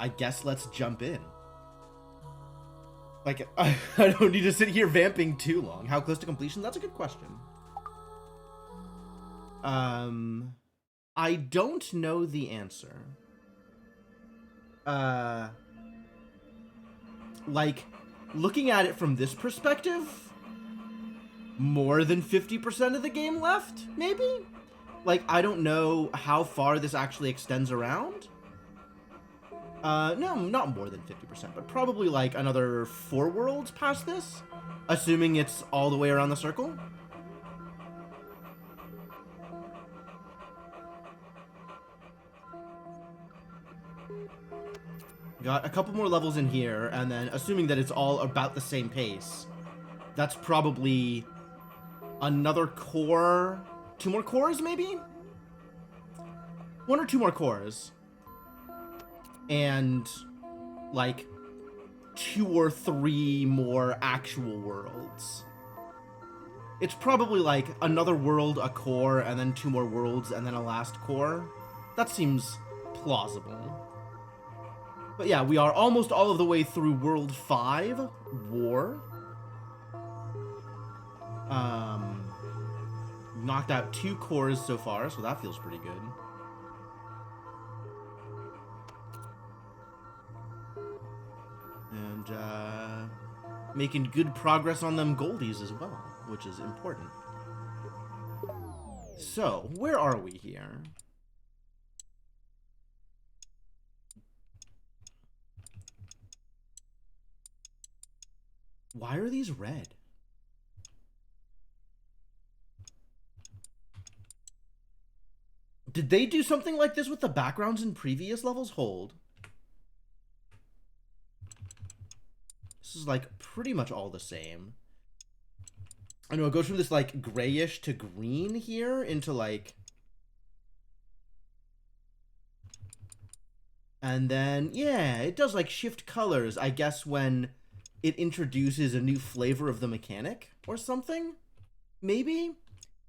I guess let's jump in. Like, I don't need to sit here vamping too long. How close to completion? That's a good question. I don't know the answer. Like, looking at it from this perspective, more than 50% of the game left, maybe? Like, I don't know how far this actually extends around. No, not more than 50%, but probably like another 4 worlds past this, assuming it's all the way around the circle. Got a couple more levels in here, and then assuming that it's all about the same pace, that's probably another core, 2 more cores maybe? 1 or 2 more cores. And like 2 or 3 more actual worlds. It's probably like another world, a core, and then 2 more worlds, and then a last core. That seems plausible. But yeah, we are almost all of the way through World 5, War. Knocked out 2 cores so far, so that feels pretty good. And, making good progress on them goldies as well, which is important. So, where are we here? Why are these red? Did they do something like this with the backgrounds in previous levels? Hold. This is like pretty much all the same. I know it goes from this like grayish to green here into like, and then yeah, it does like shift colors, I guess, when it introduces a new flavor of the mechanic or something, maybe.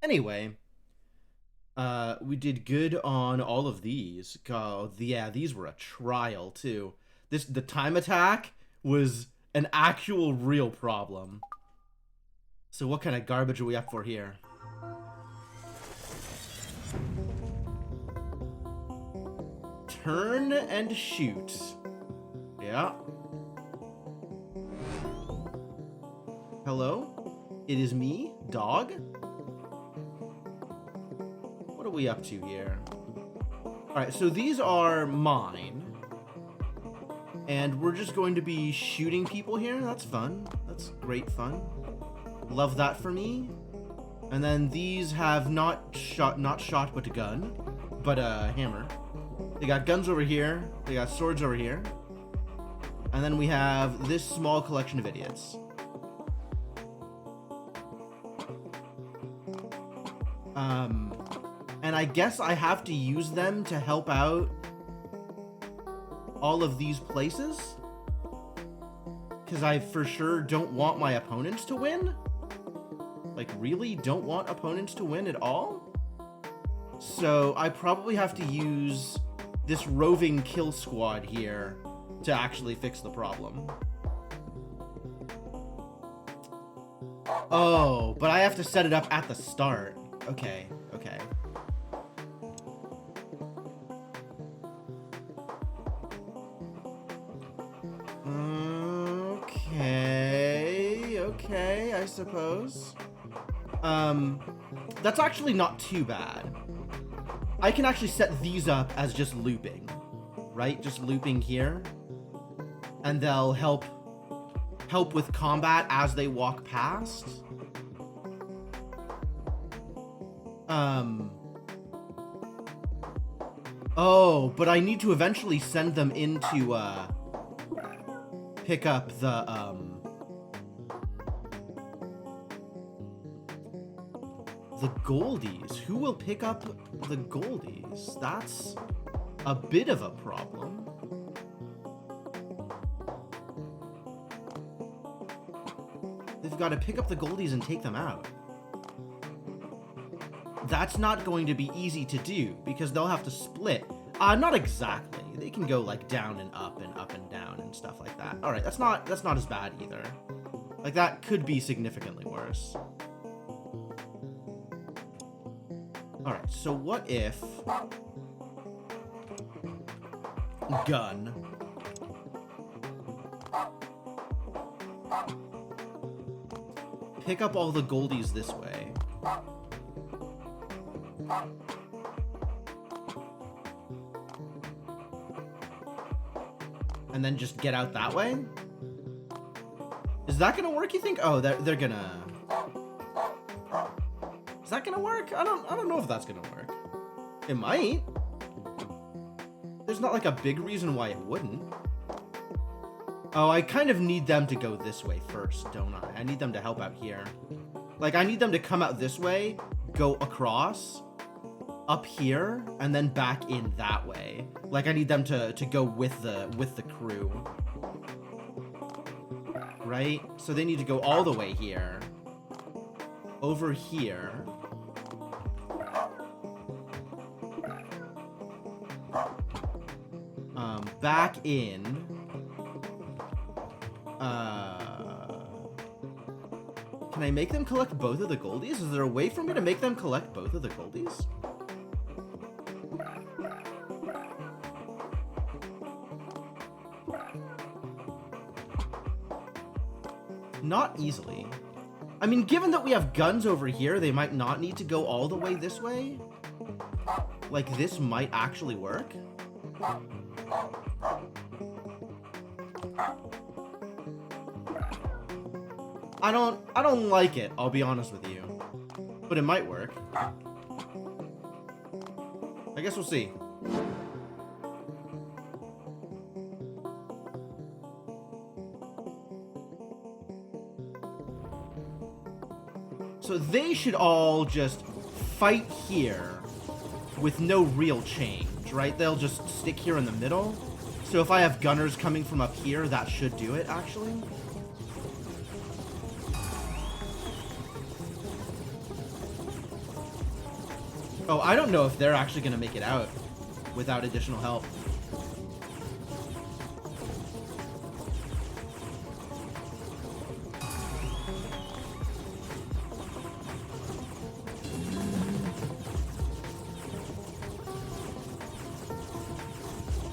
Anyway, we did good on all of these. God, yeah, these were a trial too. The time attack was an actual real problem. So what kind of garbage are we up for here? Turn and shoot. Yeah. Hello? It is me, dog? What are we up to here? Alright, so these are mine. And we're just going to be shooting people here. That's fun. That's great fun. Love that for me. And then these have not shot but a gun, but a hammer. They got guns over here. They got swords over here. And then we have this small collection of idiots. And I guess I have to use them to help out all of these places, because I for sure don't want my opponents to win. Like, really don't want opponents to win at all. So I probably have to use this roving kill squad here to actually fix the problem. Oh, but I have to set it up at the start. Okay, okay. Okay, I suppose. That's actually not too bad. I can actually set these up as just looping, right? Just looping here. And they'll help with combat as they walk past. Oh, but I need to eventually send them into, pick up the, the goldies. Who will pick up the goldies? That's a bit of a problem. They've got to pick up the goldies and take them out. That's not going to be easy to do, because they'll have to split. Not exactly. They can go like down and up and down and stuff like that. All right, that's not as bad either. Like that could be significantly worse. All right, so what if gun pick up all the goldies this way. And then just get out that way? Is that gonna work, you think? Oh, they're gonna... Is that gonna work? I don't know if that's gonna work. It might. There's not like a big reason why it wouldn't. Oh, I kind of need them to go this way first, don't I? I need them to help out here. Like, I need them to come out this way, go across, up here, and then back in that way. Like, I need them to go with the crew. Right? So they need to go all the way here. Over here. Back in. Can I make them collect both of the goldies? Is there a way for me to make them collect both of the goldies? Not easily. I mean, given that we have guns over here, they might not need to go all the way this way. Like, this might actually work. I don't like it, I'll be honest with you. But it might work. I guess we'll see. So they should all just fight here with no real change, right? They'll just stick here in the middle. So if I have gunners coming from up here, that should do it, actually. Oh, I don't know if they're actually going to make it out without additional help.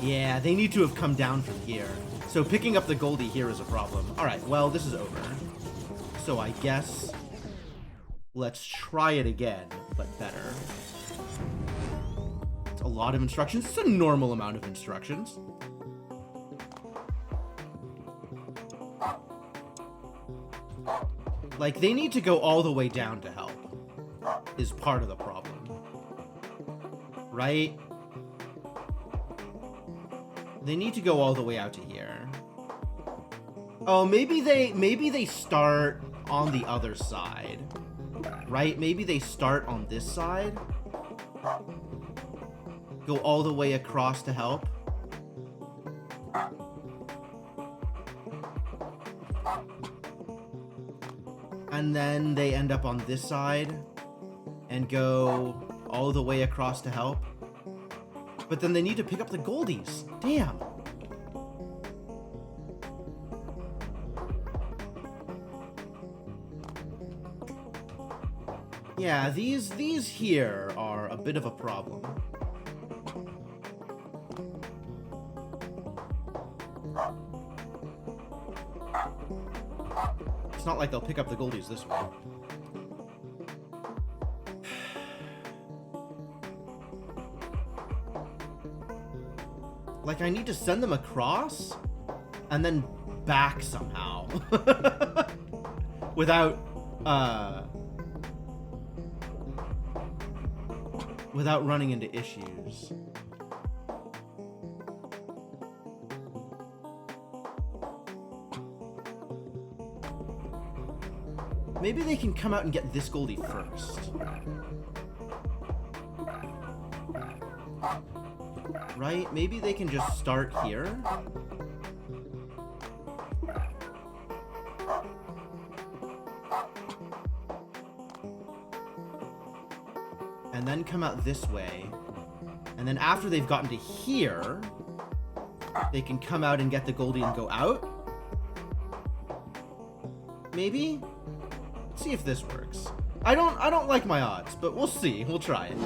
Yeah, they need to have come down from here. So picking up the Goldie here is a problem. Alright, well, this is over. So I guess let's try it again, but better. It's a lot of instructions. It's a normal amount of instructions. Like, they need to go all the way down to help, is part of the problem. Right? They need to go all the way out to here. Oh, maybe they start on the other side. Right? Maybe they start on this side. Go all the way across to help. And then they end up on this side and go all the way across to help. But then they need to pick up the goldies. Damn. Yeah, these here are a bit of a problem. It's not like they'll pick up the goldies this way. Like, I need to send them across and then back somehow. Without running into issues. Maybe they can come out and get this Goldie first. Right? Maybe they can just start here. And then come out this way. And then after they've gotten to here, they can come out and get the Goldie and go out. Maybe? Let's see if this works. I don't like my odds, but we'll see. We'll try it.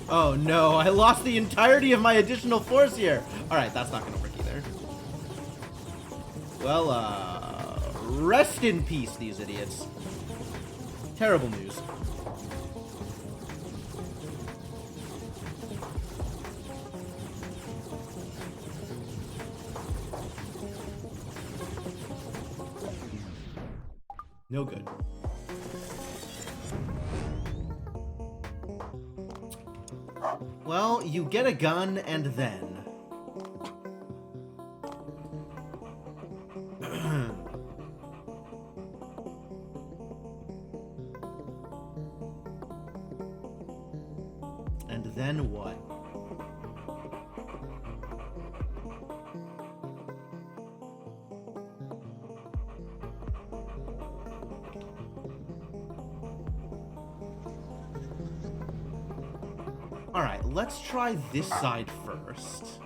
Oh no, I lost the entirety of my additional force here. Alright, that's not gonna work either. Well, rest in peace, these idiots. Terrible news. No good. Well, you get a gun and then. And then what? Alright, let's try this side first.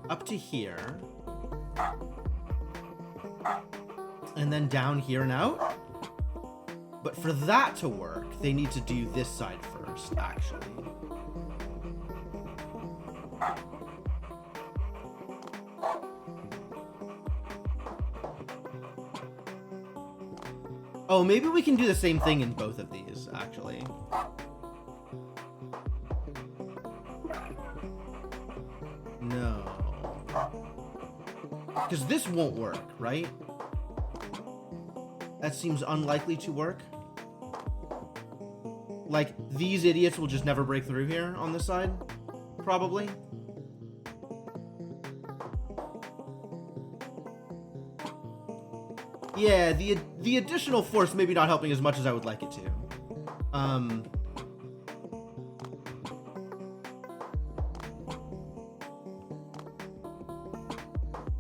Up to here. And then down here and out. But for that to work, they need to do this side first, actually. Oh, maybe we can do the same thing in both of these, actually. No. Because this won't work, right? That seems unlikely to work. Like, these idiots will just never break through here on this side? Probably. Yeah, the additional force maybe not helping as much as I would like it to.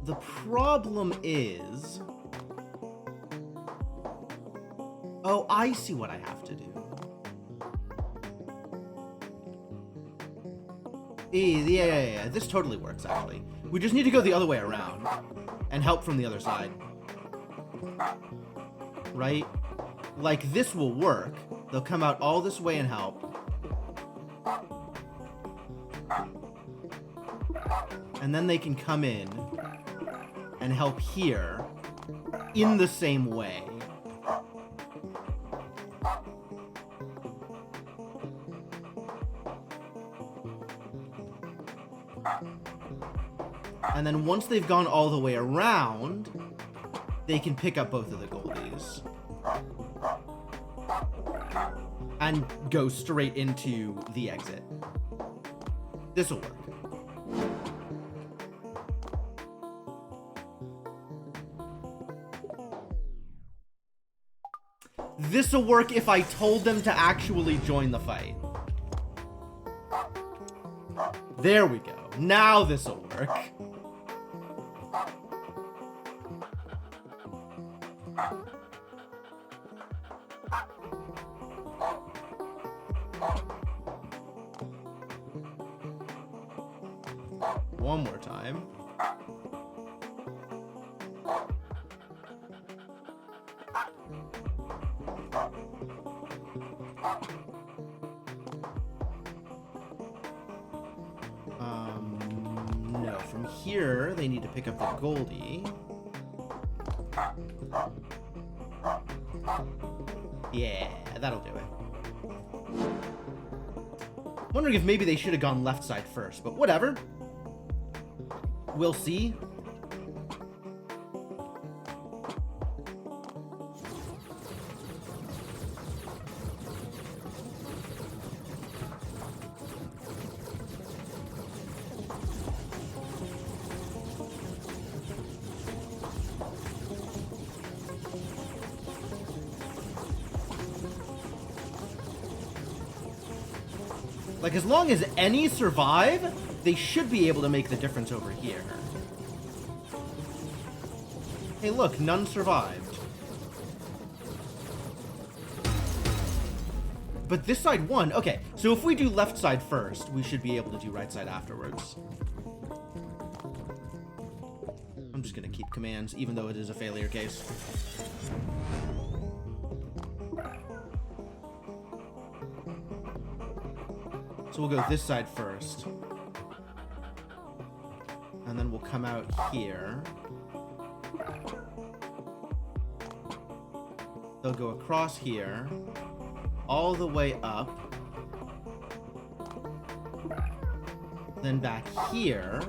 The problem is... Oh, I see what I have to do. Yeah. This totally works, actually. We just need to go the other way around and help from the other side. Right? Like, this will work. They'll come out all this way and help. And then they can come in and help here in the same way. And then once they've gone all the way around, they can pick up both of the Goldies. And go straight into the exit. This'll work. This'll work if I told them to actually join the fight. There we go. Now this'll work. One more time. No, from here they need to pick up the Goldie. Yeah, that'll do it. Wondering if maybe they should have gone left side first, but whatever. We'll see. Like, as long as any survive, they should be able to make the difference over here. Hey, look, none survived. But this side won. Okay, so if we do left side first, we should be able to do right side afterwards. I'm just gonna keep commands, even though it is a failure case. So we'll go this side first. And then we'll come out here. They'll go across here, all the way up, then back here,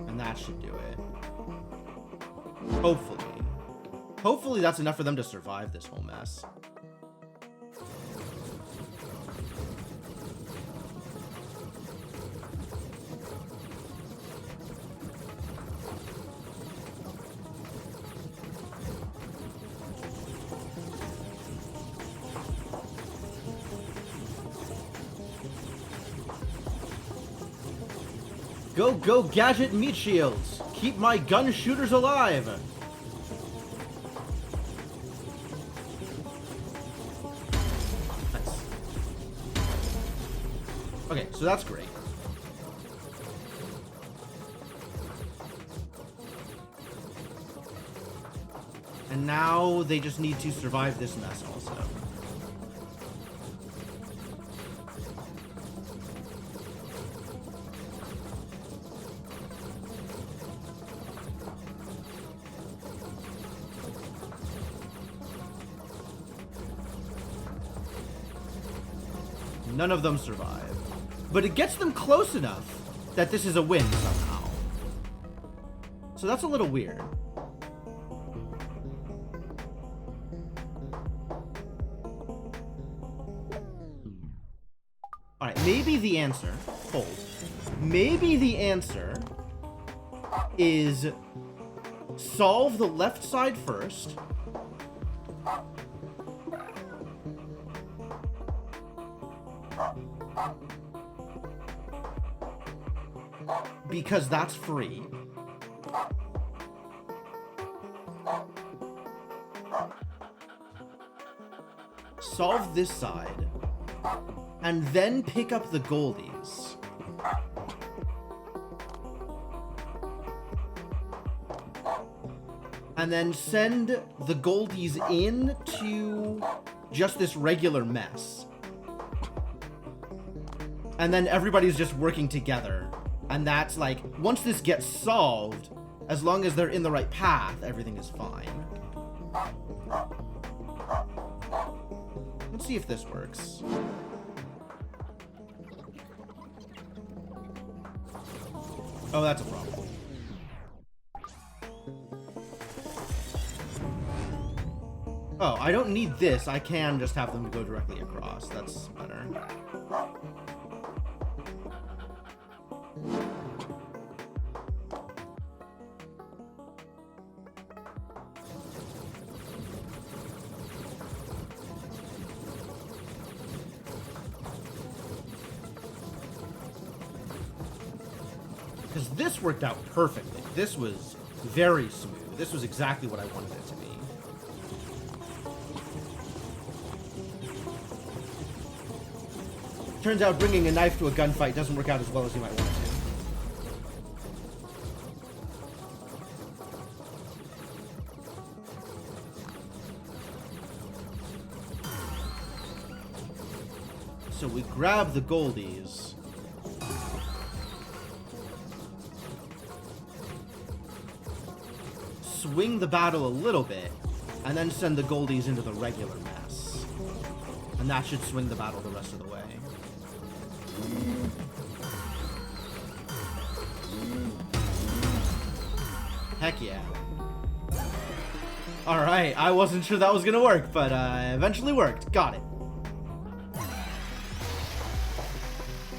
and that should do it. Hopefully. Hopefully that's enough for them to survive this whole mess. Go, go, gadget meat shields! Keep my gun shooters alive! Nice. Okay, so that's great. And now they just need to survive this mess also. None of them survive. But it gets them close enough that this is a win somehow. So that's a little weird. Alright, maybe the answer... Hold. Maybe the answer is solve the left side first. Because that's free. Solve this side. And then pick up the goldies. And then send the goldies in to just this regular mess. And then everybody's just working together. And that's like, once this gets solved, as long as they're in the right path, everything is fine. Let's see if this works. Oh, that's a problem. Oh, I don't need this. I can just have them go directly across. That's better. Because this worked out perfectly. This was very smooth. This was exactly what I wanted it to be. Turns out bringing a knife to a gunfight doesn't work out as well as you might want it to. So we grab the goldies. Swing the battle a little bit, and then send the goldies into the regular mess. And that should swing the battle the rest of the way. Heck yeah. Alright, I wasn't sure that was gonna work, but eventually worked. Got it.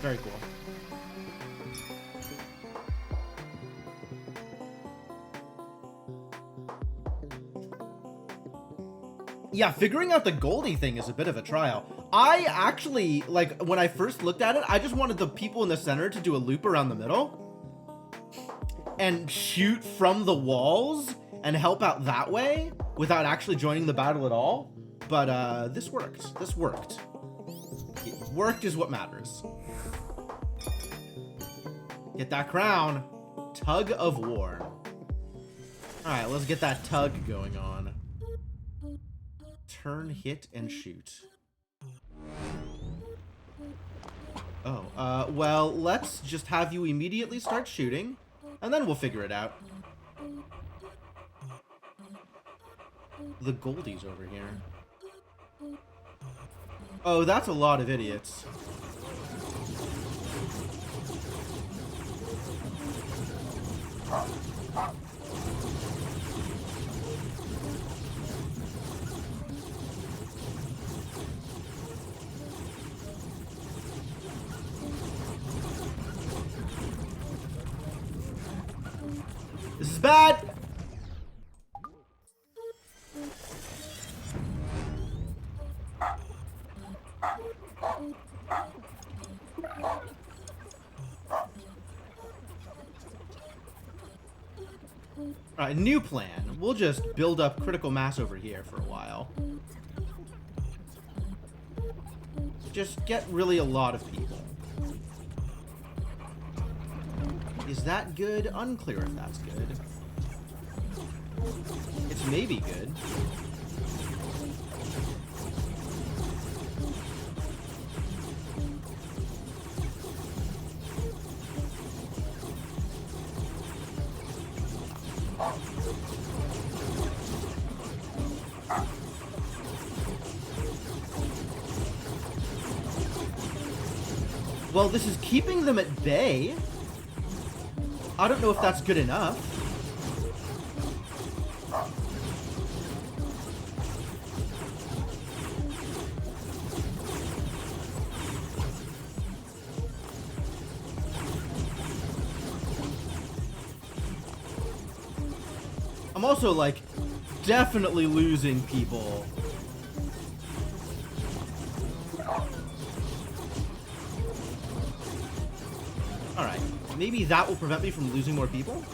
Very cool. Yeah, figuring out the Goldie thing is a bit of a trial. I actually, like, when I first looked at it, I just wanted the people in the center to do a loop around the middle and shoot from the walls and help out that way without actually joining the battle at all. But this worked. This worked. It worked is what matters. Get that crown. Tug of War. All right, let's get that tug going on. Turn, hit, and shoot. Oh, well, let's just have you immediately start shooting, and then we'll figure it out. The Goldies over here. Oh, that's a lot of idiots. This is bad! Alright, new plan. We'll just build up critical mass over here for a while. Just get really a lot of people. Is that good? Unclear if that's good. It's maybe good. Well, this is keeping them at bay. I don't know if that's good enough. I'm also, like, definitely losing people. Alright, maybe that will prevent me from losing more people.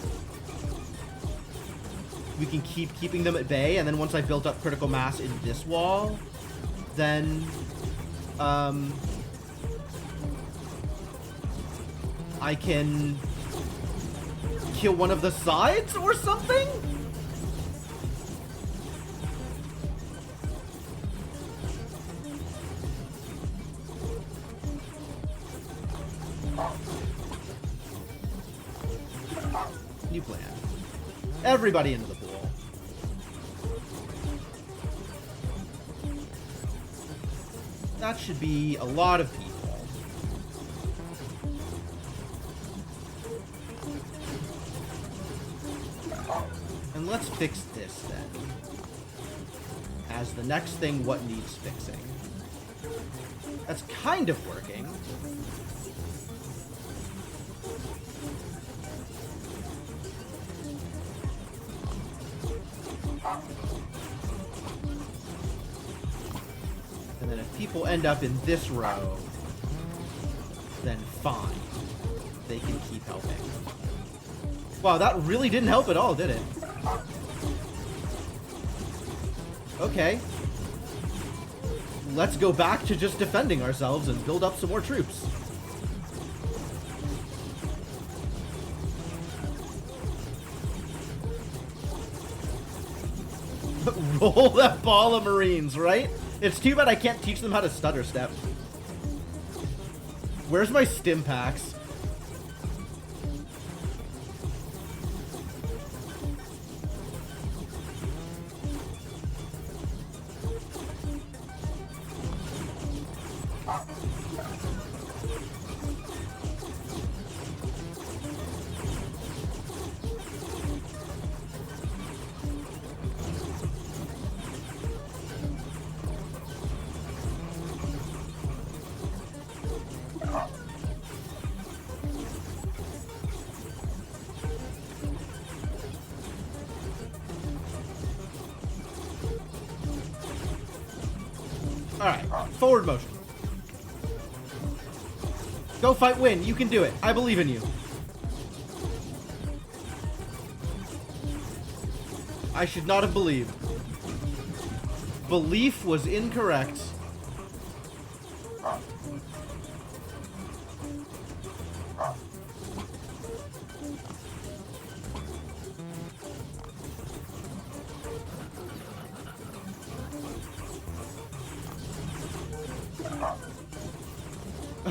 We can keep keeping them at bay, and then once I built up critical mass in this wall, then, I can kill one of the sides or something? New plan. Everybody into the pool. That should be a lot of people. And let's fix this then. As the next thing, what needs fixing. That's kind of working. And then if people end up in this row, then fine. They can keep helping. Wow, that really didn't help at all, did it? Okay. Let's go back to just defending ourselves and build up some more troops. Roll that ball of Marines, right? It's too bad I can't teach them how to stutter step. Where's my stim packs? Alright, forward motion. Go fight, win. You can do it. I believe in you. I should not have believed. Belief was incorrect.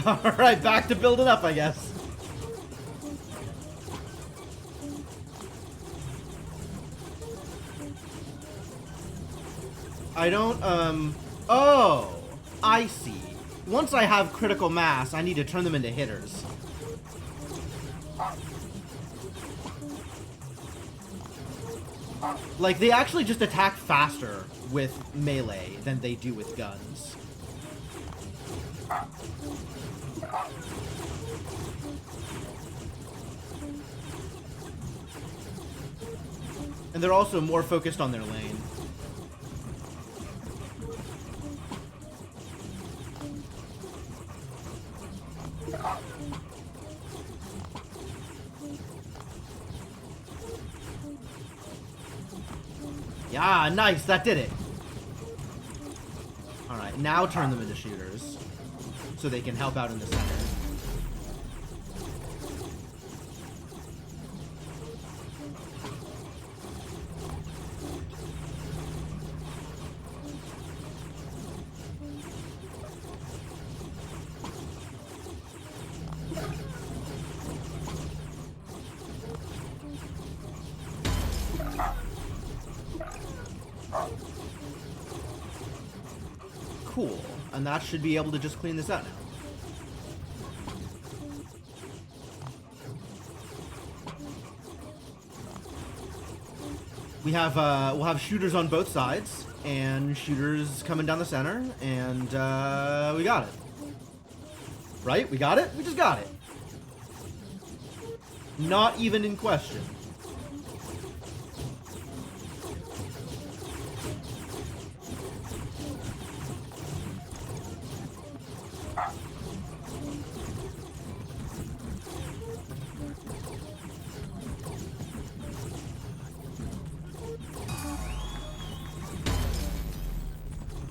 Alright, back to building up, I guess. I don't, oh, I see. Once I have critical mass, I need to turn them into hitters. Like, they actually just attack faster with melee than they do with guns. And they're also more focused on their lane. Yeah, nice, that did it. Alright, now turn them into shooters. So they can help out in the center. Cool. And that should be able to just clean this out now. We have, we'll have shooters on both sides, and shooters coming down the center, and, we got it. Right? We got it? We just got it. Not even in question.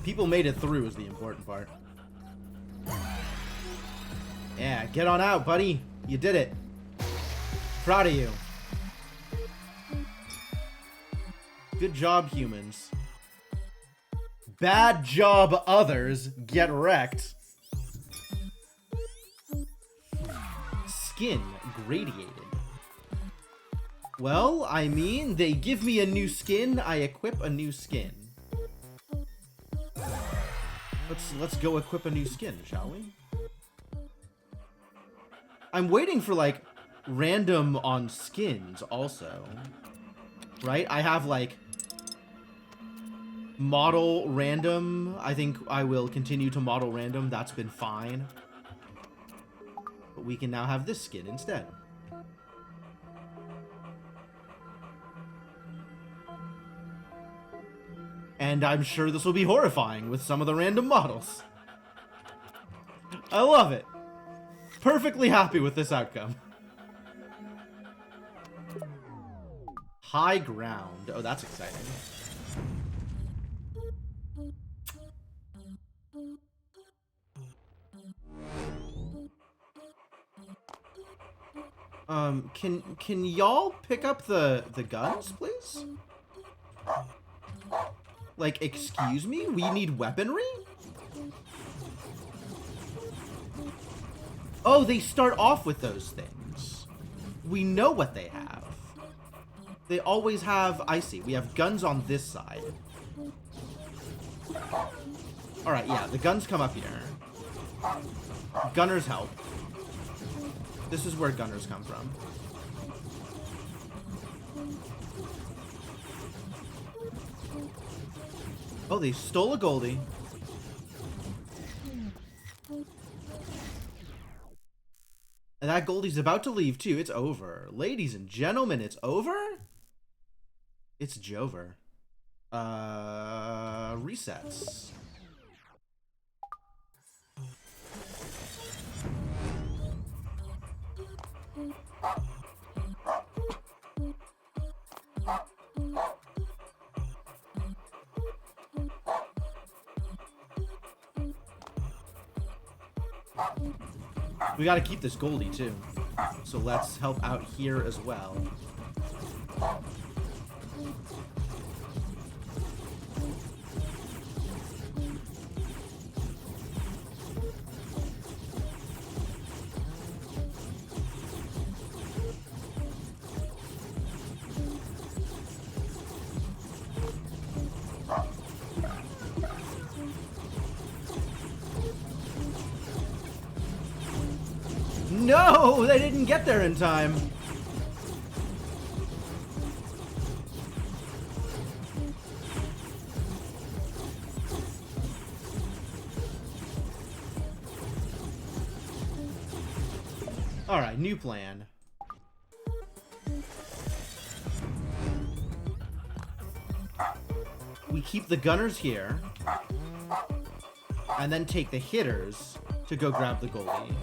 People made it through is the important part. Yeah, get on out, buddy. You did it. Proud of you. Good job, humans. Bad job, others. Get wrecked. Skin gradiated. Well, I mean, they give me a new skin, I equip a new skin. Let's go equip a new skin, shall we? I'm waiting for, like, random on skins also. Right? I have, like, model random. I think I will continue to model random. That's been fine. But we can now have this skin instead. And I'm sure this will be horrifying with some of the random models. I love it. Perfectly happy with this outcome. High ground. Oh, that's exciting. Can y'all pick up the guns, please? Like, excuse me? We need weaponry? Oh, they start off with those things. We know what they have. They always have... I see. We have guns on this side. Alright, yeah. The guns come up here. Gunners help. This is where gunners come from. Oh, they stole a Goldie. And that Goldie's about to leave, too. It's over. Ladies and gentlemen, it's over? It's Jover. Resets. We gotta keep this Goldie, too. So let's help out here as well. No, they didn't get there in time. All right, new plan. We keep the gunners here, and then take the hitters to go grab the goalie.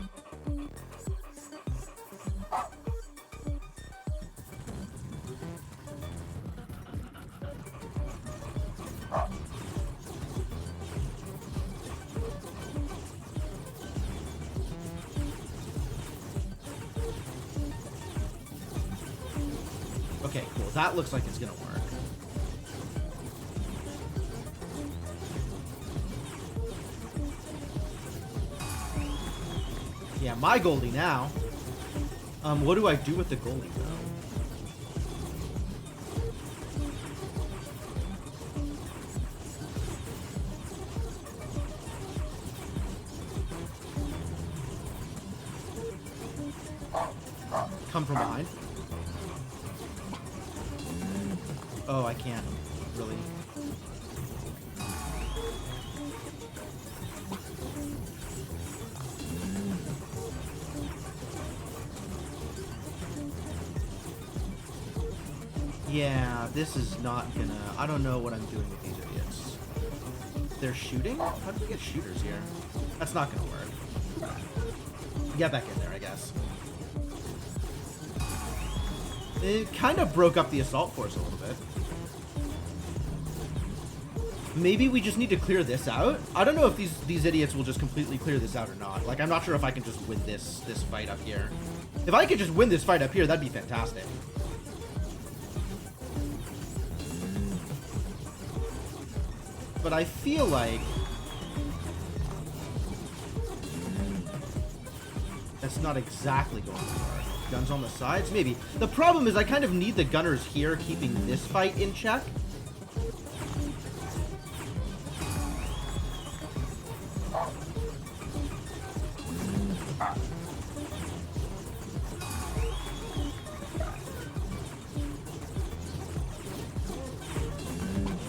Okay, cool. That looks like it's gonna work. Yeah, my goalie now. What do I do with the goalie, though? Come from behind? Oh, I can't. Really? Yeah, this is not gonna... I don't know what I'm doing with these idiots. They're shooting? How do we get shooters here? That's not gonna work. Get back in there, I guess. It kind of broke up the assault force a little bit. Maybe we just need to clear this out? I don't know if these idiots will just completely clear this out or not. Like, I'm not sure if I can just win this fight up here. If I could just win this fight up here, that'd be fantastic. But I feel like that's not exactly going to work. Guns on the sides? Maybe. The problem is I kind of need the gunners here keeping this fight in check.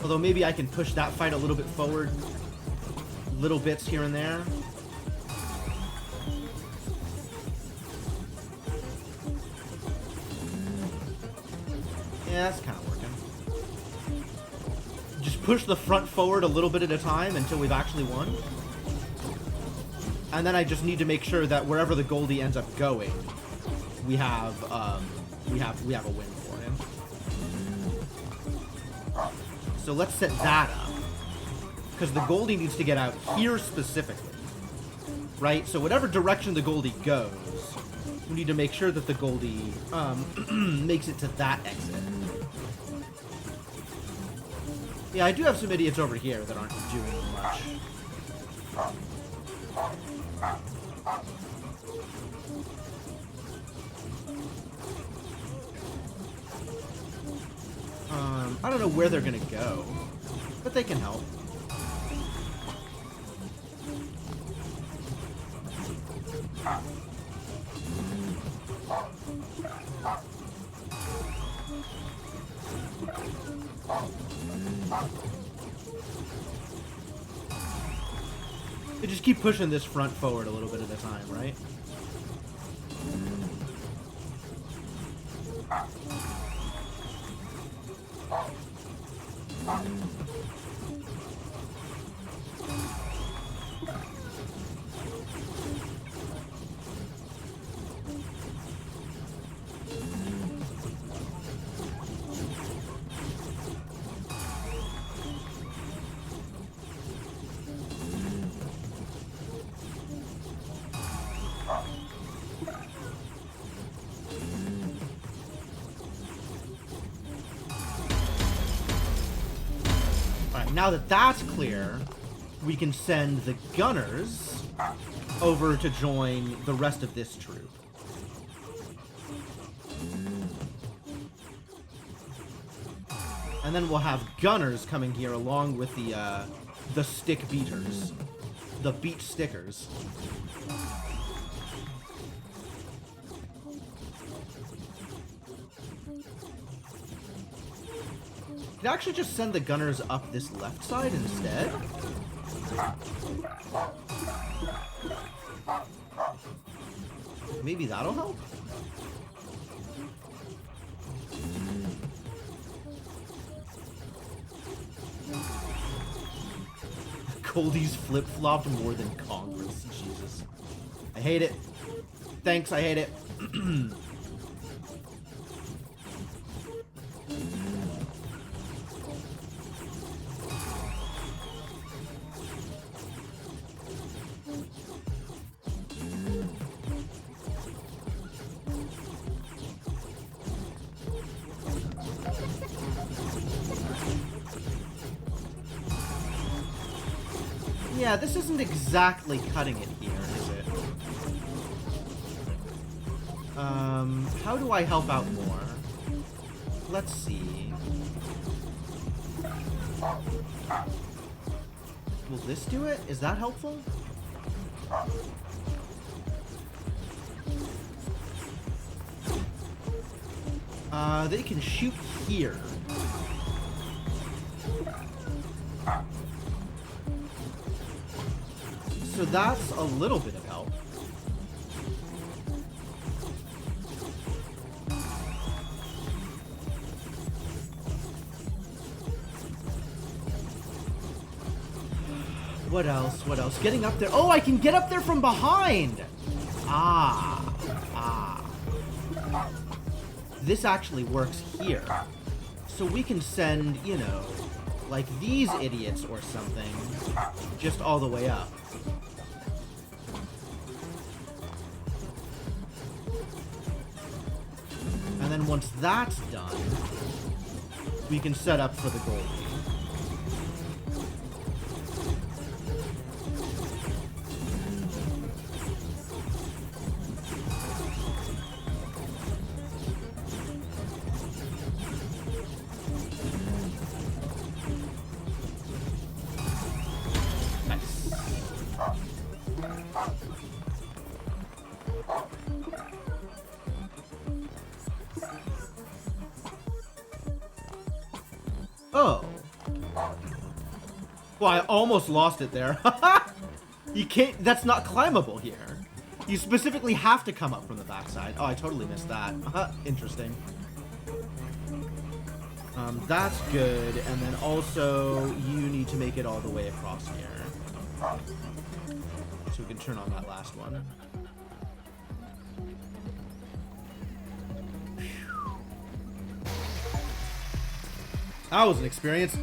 Although maybe I can push that fight a little bit forward. Little bits here and there. Yeah, that's kind of working. Just push the front forward a little bit at a time until we've actually won. And then I just need to make sure that wherever the Goldie ends up going, we have a win for him. So let's set that up. Because the Goldie needs to get out here specifically. Right? So whatever direction the Goldie goes, we need to make sure that the Goldie makes it to that exit. Yeah, I do have some idiots over here that aren't doing much. I don't know where they're gonna go, but they can help. They just keep pushing this front forward a little bit at a time, right? Alright, now that that's clear, we can send the gunners over to join the rest of this troop. And then we'll have gunners coming here along with the stick beaters. The beat stickers. Could actually just send the gunners up this left side instead? Maybe that'll help? Goldie's flip-flopped more than Congress. Jesus. I hate it. Thanks, I hate it. Yeah, this isn't exactly cutting it here, is it? How do I help out more? Let's see. Will this do it? Is that helpful? They can shoot here. So that's a little bit of help. What else? What else? Getting up there. Oh, I can get up there from behind! Ah. This actually works here. So we can send, you know, like these idiots or something, just all the way up. And then once that's done, we can set up for the Goldie. Oh. Well, I almost lost it there. You can't, that's not climbable here. You specifically have to come up from the backside. Oh, I totally missed that. Interesting. That's good. And then also, you need to make it all the way across here. So we can turn on that last one. That was an experience.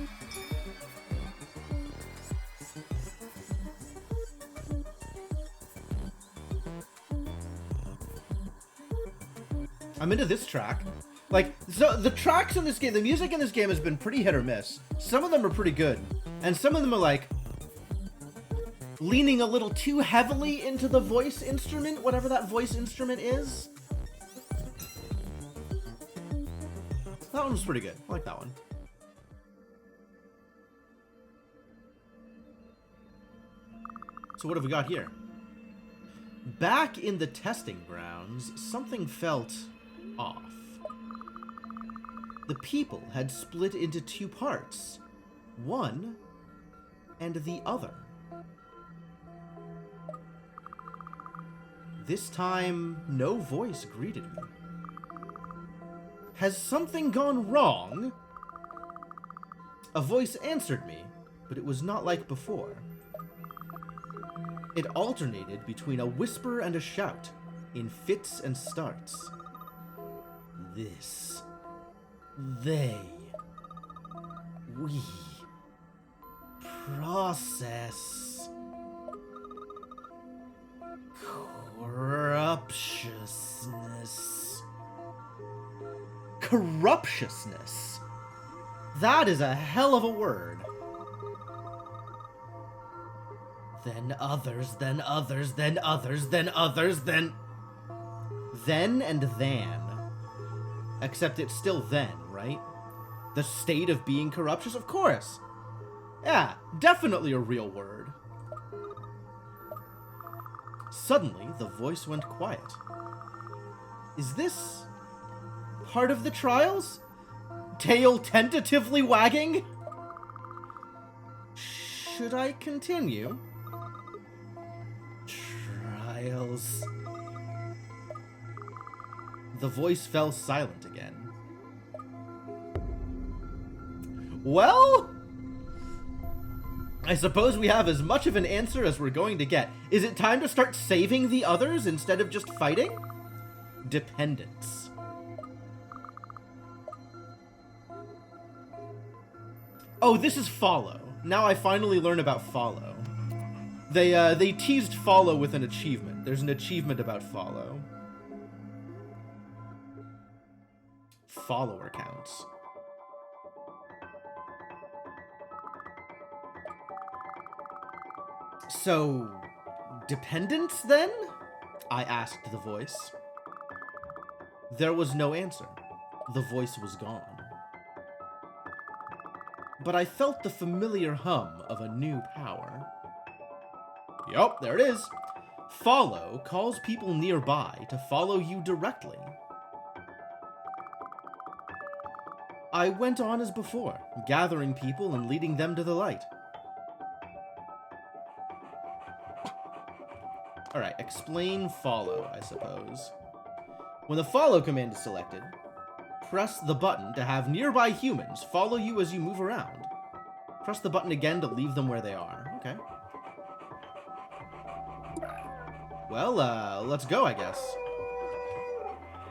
I'm into this track. Like, so the tracks in this game, the music in this game has been pretty hit or miss. Some of them are pretty good. And some of them are like leaning a little too heavily into the voice instrument, whatever that voice instrument is. That one was pretty good. I like that one. So what have we got here? Back in the testing grounds, something felt off. The people had split into two parts, one and the other. This time, no voice greeted me. Has something gone wrong? A voice answered me, but it was not like before. It alternated between a whisper and a shout, in fits and starts. This, they, we, process, corruptiousness. Corruptiousness? That is a hell of a word. Then others, then others, then others, then others, then... Then and than. Except it's still then, right? The state of being corruptious? Of course! Yeah, definitely a real word. Suddenly, the voice went quiet. Is this part of the trials? Tail tentatively wagging? Should I continue? Trials. The voice fell silent again. Well, I suppose we have as much of an answer as we're going to get. Is it time to start saving the others instead of just fighting? Dependence. Oh, this is follow. Now I finally learn about follow. They teased follow with an achievement. There's an achievement about follow. Follower counts. So, dependence then? I asked the voice. There was no answer. The voice was gone. But I felt the familiar hum of a new power. Yup, there it is. Follow calls people nearby to follow you directly. I went on as before, gathering people and leading them to the light. Alright, explain follow, I suppose. When the follow command is selected, press the button to have nearby humans follow you as you move around. Press the button again to leave them where they are. Okay. Well, let's go, I guess.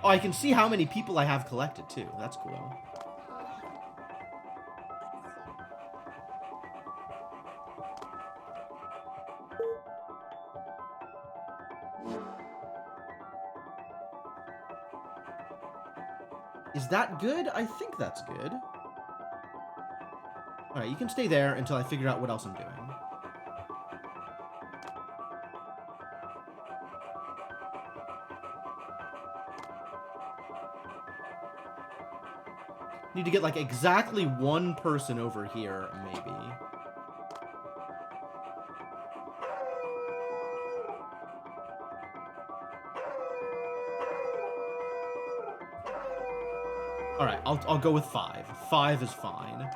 Oh, I can see how many people I have collected, too. That's cool. Is that good? I think that's good. Alright, you can stay there until I figure out what else I'm doing. Need to get, like, exactly one person over here, maybe. Alright, I'll go with 5. 5 is fine.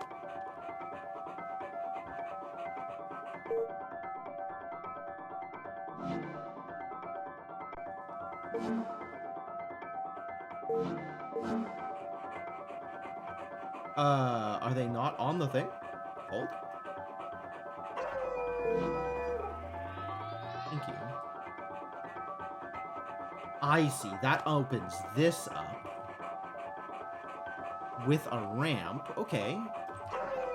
Are they not on the thing? Hold. Thank you. I see. That opens this up. With a ramp. Okay.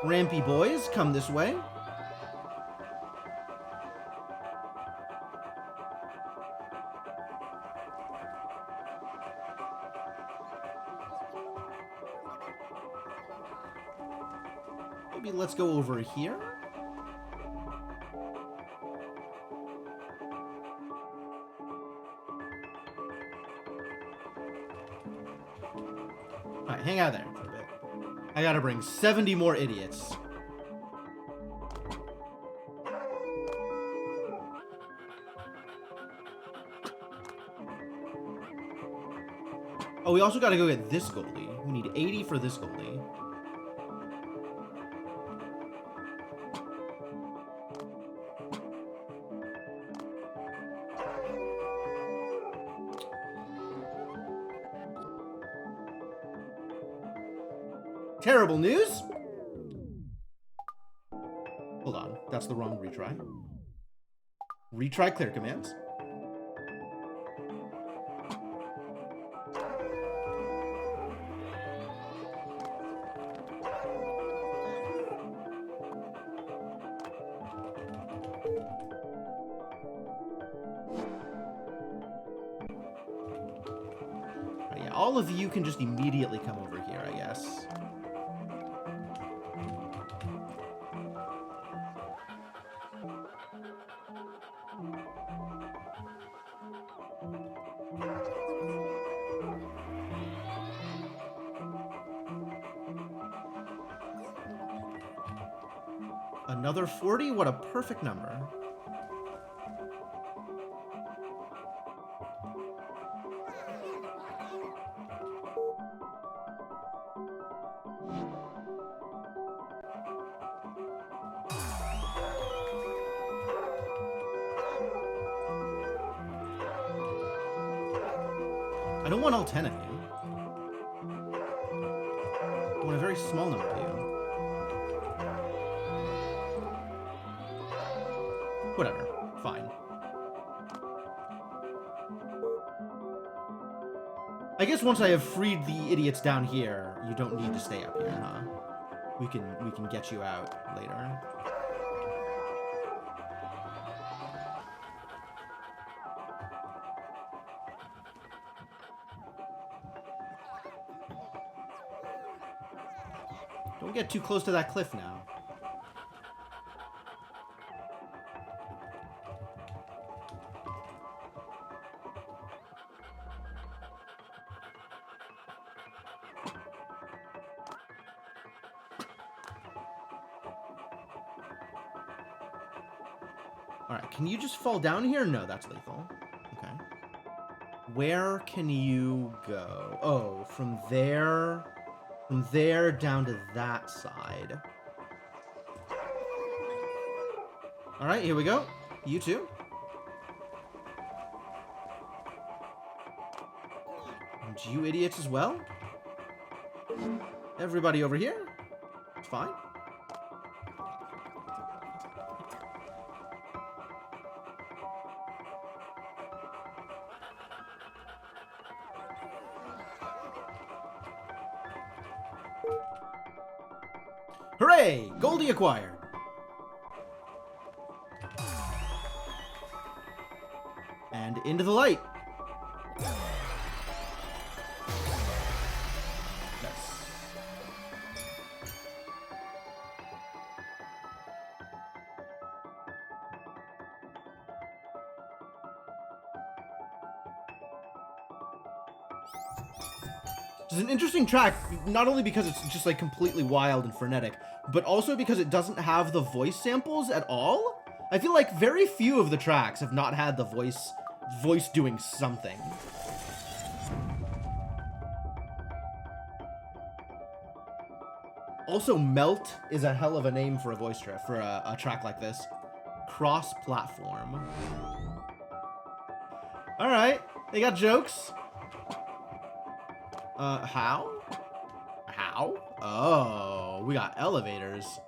Rampy boys, come this way. Maybe let's go over here. Alright, hang out there for a bit. I gotta bring 70 more idiots. Oh, we also gotta go get this goalie. We need 80 for this goalie. Terrible news! Hold on, that's the wrong retry. Retry clear commands. Right, yeah, all of you can just immediately come over here, I guess. Another 40? What a perfect number. I don't want all 10 of you. I want a very small number of you. Whatever. Fine. I guess once I have freed the idiots down here, you don't need to stay up here, huh? We can get you out later. Don't get too close to that cliff now. Alright, can you just fall down here? No, that's lethal. Okay. Where can you go? Oh, from there down to that side. Alright, here we go. You too. And you idiots as well. Everybody over here. It's fine. Hooray! Goldie acquired! And into the light. Yes. It's an interesting track, not only because it's just like completely wild and frenetic, but also because it doesn't have the voice samples at all. I feel like very few of the tracks have not had the voice doing something. Also, Melt is a hell of a name for a voice track, for a track like this. Cross-platform. All right, they got jokes. How? How? Oh, we got elevators.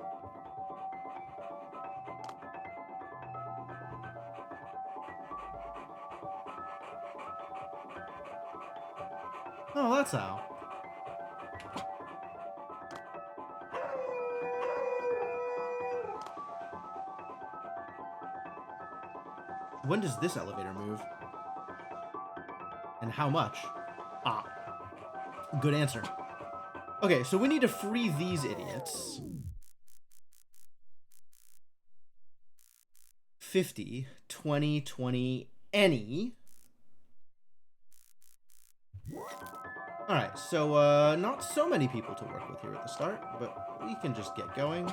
Oh, that's how. When does this elevator move? And how much? Ah. Good answer. Okay, so we need to free these idiots. 50, 20, 20, any. Alright, so, not so many people to work with here at the start, but we can just get going.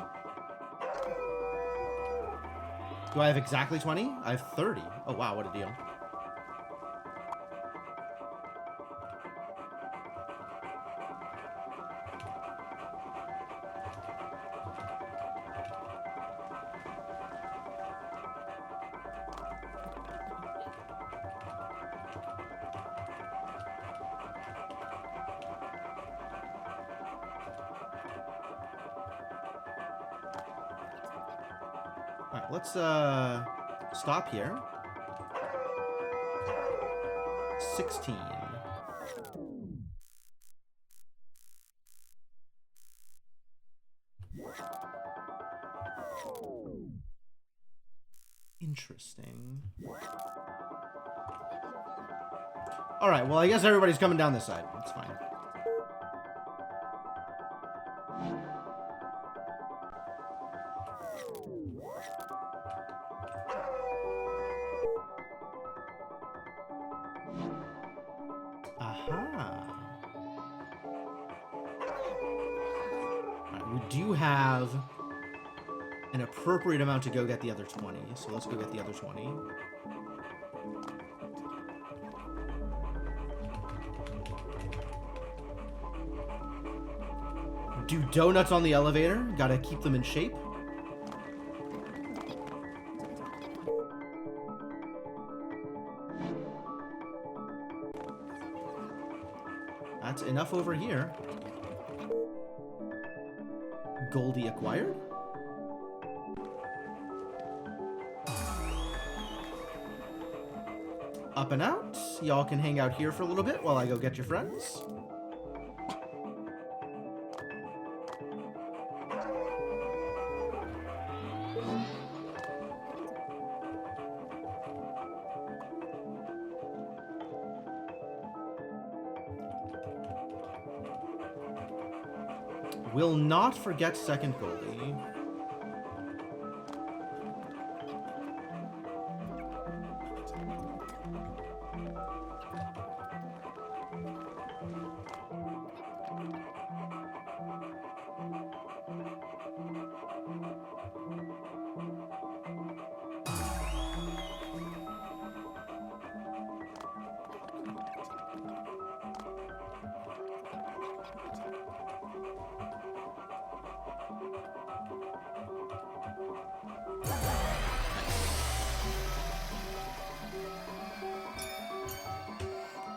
Do I have exactly 20? I have 30. Oh, wow, what a deal. Alright, let's, stop here. 16. Interesting. Alright, well, I guess everybody's coming down this side. That's fine. Aha. Alright, we do have an appropriate amount to go get the other 20. So let's go get the other 20. Do donuts on the elevator. Gotta keep them in shape. That's enough over here. Goldie acquired. Up and out. Y'all can hang out here for a little bit while I go get your friends. Will not forget second Goldie.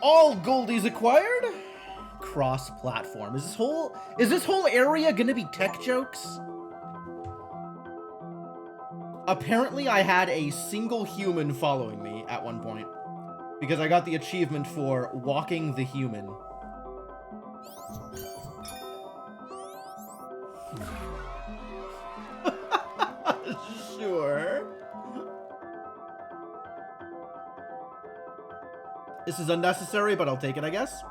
All Goldies acquired. Cross-platform. Is this whole area gonna be tech jokes? Apparently, I had a single human following me at one point because I got the achievement for walking the human. Sure. This is unnecessary, but I'll take it, I guess.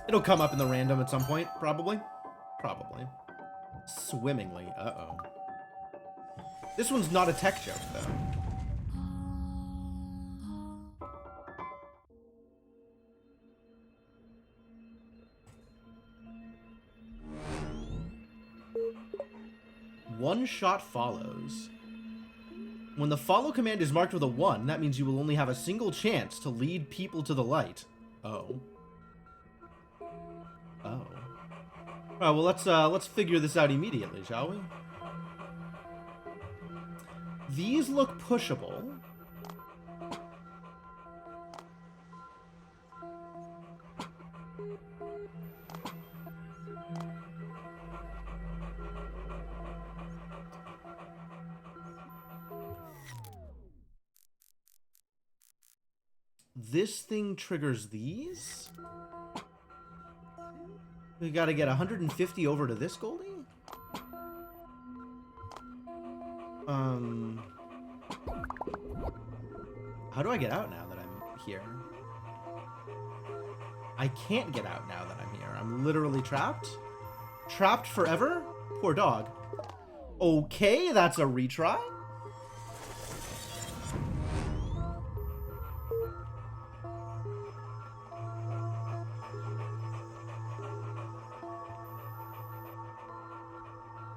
It'll come up in the random at some point, probably. Probably. Swimmingly. Uh-oh. This one's not a tech joke, though. One shot follows. When the follow command is marked with a 1, that means you will only have a single chance to lead people to the light. Oh. Oh. Alright, well let's figure this out immediately, shall we? These look pushable. This thing triggers these? We gotta get 150 over to this Goldie? How do I get out now that I'm here? I can't get out now that I'm here. I'm literally trapped? Trapped forever? Poor dog. Okay, that's a retry.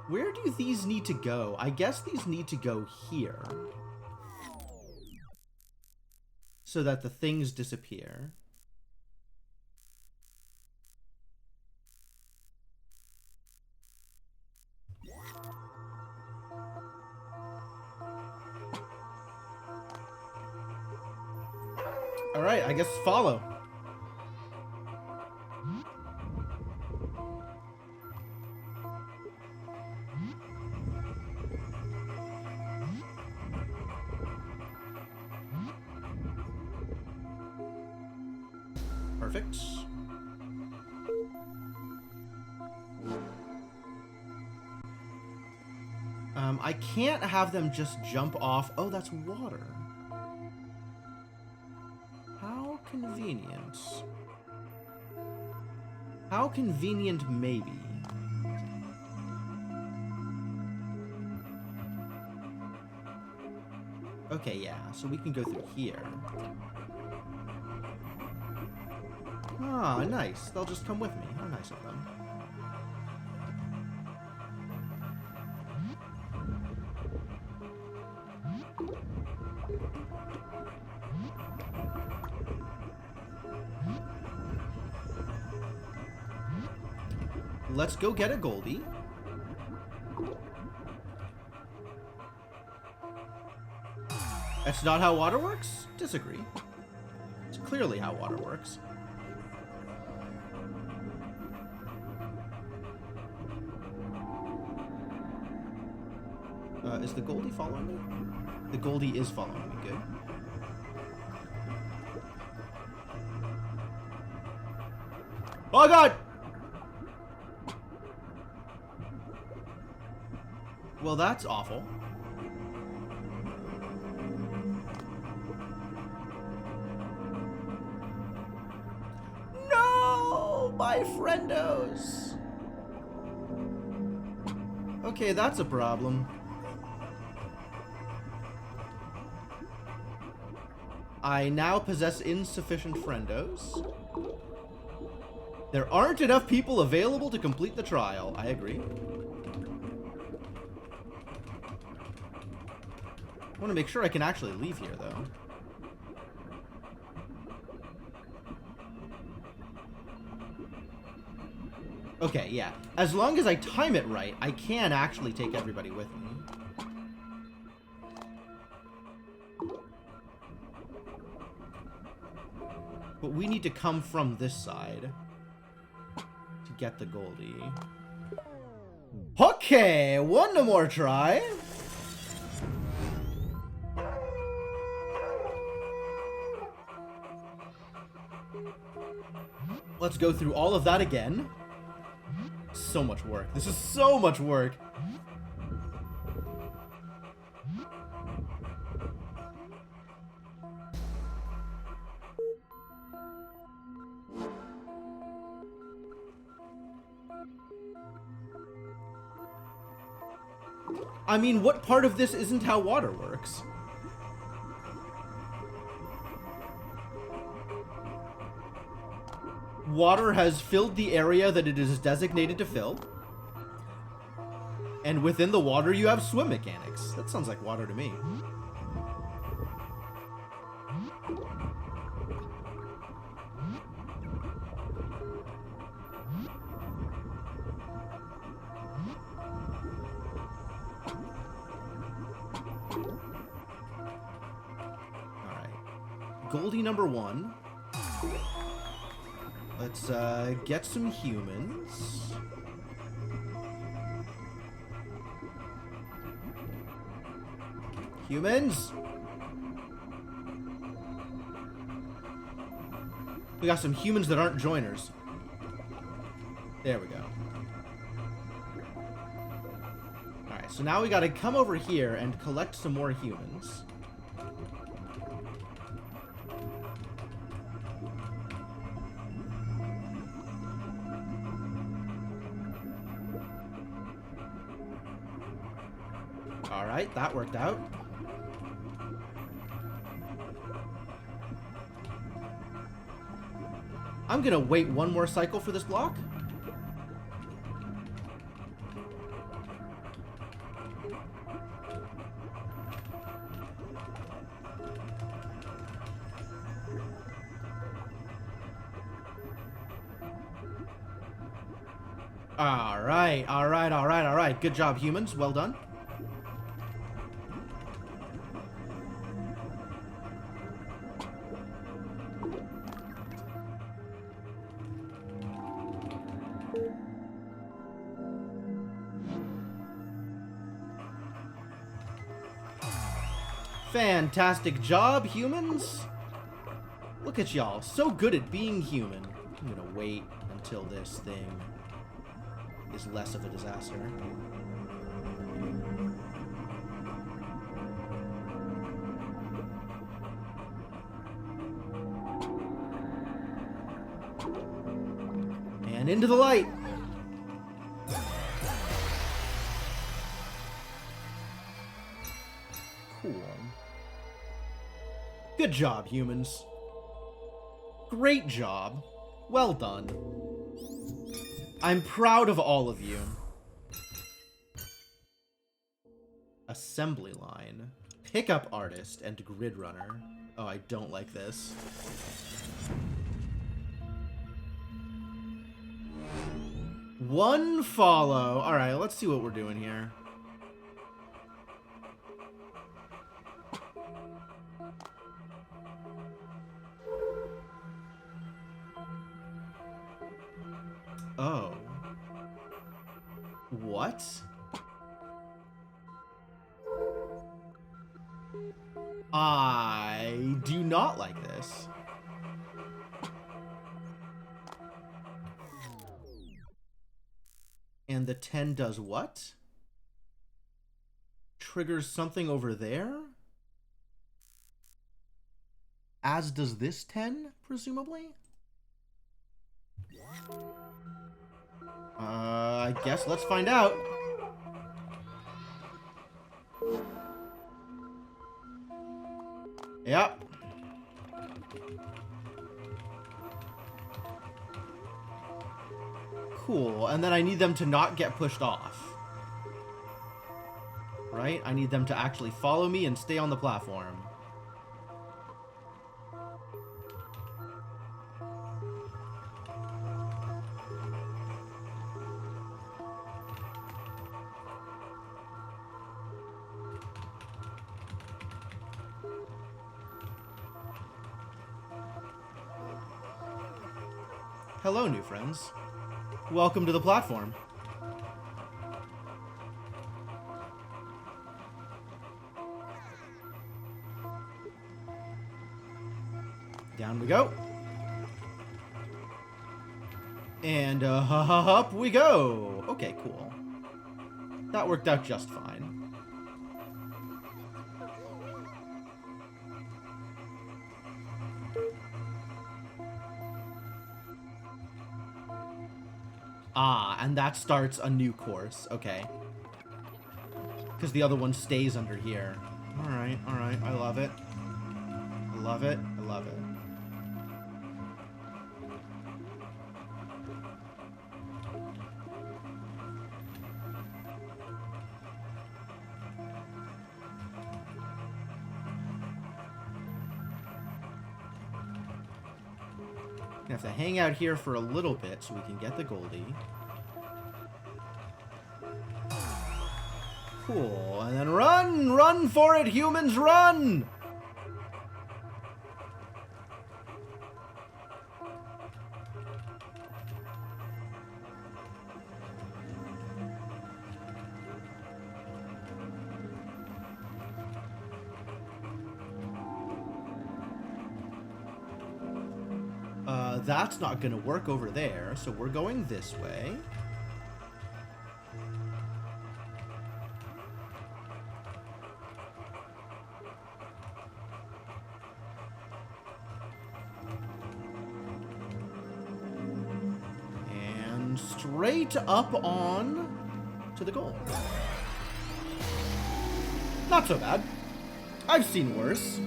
Where do these need to go? I guess these need to go here. So that the things disappear. Alright, I guess follow. Perfect. I can't have them just jump off. Oh, that's water. How convenient. How convenient, maybe. Okay, yeah, so we can go through here. Ah, nice. They'll just come with me. How nice of them. let's go get a Goldie. That's not how water works? Disagree. It's clearly how water works. Is the Goldie following me? The Goldie is following me. Good. Oh god! Well, that's awful. No! My friendos! Okay, that's a problem. I now possess insufficient friendos. There aren't enough people available to complete the trial. I agree. I want to make sure I can actually leave here, though. Okay, yeah. As long as I time it right, I can actually take everybody with me. But we need to come from this side to get the Goldie. Okay, one more try. Let's go through all of that again. So much work. This is so much work. I mean, what part of this isn't how water works? Water has filled the area that it is designated to fill. And within the water, you have swim mechanics. That sounds like water to me. Goldie number 1. Let's get some humans. Humans! We got some humans that aren't joiners. There we go. Alright, so now we gotta come over here and collect some more humans. Alright, that worked out. I'm gonna wait one more cycle for this block. Alright, alright, alright, alright. Good job, humans. Well done. Fantastic job, humans! Look at y'all, so good at being human. I'm gonna wait until this thing is less of a disaster. And into the light! Cool. Good job, humans. Great job. Well done. I'm proud of all of you. Assembly line. Pickup artist and grid runner. Oh, I don't like this. One follow. All right, let's see what we're doing here. Oh. What? I do not like this. And the 10 does what? Triggers something over there? As does this 10, presumably? I guess let's find out. Yep. Cool, and then I need them to not get pushed off. Right? I need them to actually follow me and stay on the platform. Hello, new friends. Welcome to the platform. Down we go. And up we go. Okay, cool. That worked out just fine. Ah, and that starts a new course. Okay. Because the other one stays under here. Alright, alright. I love it. I love it. I love it. We have to hang out here for a little bit so we can get the Goldie. Cool. And then run! Run for it, humans, run! That's not gonna work over there, so we're going this way. And straight up on to the goal. Not so bad. I've seen worse.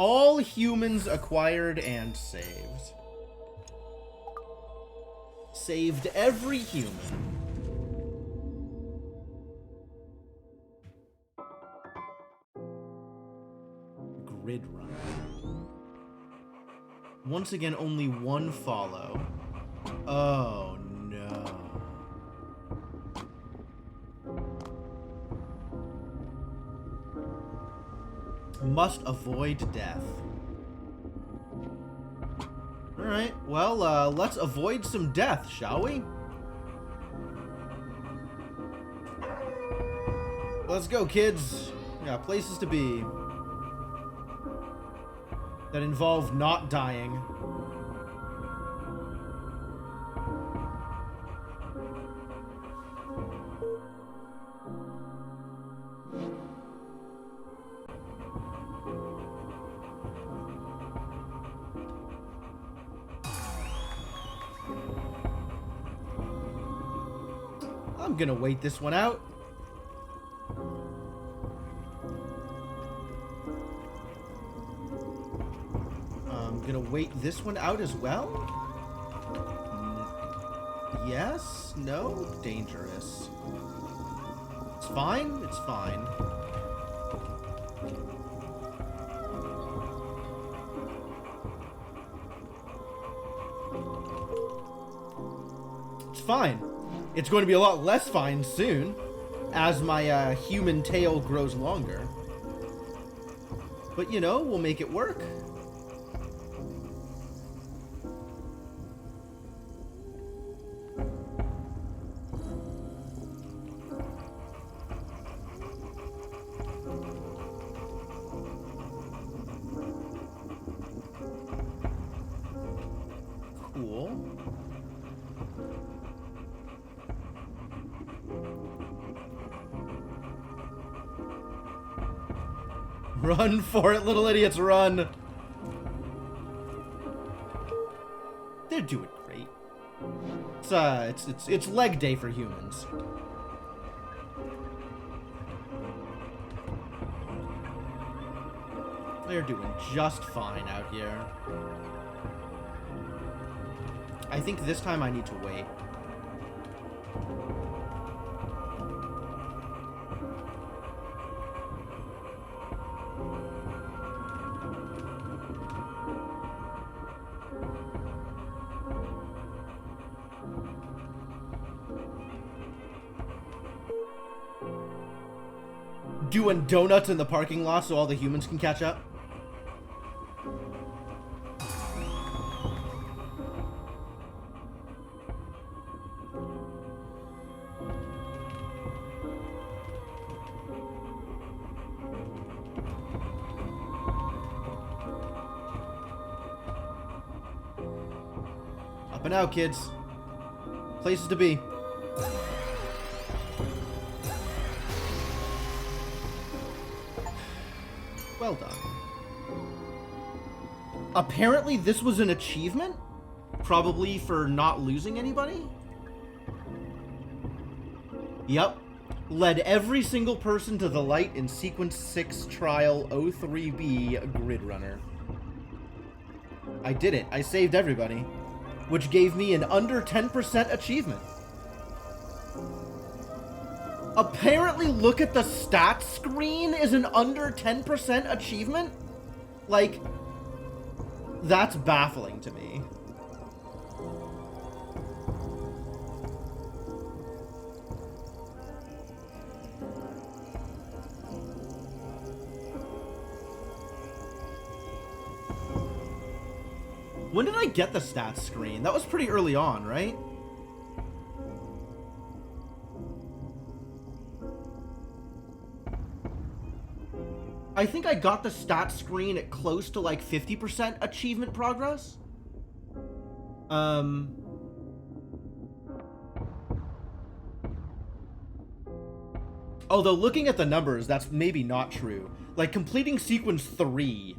All humans acquired and saved. Saved every human. Grid run. Once again, only one follow. Oh no. Must avoid death. Alright, well, let's avoid some death, shall we? Let's go, kids. Yeah, places to be that involve not dying. I'm gonna wait this one out. I'm gonna wait this one out as well. Yes? No? Dangerous. It's fine? It's fine. It's fine. It's going to be a lot less fine soon, as my human tail grows longer. But, you know, we'll make it work. Cool. Run for it, little idiots, run! They're doing great. It's leg day for humans. They're doing just fine out here. I think this time I need to wait. Doing donuts in the parking lot so all the humans can catch up. Up and out, kids. Places to be. Well done. Apparently this was an achievement? Probably for not losing anybody? Yep. Led every single person to the light in Sequence 6 Trial 03B Grid Runner. I did it. I saved everybody. Which gave me an under 10% achievement. Apparently, look at the stats screen is an under 10% achievement? Like, that's baffling to me. When did I get the stats screen? That was pretty early on, right? I think I got the stats screen at close to like 50% achievement progress. Although looking at the numbers, that's maybe not true. Like completing sequence 3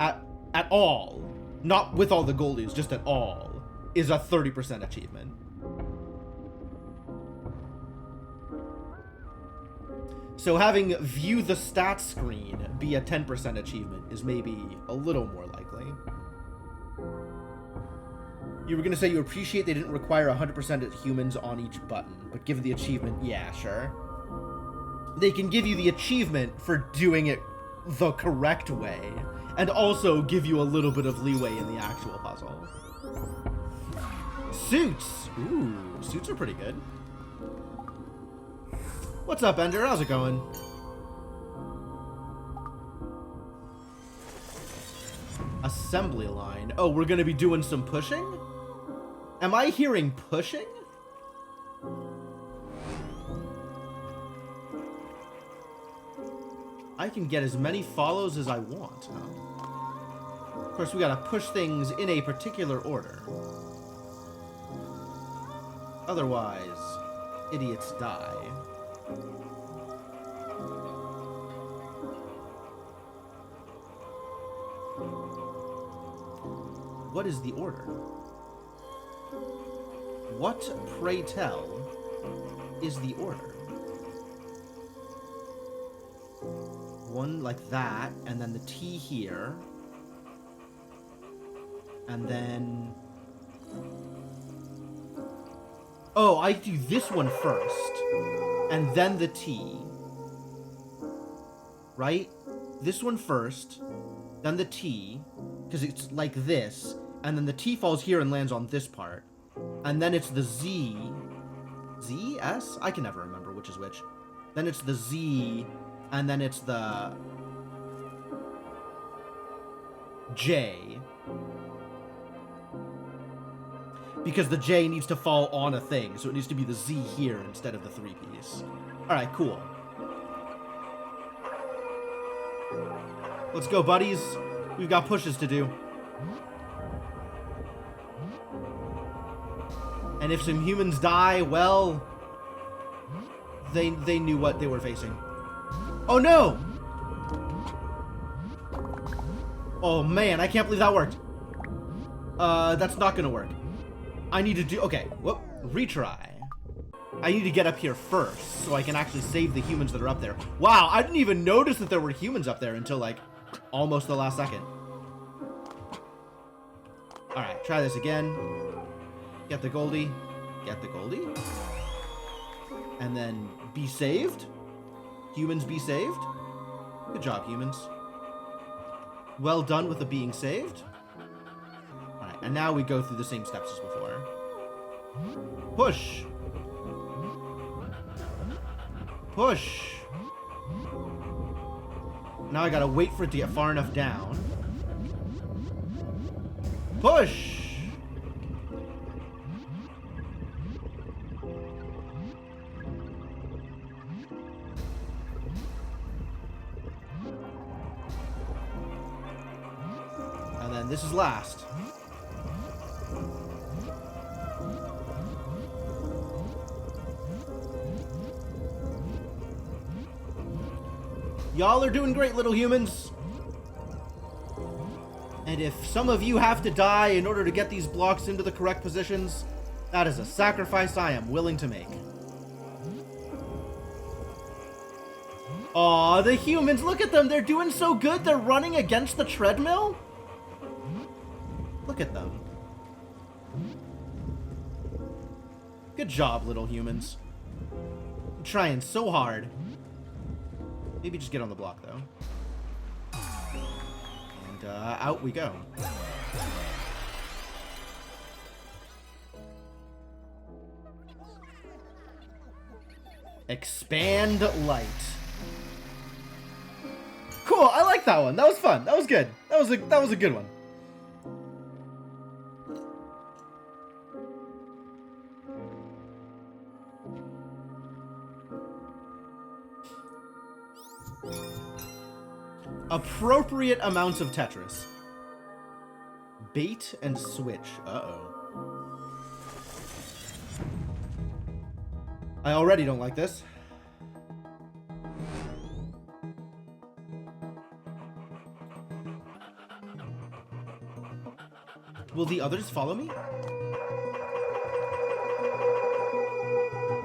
at all, not with all the goldies, just at all, is a 30% achievement. So having view the stats screen be a 10% achievement is maybe a little more likely. You were going to say you appreciate they didn't require 100% humans on each button, but given the achievement, yeah, sure. They can give you the achievement for doing it the correct way, and also give you a little bit of leeway in the actual puzzle. Suits! Ooh, suits are pretty good. What's up, Ender? How's it going? Assembly line. Oh, we're gonna be doing some pushing? Am I hearing pushing? I can get as many follows as I want, huh? Of course, we gotta push things in a particular order. Otherwise, idiots die. What is the order? What, pray tell, is the order? One like that, and then the T here. And then... Oh, I do this one first. And then the T. Right? This one first. Then the T. Because it's like this. And then the T falls here and lands on this part. And then it's the Z. Z? S? I can never remember which is which. Then it's the Z. And then it's the J. Because the J needs to fall on a thing. So it needs to be the Z here instead of the 3-piece. Alright, cool. Let's go, buddies. We've got pushes to do. And if some humans die, well, they knew what they were facing. Oh no! Oh man, I can't believe that worked. That's not gonna work. I need to do, okay, whoop, retry. I need to get up here first so I can actually save the humans that are up there. Wow, I didn't even notice that there were humans up there until like almost the last second. Alright, try this again. Get the Goldie. Get the Goldie. And then be saved. Humans be saved. Good job, humans. Well done with the being saved. Alright, and now we go through the same steps as before. Push. Push. Now I gotta wait for it to get far enough down. Push. And then this is last. Y'all are doing great, little humans. And if some of you have to die in order to get these blocks into the correct positions, that is a sacrifice I am willing to make. Aw, the humans, look at them. They're doing so good. They're running against the treadmill. Look at them. Good job, little humans. I'm trying so hard. Maybe just get on the block, though. And out we go. Expand light. Cool, I like that one. That was fun. That was good. That was a good one. Appropriate amounts of Tetris. Bait and switch. Uh-oh. I already don't like this. Will the others follow me?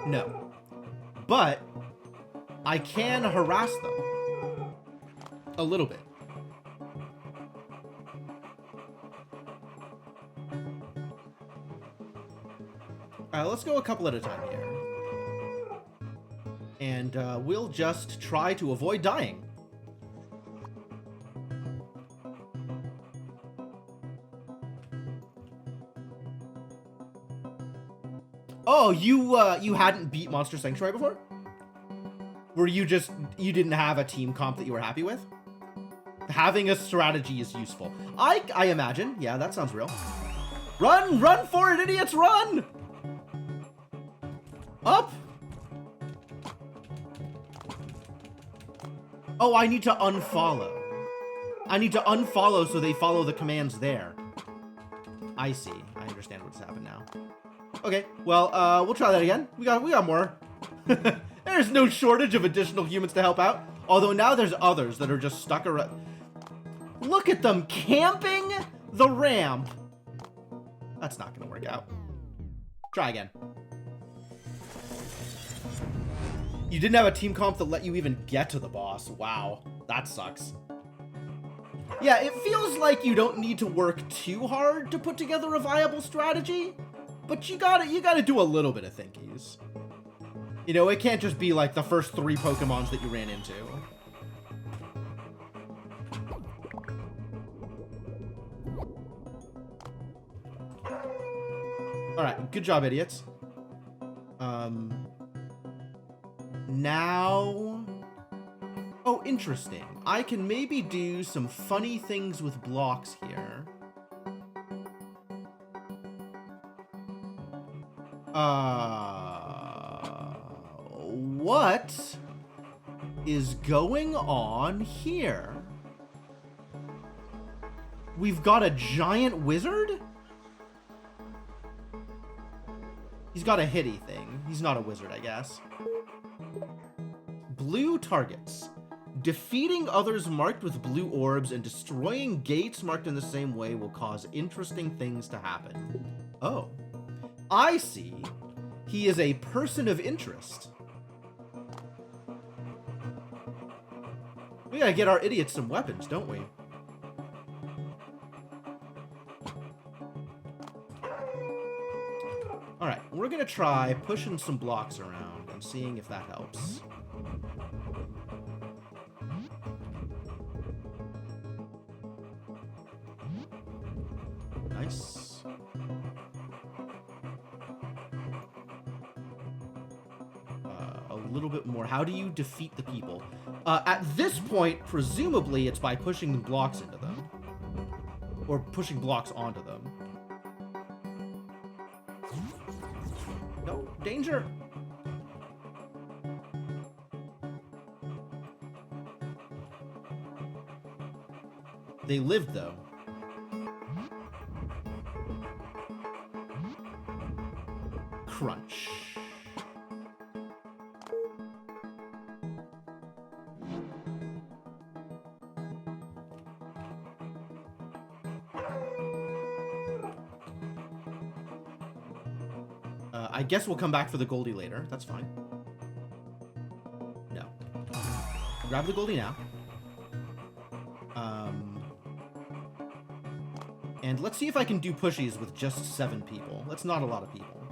No. But I can harass them. A little bit. Let's go a couple at a time here. And we'll just try to avoid dying. Oh, you hadn't beat Monster Sanctuary before? Were you didn't have a team comp that you were happy with? Having a strategy is useful. I imagine. Yeah, that sounds real. Run! Run for it, idiots! Run! Up! Oh, I need to unfollow. I need to unfollow so they follow the commands there. I see. I understand what's happened now. Okay, well, we'll try that again. We got more. There's no shortage of additional humans to help out. Although now there's others that are just stuck around. Look at them camping the ramp. That's not gonna work out. Try again. You didn't have a team comp that let you even get to the boss. Wow, that sucks. Yeah, it feels like you don't need to work too hard to put together a viable strategy, but you gotta do a little bit of thinkies. You know, it can't just be like the first 3 Pokemons that you ran into. Alright, good job, idiots. Now... Oh, interesting. I can maybe do some funny things with blocks here. What is going on here? We've got a giant wizard? He's got a hitty thing. He's not a wizard, I guess. Blue targets. Defeating others marked with blue orbs and destroying gates marked in the same way will cause interesting things to happen. Oh. I see. He is a person of interest. We gotta get our idiots some weapons, don't we? Alright, we're gonna try pushing some blocks around and seeing if that helps. Nice. A little bit more. How do you defeat the people? At this point, presumably, it's by pushing the blocks into them. Or pushing blocks onto them. No, danger! They lived, though. Crunch. I guess we'll come back for the Goldie later. That's fine. No. Grab the Goldie now. And let's see if I can do pushies with just 7 people. That's not a lot of people.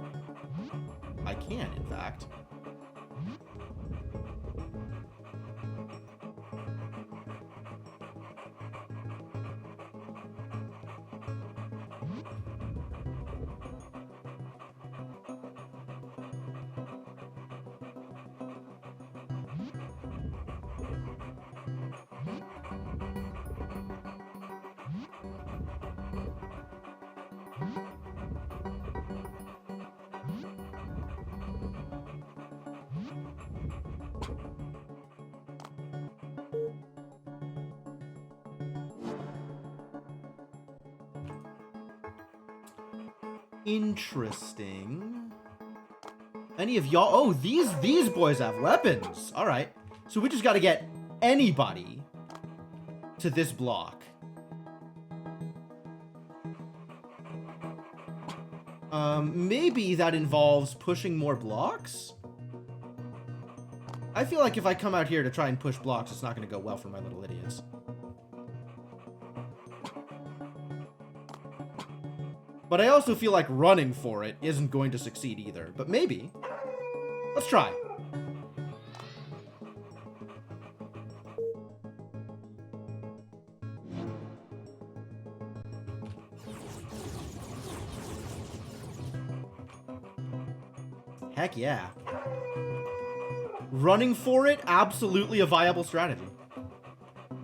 I can, in fact. Interesting. Any of y'all? Oh, these boys have weapons. All right. So we just got to get anybody to this block. Maybe that involves pushing more blocks? I feel like if I come out here to try and push blocks, it's not going to go well for my little idiots. But I also feel like running for it isn't going to succeed either. But maybe. Let's try. Heck yeah. Running for it, absolutely a viable strategy.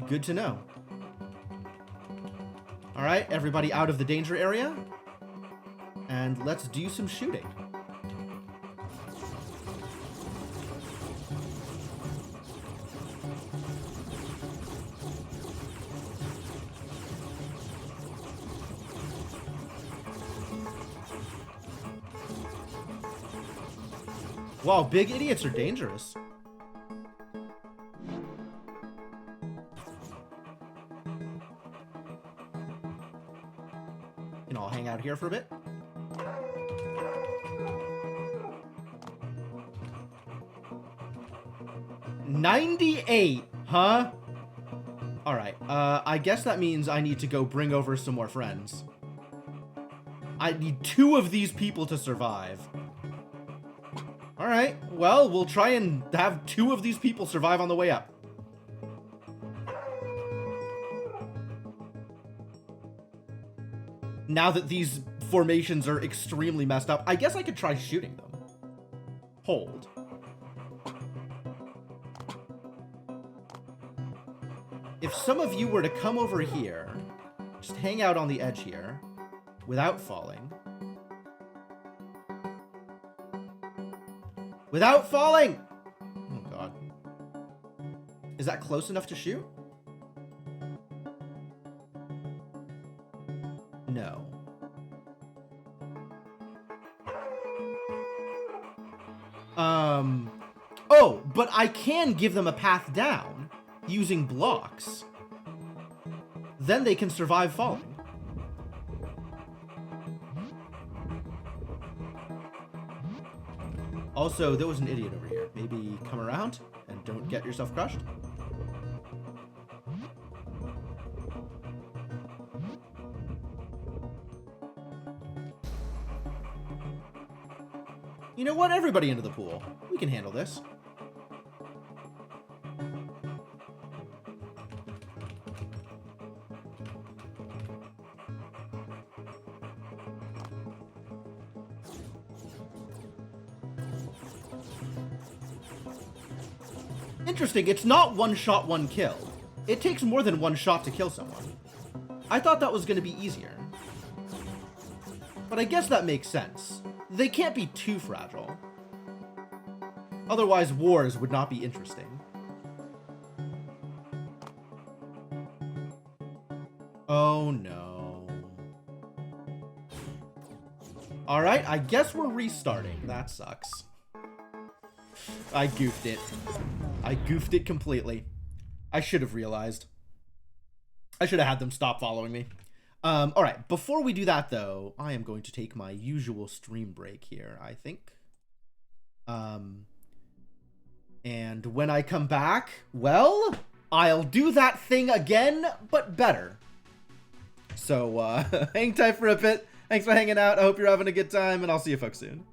Good to know. All right, everybody out of the danger area. And let's do some shooting. Wow, big idiots are dangerous. And I'll hang out here for a bit. $98, huh? Alright, I guess that means I need to go bring over some more friends. I need 2 of these people to survive. Alright, well, we'll try and have 2 of these people survive on the way up. Now that these formations are extremely messed up. I guess I could try shooting them. Hold. If some of you were to come over here, just hang out on the edge here, without falling. Without falling! Oh, God. Is that close enough to shoot? No. Oh, but I can give them a path down using blocks. Then they can survive falling. Also, there was an idiot over here. Maybe come around and don't get yourself crushed. You know what? Everybody into the pool. We can handle this. Interesting, it's not one shot, one kill. It takes more than one shot to kill someone. I thought that was going to be easier. But I guess that makes sense. They can't be too fragile. Otherwise, wars would not be interesting. Oh no. Alright, I guess we're restarting. That sucks. I goofed it. I goofed it completely. I should have realized. I should have had them stop following me. Alright, before we do that, though, I am going to take my usual stream break here, I think. And when I come back, well, I'll do that thing again, but better. So, hang tight for a bit. Thanks for hanging out. I hope you're having a good time, and I'll see you folks soon.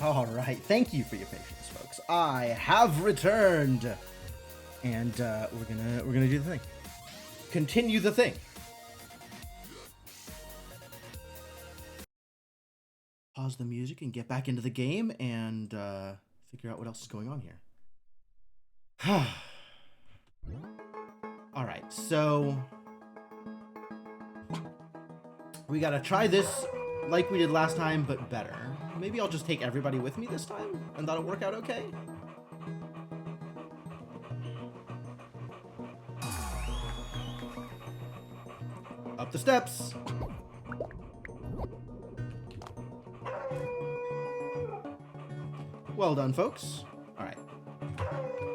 All right, thank you for your patience, folks. I have returned, and we're gonna do the thing. Continue the thing. Pause the music and get back into the game and figure out what else is going on here. All right, so we gotta try this like we did last time, but better. Maybe I'll just take everybody with me this time, and that'll work out okay. Up the steps. Well done, folks. All right.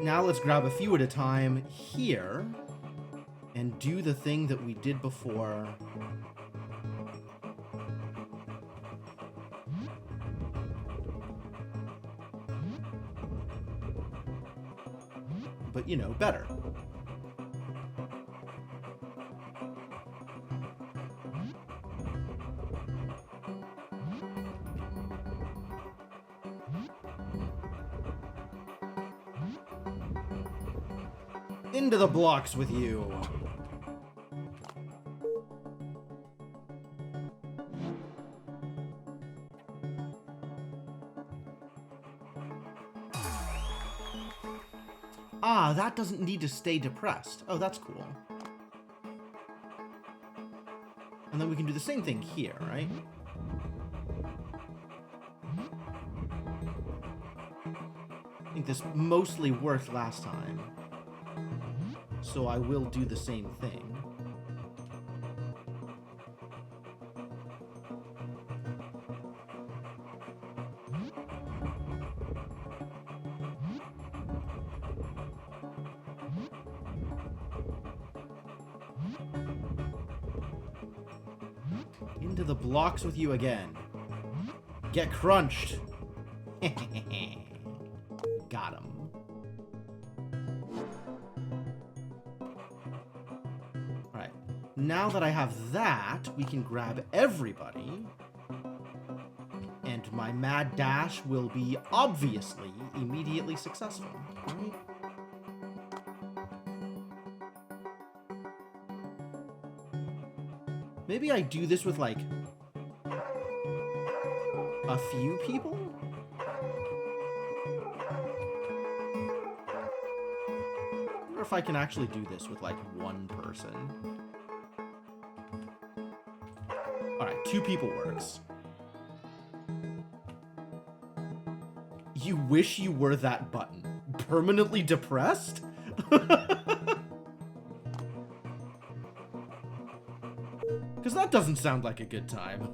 Now let's grab a few at a time here and do the thing that we did before. But, you know, better. Into the blocks with you. Ah, that doesn't need to stay depressed. Oh, that's cool. And then we can do the same thing here, right? I think this mostly worked last time. So I will do the same thing. Into the blocks with you again. Get crunched. Got him. Alright. Now that I have that, we can grab everybody. And my mad dash will be obviously immediately successful. Right? Maybe I do this with, like, a few people? I wonder if I can actually do this with, like, one person. Alright, 2 people works. You wish you were that button. Permanently depressed? Because that doesn't sound like a good time.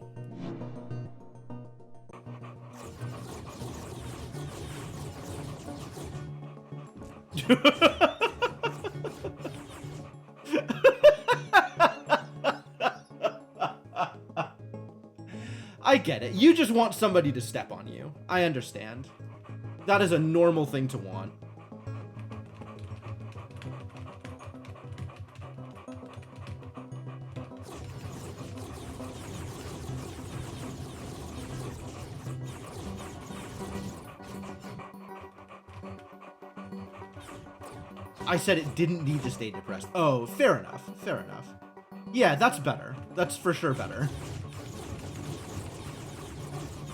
I get it. You just want somebody to step on you. I understand. That is a normal thing to want. I said it didn't need to stay depressed. Oh, fair enough. Fair enough. Yeah, that's better. That's for sure better.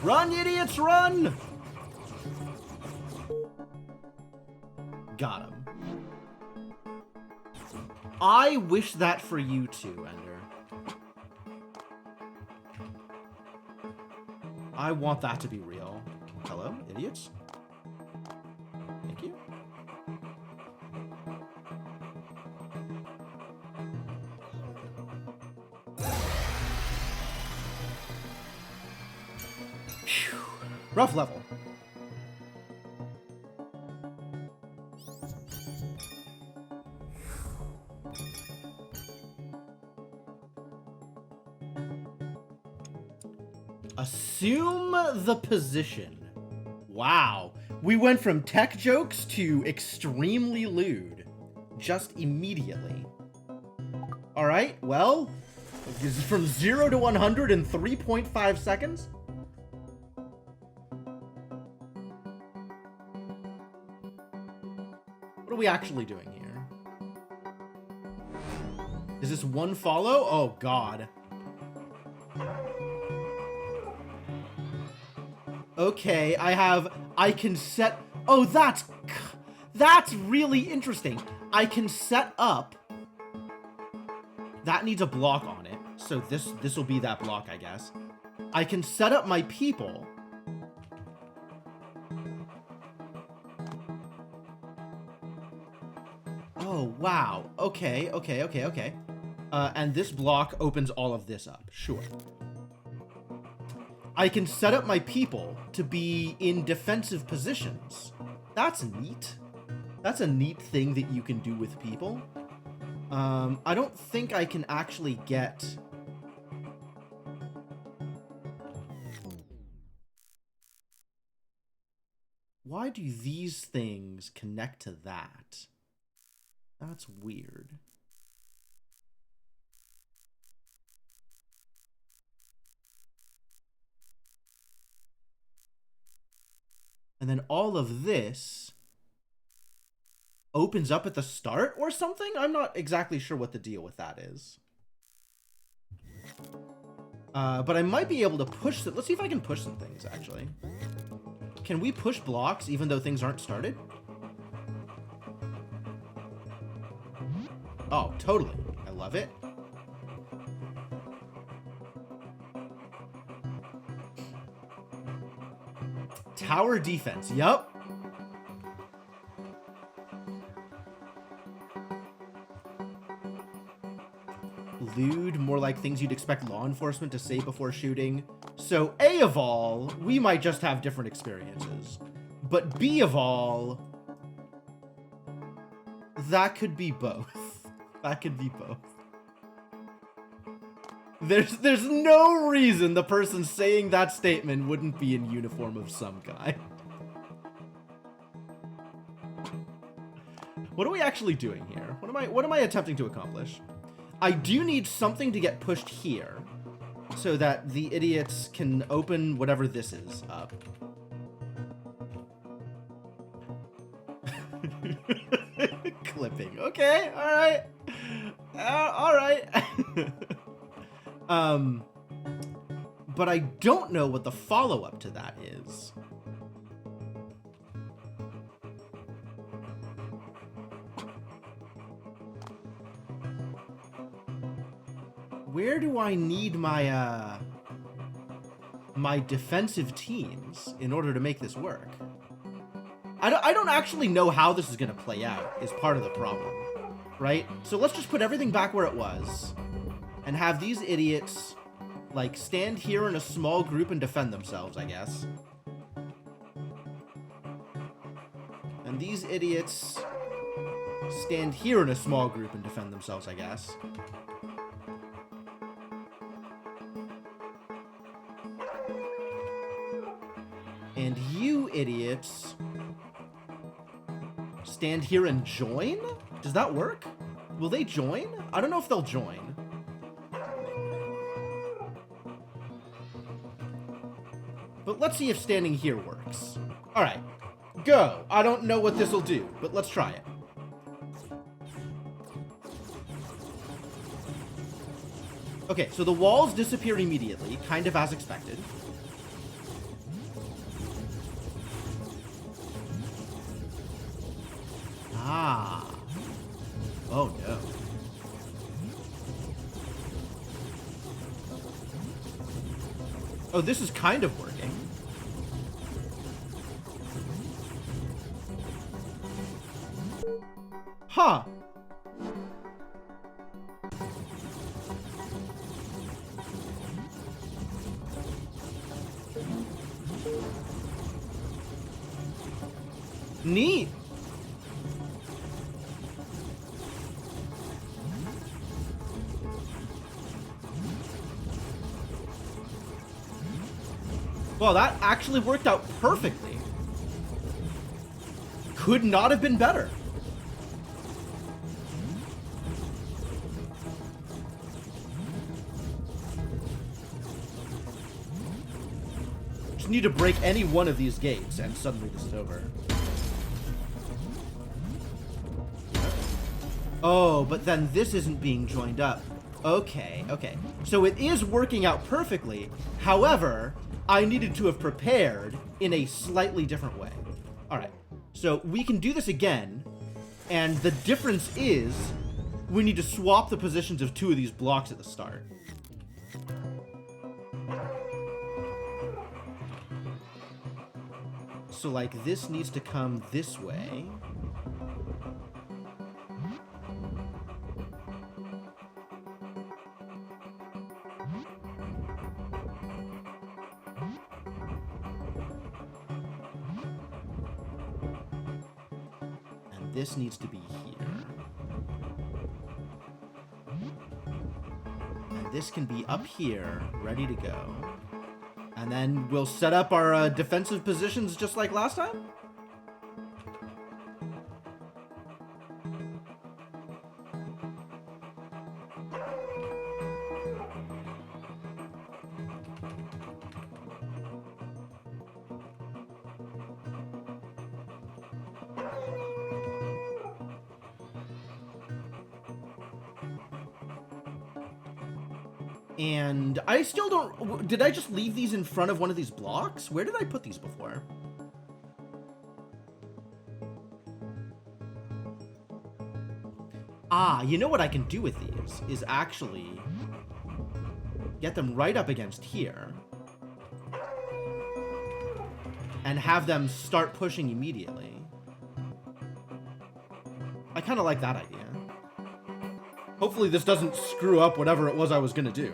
Run, idiots, run! Got him. I wish that for you too, Ender. I want that to be real. Hello, idiots? Thank you. Phew. Rough level. Assume the position. Wow. We went from tech jokes to extremely lewd. Just immediately. Alright, well, from 0 to 100 in 3.5 seconds? are we actually doing here? Is this one follow? Oh, God. Okay, I can set... Oh, that's really interesting. I can set up... That needs a block on it. So this will be that block, I guess. I can set up my people. Oh, wow. Okay. And this block opens all of this up. Sure. I can set up my people to be in defensive positions. That's neat. That's a neat thing that you can do with people. I don't think I can actually get... Why do these things connect to that? That's weird. And then all of this opens up at the start or something? I'm not exactly sure what the deal with that is. But I might be able to push some... Let's see if I can push some things, actually. Can we push blocks even though things aren't started? Oh, totally. I love it. Tower defense. Yup. Lewd, more like things you'd expect law enforcement to say before shooting. So A of all, we might just have different experiences. But B of all, that could be both. That could be both. There's no reason the person saying that statement wouldn't be in uniform of some kind. What are we actually doing here? What am I attempting to accomplish? I do need something to get pushed here so that the idiots can open whatever this is up. Clipping. Okay, all right. All right. But I don't know what the follow-up to that is. Where do I need my, my defensive teams in order to make this work? I don't actually know how this is going to play out, is part of the problem, right? So let's just put everything back where it was and have these idiots, like, stand here in a small group and defend themselves, I guess. And these idiots stand here in a small group and defend themselves, I guess. And you idiots stand here and join? Does that work? Will they join? I don't know if they'll join. But let's see if standing here works. All right, go. I don't know what this will do, but let's try it. Okay, so the walls disappear immediately, kind of as expected. Ah. Oh, no. Oh, this is kind of working. Huh. Neat. Well, that actually worked out perfectly. Could not have been better. Just need to break any one of these gates and suddenly this is over. Oh, but then this isn't being joined up. Okay, okay. So it is working out perfectly. However, I needed to have prepared in a slightly different way. All right. So we can do this again. And the difference is we need to swap the positions of 2 of these blocks at the start. So, like, this needs to come this way. And this needs to be here. And this can be up here, ready to go. And then we'll set up our defensive positions just like last time? And I still don't... Did I just leave these in front of one of these blocks? Where did I put these before? Ah, you know what I can do with these is actually get them right up against here and have them start pushing immediately. I kind of like that idea. Hopefully this doesn't screw up whatever it was I was gonna do.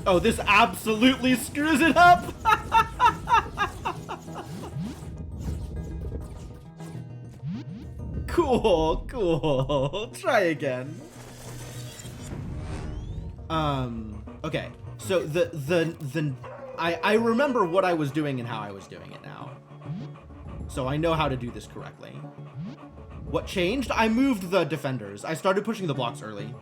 Oh, this absolutely screws it up! Cool, cool. Try again. Okay. So I remember what I was doing and how I was doing it now. So I know how to do this correctly. What changed? I moved the defenders. I started pushing the blocks early.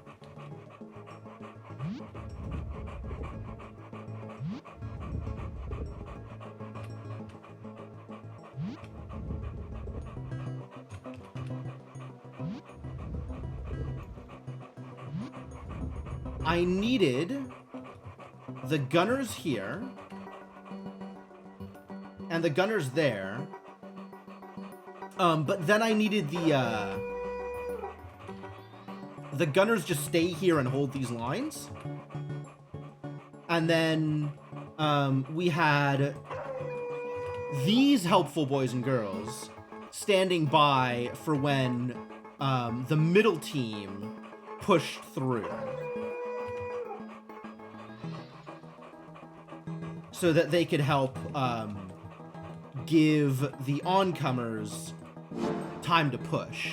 I needed the gunners here and the gunners there, but then I needed the gunners just stay here and hold these lines, and then we had these helpful boys and girls standing by for when the middle team pushed through. So that they could help give the oncomers time to push.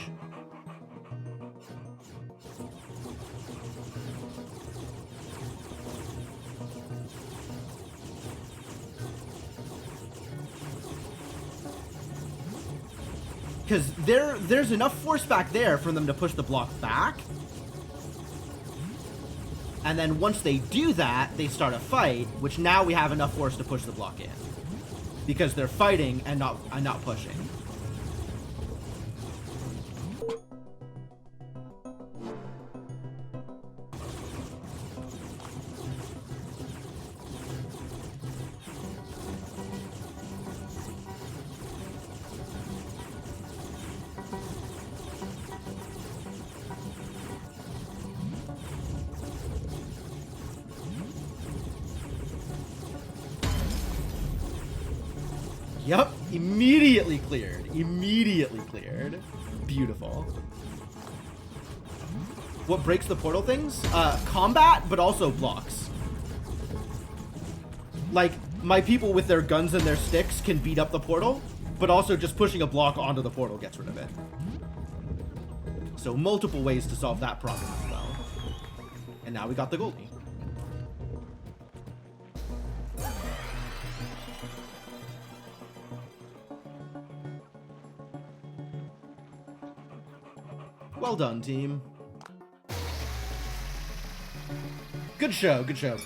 Because there's enough force back there for them to push the block back. And then once they do that, they start a fight, which now we have enough force to push the block in. Because they're fighting and not pushing. Yep, immediately cleared. Immediately cleared. Beautiful. What breaks the portal things? Combat, but also blocks. Like, my people with their guns and their sticks can beat up the portal, but also just pushing a block onto the portal gets rid of it. So multiple ways to solve that problem as well. And now we got the goalie. Well done, team. Good show, good show.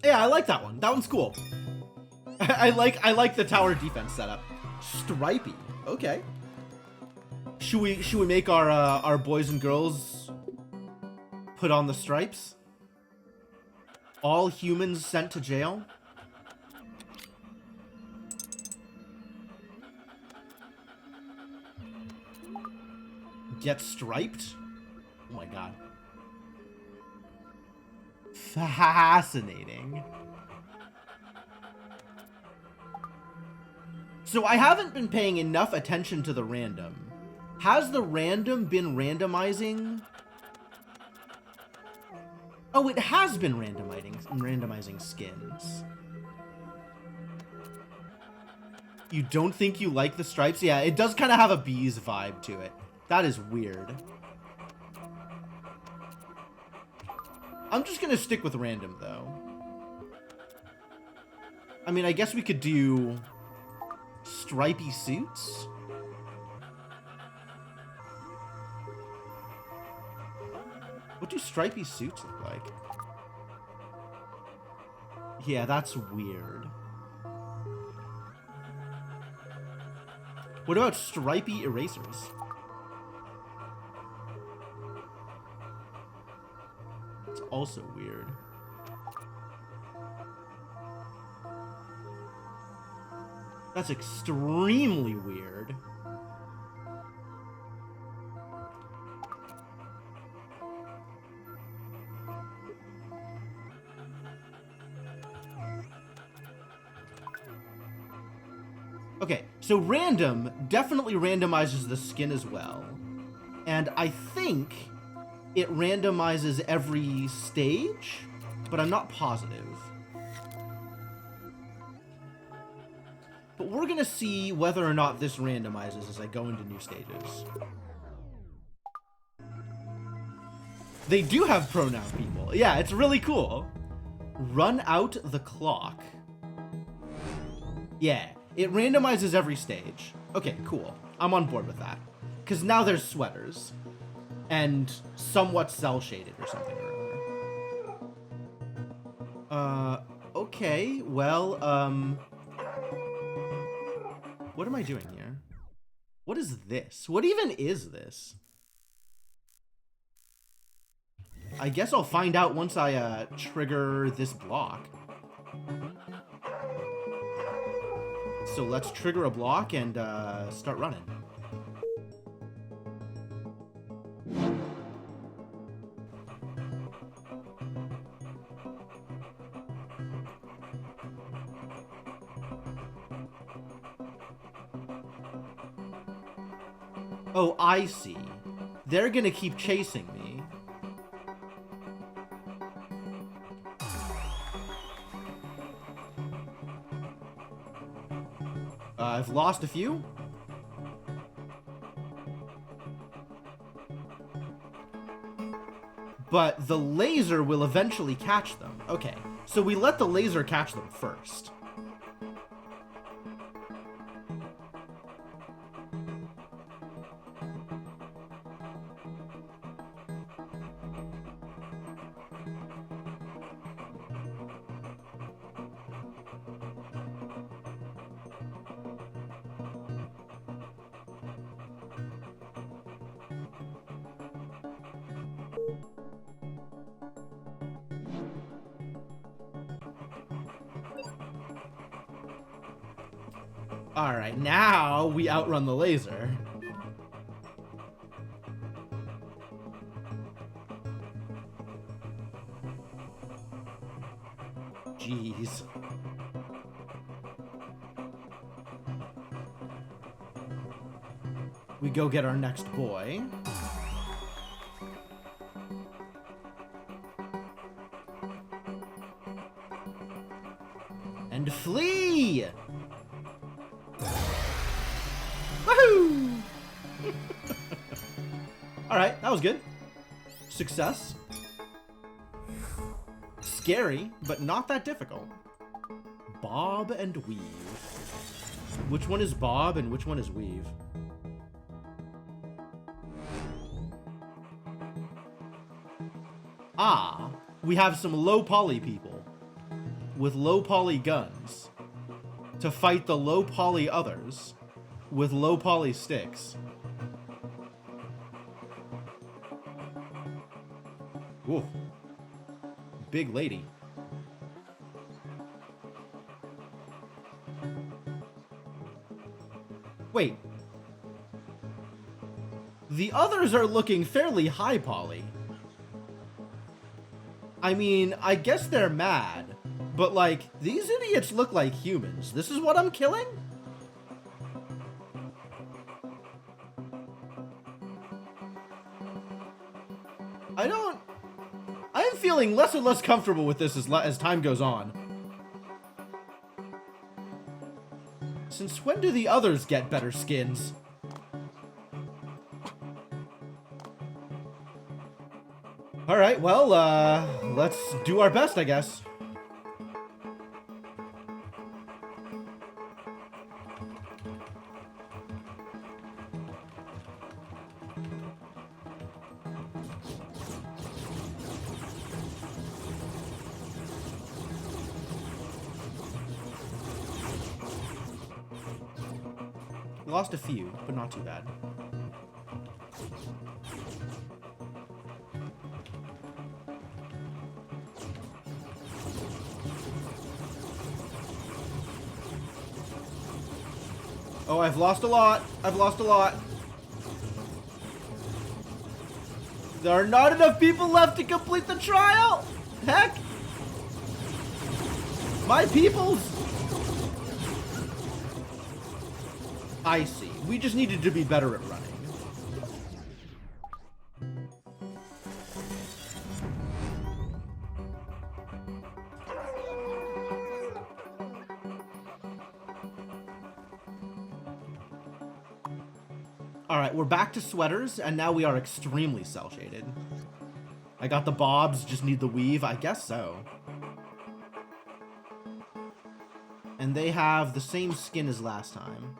Yeah, I like that one. That one's cool. I like the tower defense setup. Stripey. Okay. Should we make our boys and girls put on the stripes? All humans sent to jail? Get striped? Oh my god. Fascinating. So I haven't been paying enough attention to the random. Has the random been randomizing? Oh, it has been randomizing skins. You don't think you like the stripes? Yeah, it does kind of have a bees vibe to it. That is weird. I'm just gonna stick with random, though. I mean, I guess we could do stripy suits. What do stripy suits look like? Yeah, that's weird. What about stripy erasers? It's also weird. That's extremely weird. Okay, so random definitely randomizes the skin as well. And I think it randomizes every stage, but I'm not positive. But we're gonna see whether or not this randomizes as I go into new stages. They do have pronoun people. Yeah, it's really cool. Run out the clock. Yeah, it randomizes every stage. Okay, cool. I'm on board with that. Because now there's sweaters. And somewhat cel-shaded or something or other. Okay, well, what am I doing here? What is this? What even is this? I guess I'll find out once I, trigger this block. So let's trigger a block and, start running. Oh, I see. They're gonna keep chasing me. I've lost a few. But the laser will eventually catch them. Okay, so we let the laser catch them first. Alright, now we outrun the laser. Jeez. We go get our next boy. And flee! Woohoo! Alright, that was good. Success. Scary, but not that difficult. Bob and Weave. Which one is Bob and which one is Weave? Ah, we have some low poly people with low poly guns to fight the low poly others with low poly sticks. Whoa. Big lady. Wait. The others are looking fairly high poly. I mean, I guess they're mad, but like, these idiots look like humans. This is what I'm killing? I'm feeling less and less comfortable with this as time goes on. Since when do the others get better skins? Alright, well, let's do our best, I guess. Lost a few, but not too bad. Oh, I've lost a lot. I've lost a lot. There are not enough people left to complete the trial. Heck. My peoples. I see. We just needed to be better at running. Alright, we're back to sweaters, and now we are extremely cel-shaded. I got the bobs, just need the weave. I guess so. And they have the same skin as last time.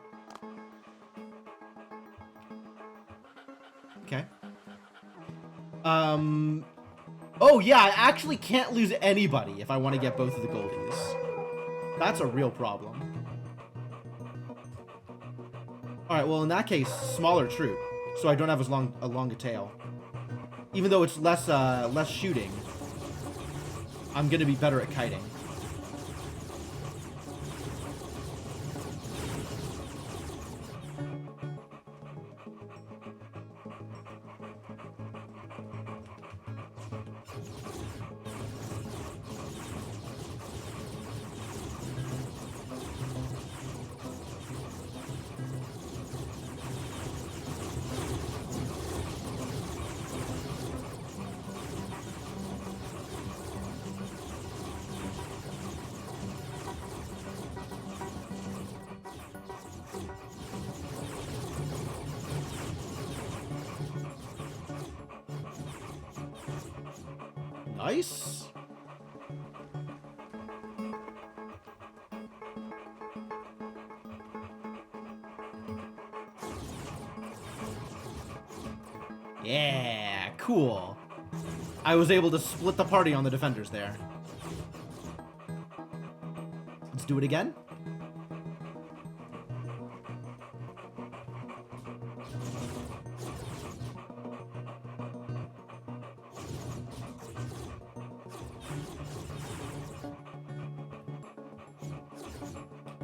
Okay. Oh yeah, I actually can't lose anybody if I want to get both of the goldies. That's a real problem. Alright, well in that case, smaller troop, so I don't have as long a tail. Even though it's less shooting, I'm gonna be better at kiting. Nice. Yeah, cool. I was able to split the party on the defenders there. Let's do it again.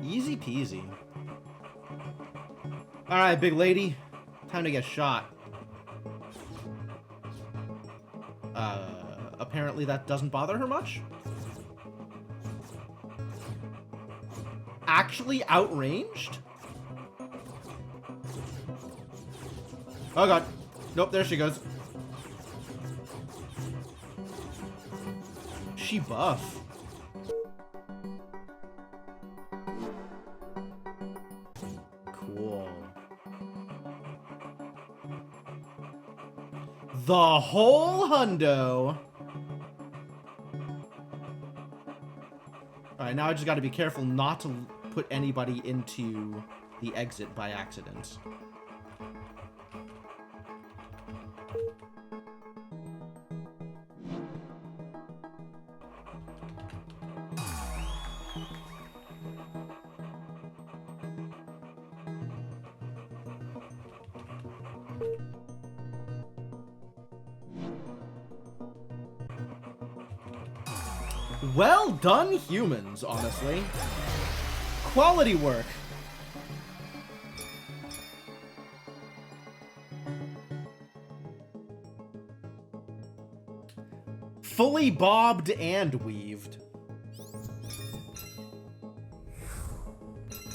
Easy peasy. Alright, big lady. Time to get shot. Apparently that doesn't bother her much. Actually outranged? Oh god. Nope, there she goes. She buff. Cool. The whole hundo. Alright, Alright, now I just gotta be careful not to put anybody into the exit by accident. Well done, humans, honestly. Quality work. Fully bobbed and weaved.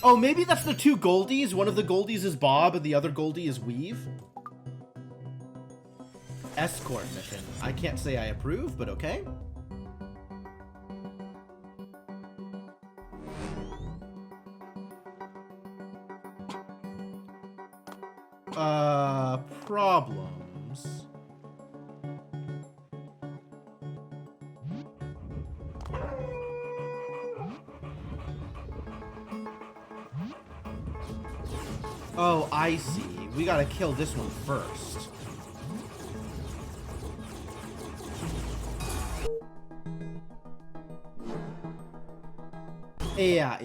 Oh, maybe that's the two Goldies. One of the Goldies is Bob and the other Goldie is Weave. Escort mission. I can't say I approve, but okay. Problems. Oh, I see. We gotta kill this one first. Yeah.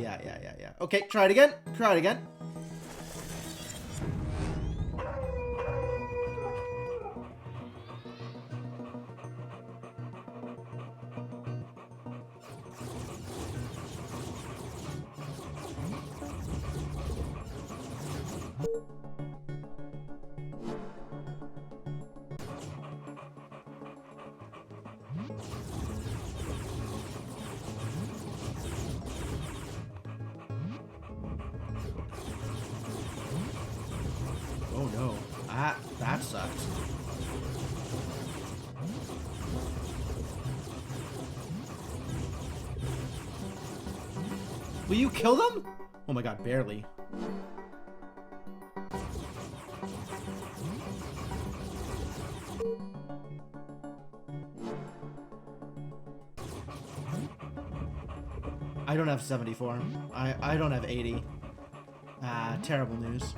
Okay, try it again. Try it again. Oh no, that sucks. Will you kill them? Oh my god, barely. I don't have 74. I don't have 80. Ah, terrible news.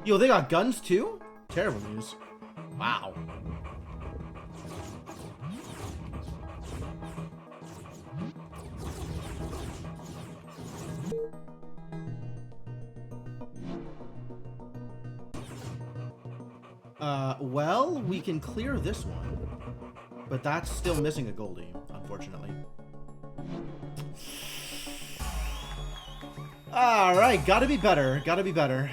Yo, they got guns too? Terrible news. Wow. Well, we can clear this one, but that's still missing a Goldie, unfortunately. Alright, gotta be better, gotta be better.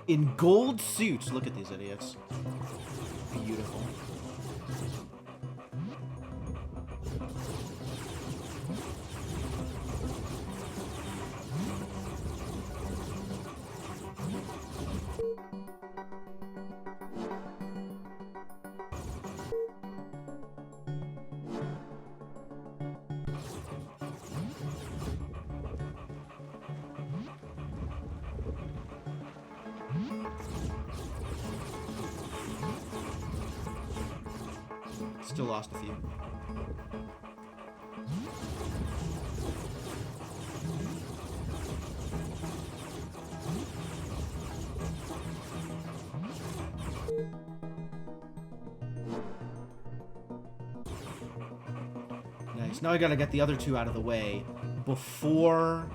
In gold suits. Look at these idiots. Beautiful. Still lost a few. Nice. Now I gotta get the other two out of the way before...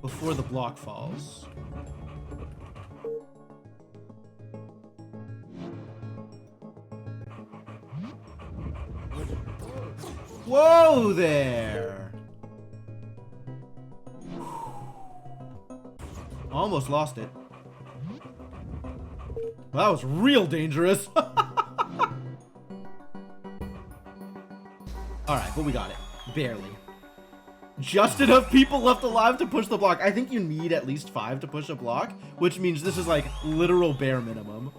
before the block falls. Whoa there! Almost lost it. Well, that was real dangerous. Alright, but we got it. Barely. Just enough people left alive to push the block. I think you need at least 5 to push a block, which means this is like literal bare minimum.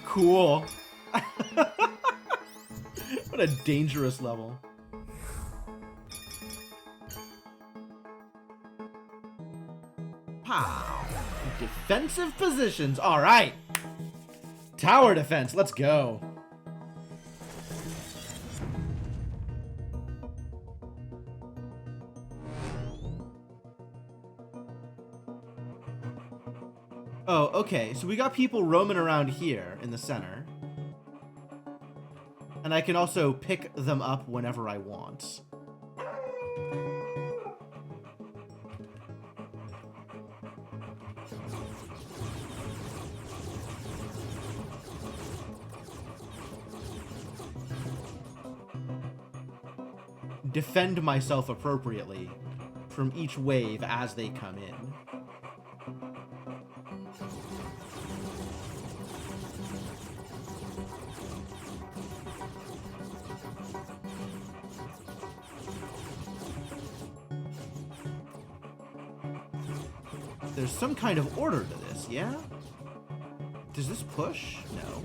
Cool. What a dangerous level. Pow. Defensive positions. All right. Tower defense. Let's go. Oh, okay. So we got people roaming around here in the center. And I can also pick them up whenever I want. Defend myself appropriately from each wave as they come in. There's some kind of order to this, yeah? Does this push? No.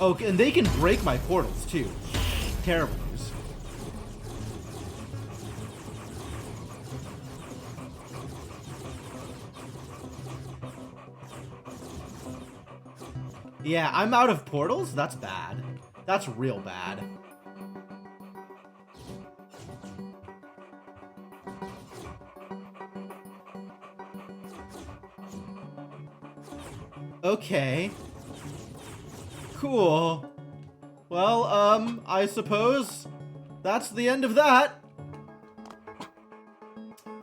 Oh, and they can break my portals, too. Terrible news. Yeah, I'm out of portals? That's bad. That's real bad. Okay. Cool. Well, I suppose that's the end of that.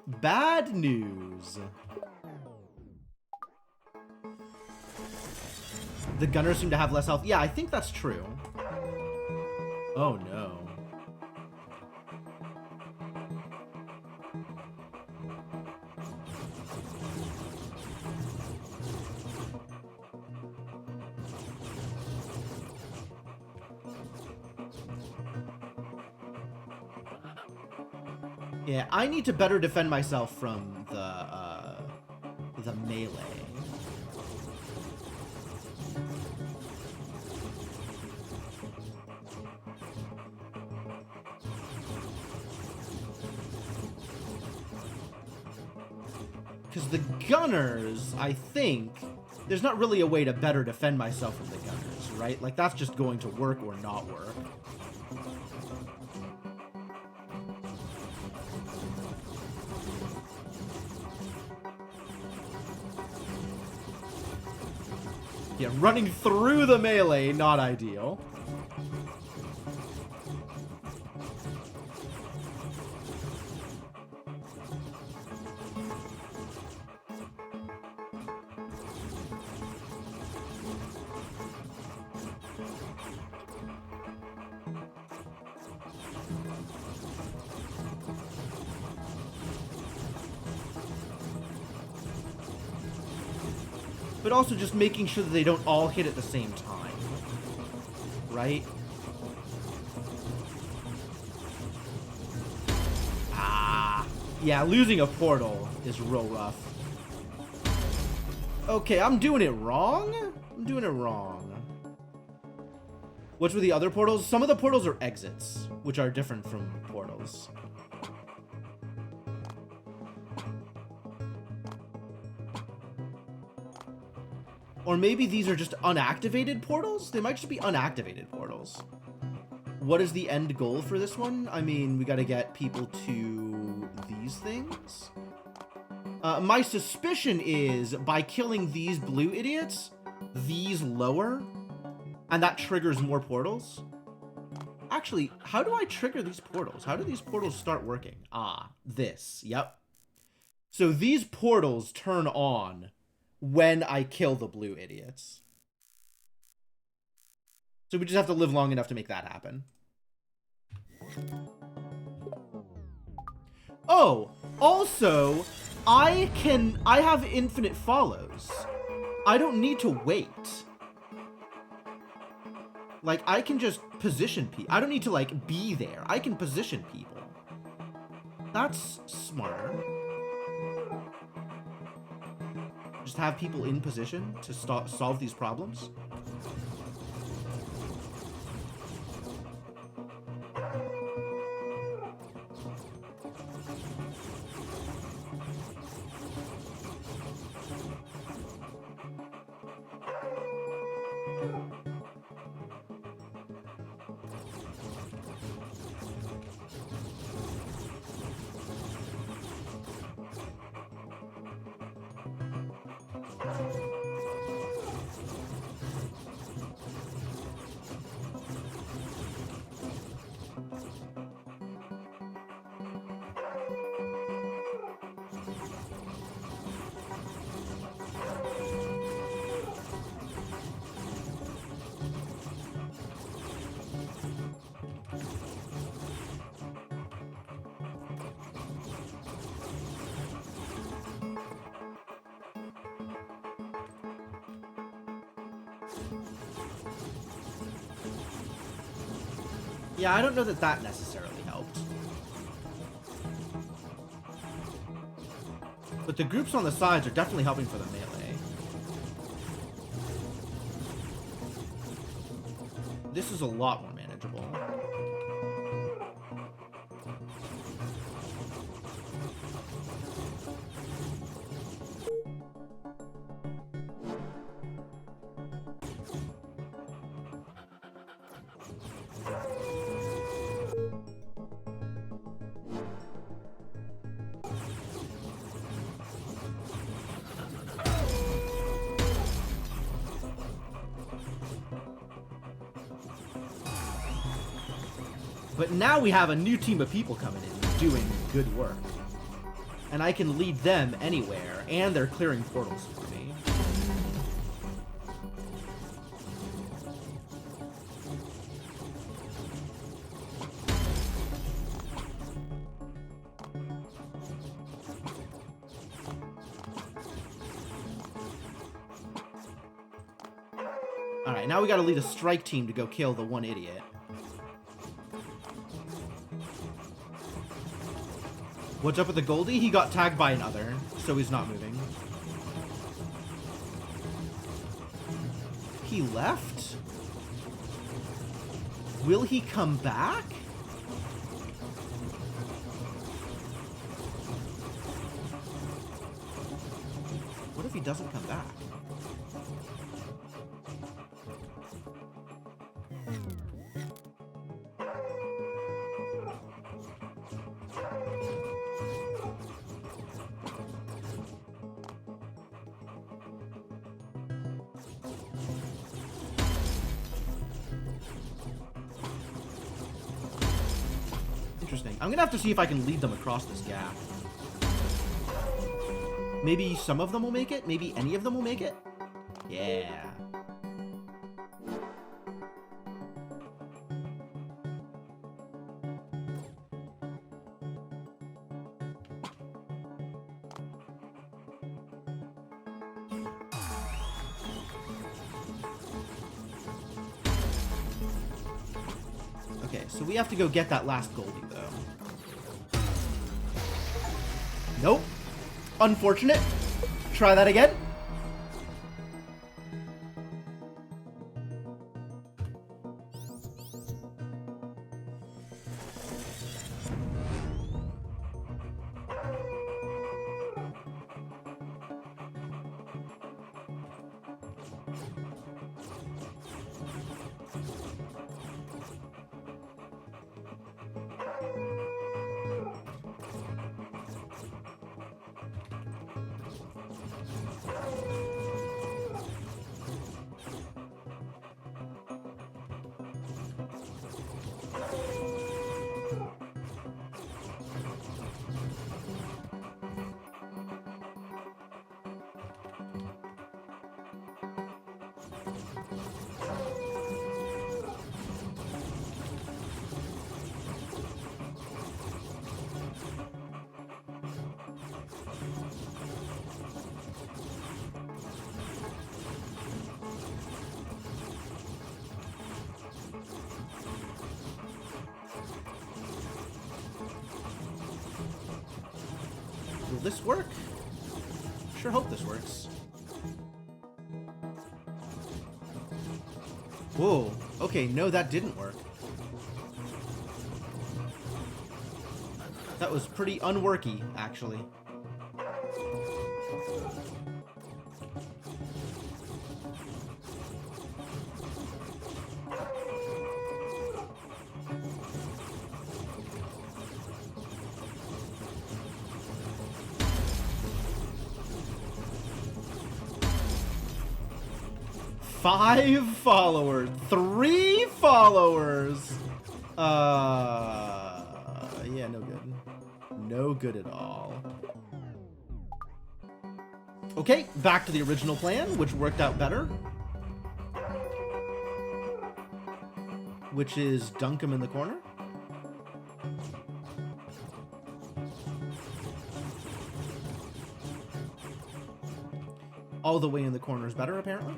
Bad news. The gunners seem to have less health. Yeah, I think that's true. Oh no. Yeah, I need to better defend myself from the melee. Because the gunners, I think, there's not really a way to better defend myself from the gunners, right? Like, that's just going to work or not work. Yeah, running through the melee, not ideal. But also just making sure that they don't all hit at the same time. Right? Ah. Yeah, losing a portal is real rough. Okay, I'm doing it wrong? I'm doing it wrong. Which were the other portals? Some of the portals are exits, which are different from portals. Or maybe these are just unactivated portals? They might just be unactivated portals. What is the end goal for this one? I mean, we gotta get people to these things. My suspicion is by killing these blue idiots, these lower, and that triggers more portals. Actually, how do I trigger these portals? How do these portals start working? Ah, this. Yep. So these portals turn on when I kill the blue idiots. So we just have to live long enough to make that happen. Oh, also, I have infinite follows. I don't need to wait. Like, I can just position people. I don't need to, like, be there. I can position people. That's smarter. Just have people in position to solve these problems. Yeah, I don't know that that necessarily helped. But the groups on the sides are definitely helping for the melee. This is a lot more manageable. But now we have a new team of people coming in, doing good work. And I can lead them anywhere, and they're clearing portals for me. Alright, now we gotta lead a strike team to go kill the one idiot. What's up with the Goldie? He got tagged by another, so he's not moving. He left? Will he come back? What if he doesn't come back? Interesting. I'm gonna have to see if I can lead them across this gap. Maybe some of them will make it? Maybe any of them will make it? Yeah. Okay, so we have to go get that last Goldie, though. Nope. Unfortunate. Try that again. this work? Sure hope this works. Whoa. Okay, no, that didn't work. That was pretty unworky, actually. Five followers. 3 followers. Yeah, no good. No good at all. Okay, back to the original plan, which worked out better. Which is dunk him in the corner. All the way in the corner is better, apparently.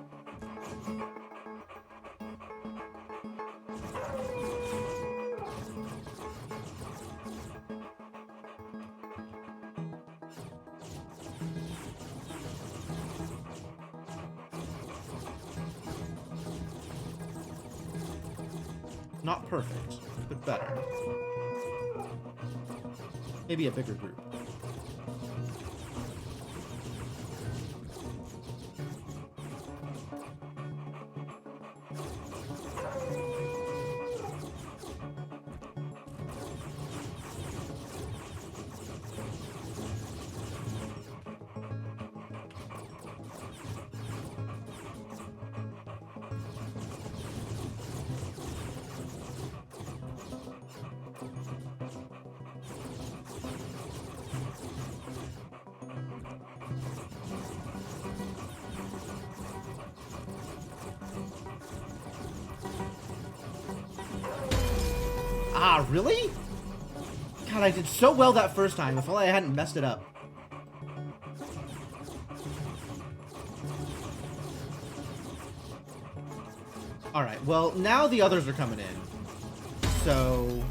Not perfect, but better. Maybe a bigger group. Ah, really? God, I did so well that first time. If only I hadn't messed it up. Alright, well, now the others are coming in. So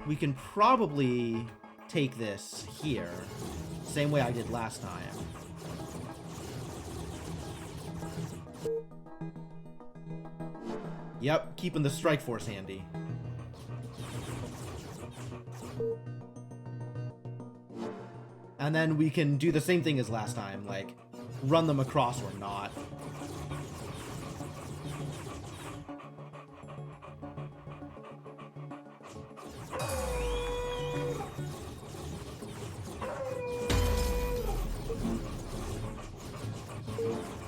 we can probably take this here. Same way I did last time. Yep, keeping the strike force handy. And then we can do the same thing as last time, like run them across or not.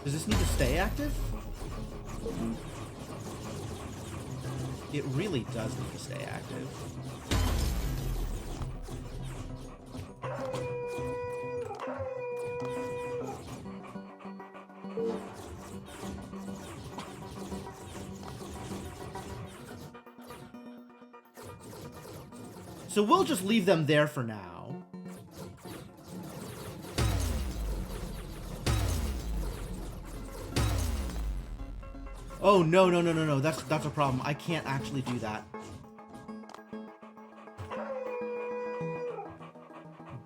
Does this need to stay active? It really does need to stay active. So we'll just leave them there for now. Oh, no, no, no, no, no. That's a problem. I can't actually do that.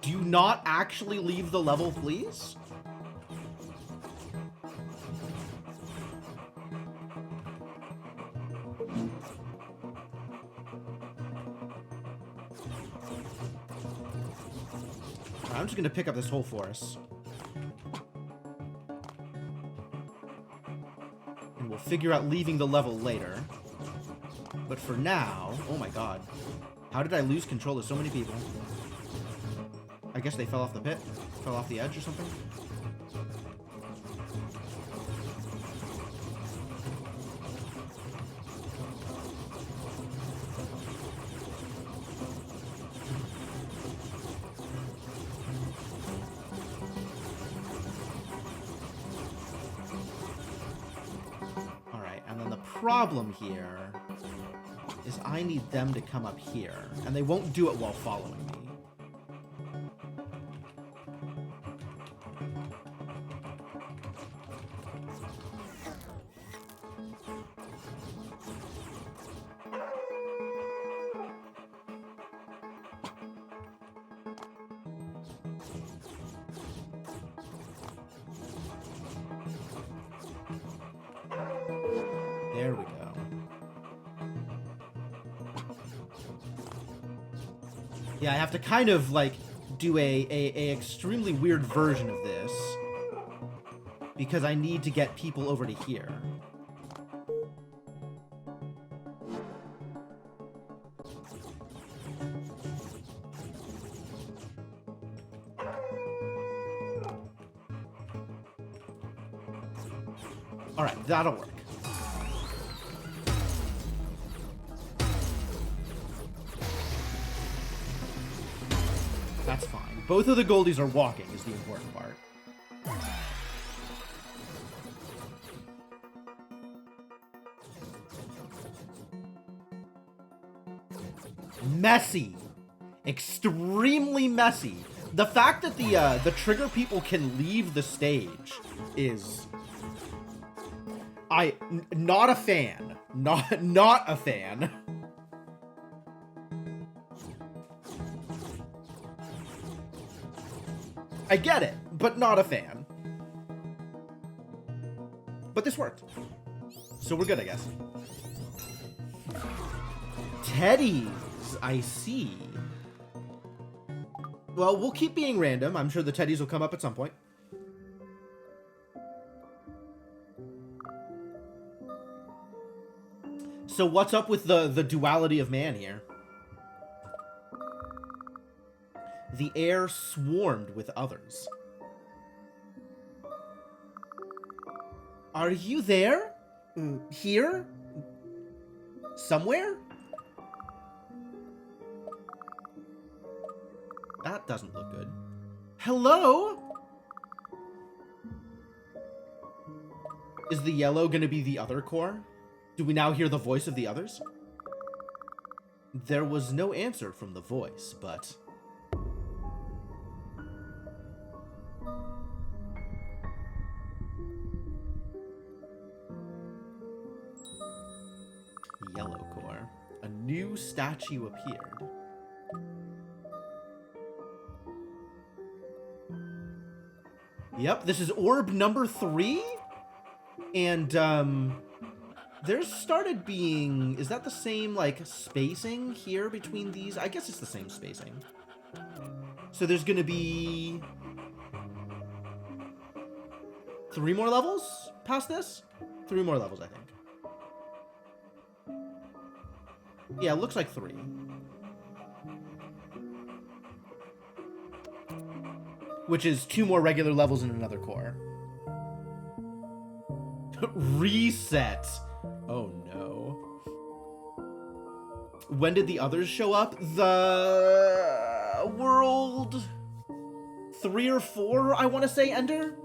Do not actually leave the level, please. I'm just going to pick up this whole forest. And we'll figure out leaving the level later. But for now... Oh my god. How did I lose control of so many people? I guess they fell off the pit? Fell off the edge or something? Problem here is I need them to come up here, and they won't do it while following me. There we go. Yeah, I have to kind of, like, do a extremely weird version of this. Because I need to get people over to here. Alright, that'll work. That's fine. Both of the Goldies are walking is the important part. Messy. Extremely messy. The fact that the trigger people can leave the stage is... not a fan. Not a fan. I get it, but not a fan. But this worked. So we're good, I guess. Teddies, I see. Well, we'll keep being random. I'm sure the teddies will come up at some point. So what's up with the duality of man here? The air swarmed with others. Are you there? Here? Somewhere? That doesn't look good. Hello? Is the yellow gonna be the other core? Do we now hear the voice of the others? There was no answer from the voice, but... Yellow core. A new statue appeared. Yep, this is orb number 3? And, there's started being... Is that the same, like, spacing here between these? I guess it's the same spacing. So there's gonna be... 3 more levels past this? 3 more levels, I think. Yeah, it looks like 3. Which is 2 more regular levels in another core. Reset. Oh no. When did the others show up? The world 3 or 4, I want to say, Ender.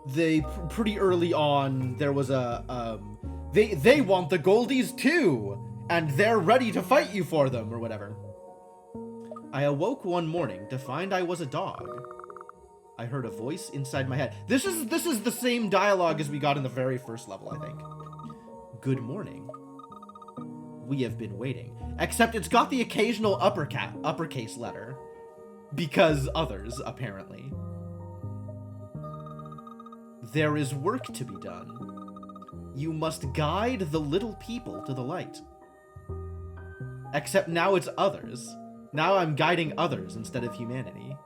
They pretty early on there was a they want the Goldies too, and they're ready to fight you for them or whatever. I awoke one morning to find I was a dog. I heard a voice inside my head. This is the same dialogue as we got in the very first level, I think. Good morning. We have been waiting. Except it's got the occasional uppercase letter. Because others, apparently. There is work to be done. You must guide the little people to the light. Except now it's others. Now I'm guiding others instead of humanity.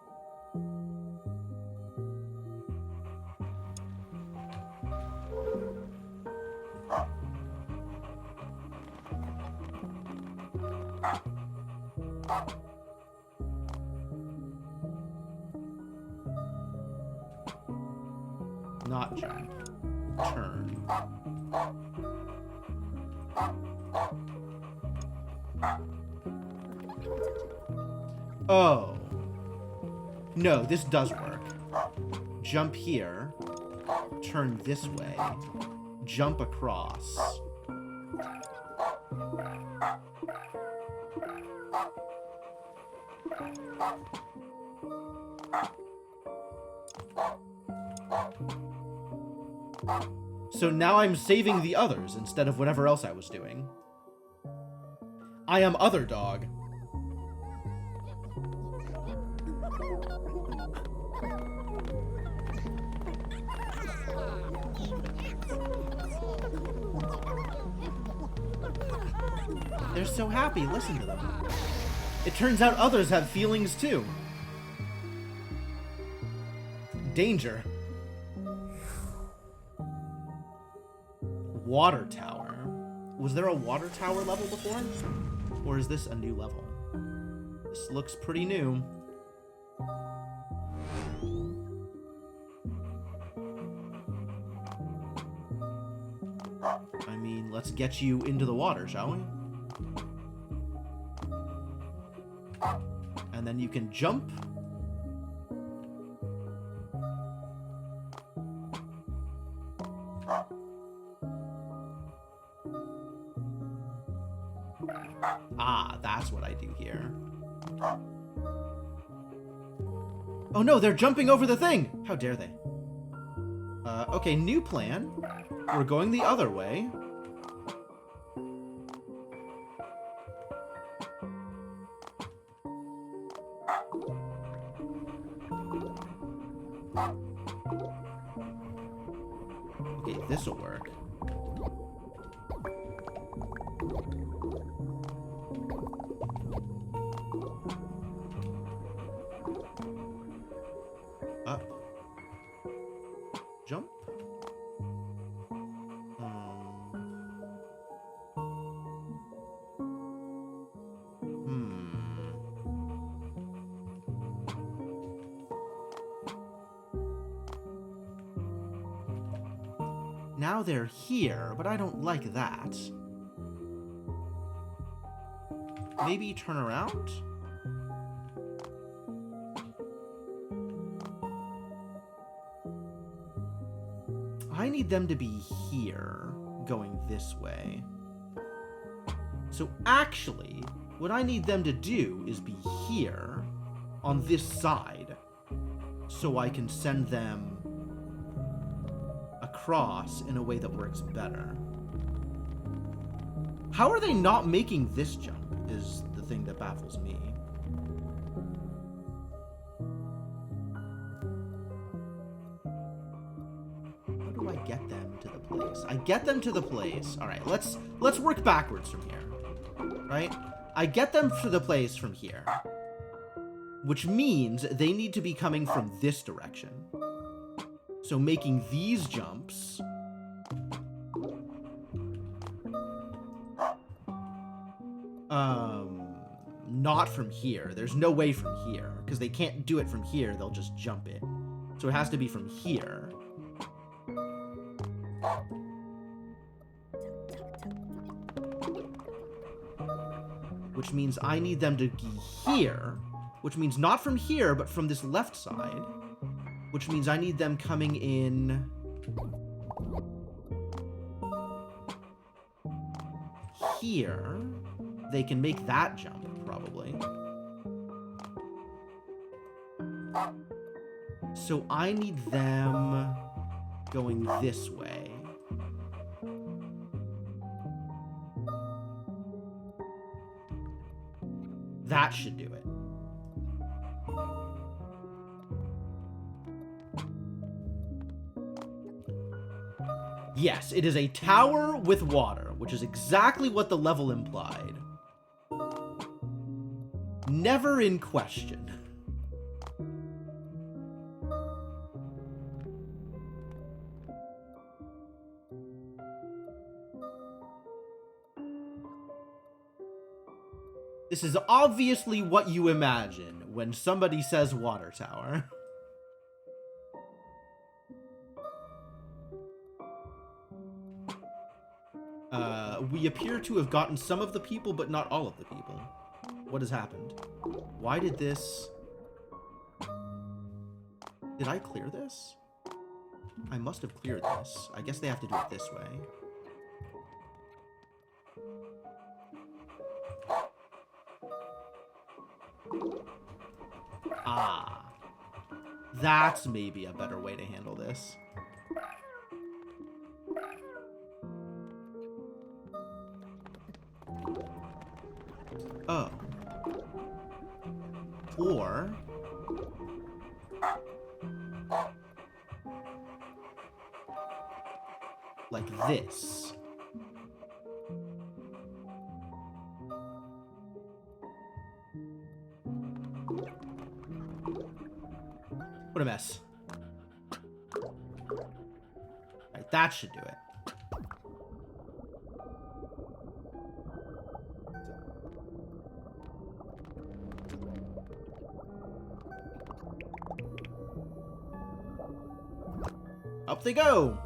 Not jump. Turn. Oh. No, this does work. Jump here. Turn this way. Jump across. So now I'm saving the others instead of whatever else I was doing. I am other dog. just so happy. Listen to them. It turns out others have feelings too. Danger. Water tower. Was there a water tower level before? Or is this a new level? This looks pretty new. I mean, let's get you into the water, shall we? And then you can jump. Ah, that's what I do here. Oh no, they're jumping over the thing! How dare they? Okay, new plan. We're going the other way. Okay, this'll work. Up. Jump. Now they're here, but I don't like that. Maybe turn around? I need them to be here, going this way. So actually, what I need them to do is be here, on this side, so I can send them across in a way that works better. How are they not making this jump is the thing that baffles me. How do I get them to the place? I get them to the place. All right, let's work backwards from here. Right? I get them to the place from here, which means they need to be coming from this direction. So making these jumps not from here. There's no way from here because they can't do it from here. They'll just jump it. So it has to be from here. Which means I need them to be here, which means not from here, but from this left side. Which means I need them coming in here. They can make that jump, probably. So I need them going this way. That should do it. Yes, it is a tower with water, which is exactly what the level implied. Never in question. This is obviously what you imagine when somebody says water tower. We appear to have gotten some of the people, but not all of the people. What has happened? Why did this... Did I clear this? I must have cleared this. I guess they have to do it this way. Ah. That's maybe a better way to handle this. Oh. Or... like this. What a mess. Alright, that should do it. Up they go!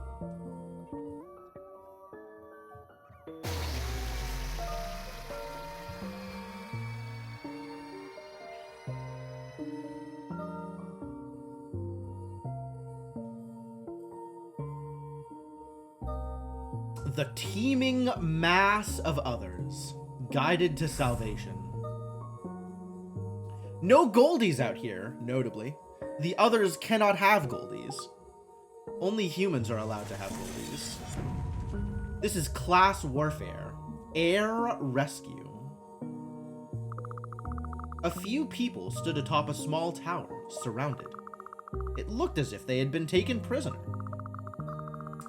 The teeming mass of others, guided to salvation. No Goldies out here, notably. The others cannot have Goldies. Only humans are allowed to have Goldies. This is class warfare. Air rescue. A few people stood atop a small tower, surrounded. It looked as if they had been taken prisoner.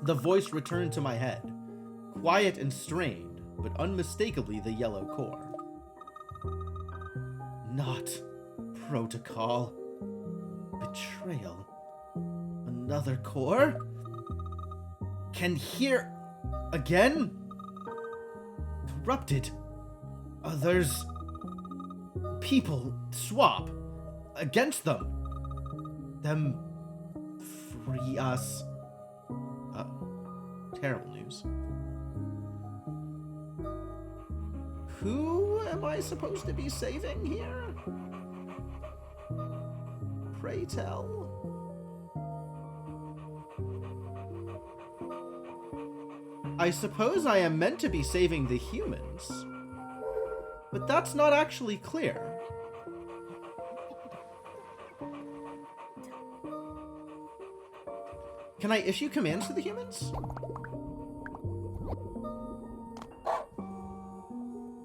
The voice returned to my head. Quiet and strained, but unmistakably the yellow core. Not protocol. Betrayal. Another core? Can hear again? Corrupted. Others. People swap. Against them. Them free us. Terrible news. Who am I supposed to be saving here? Pray tell. I suppose I am meant to be saving the humans, but that's not actually clear. Can I issue commands to the humans?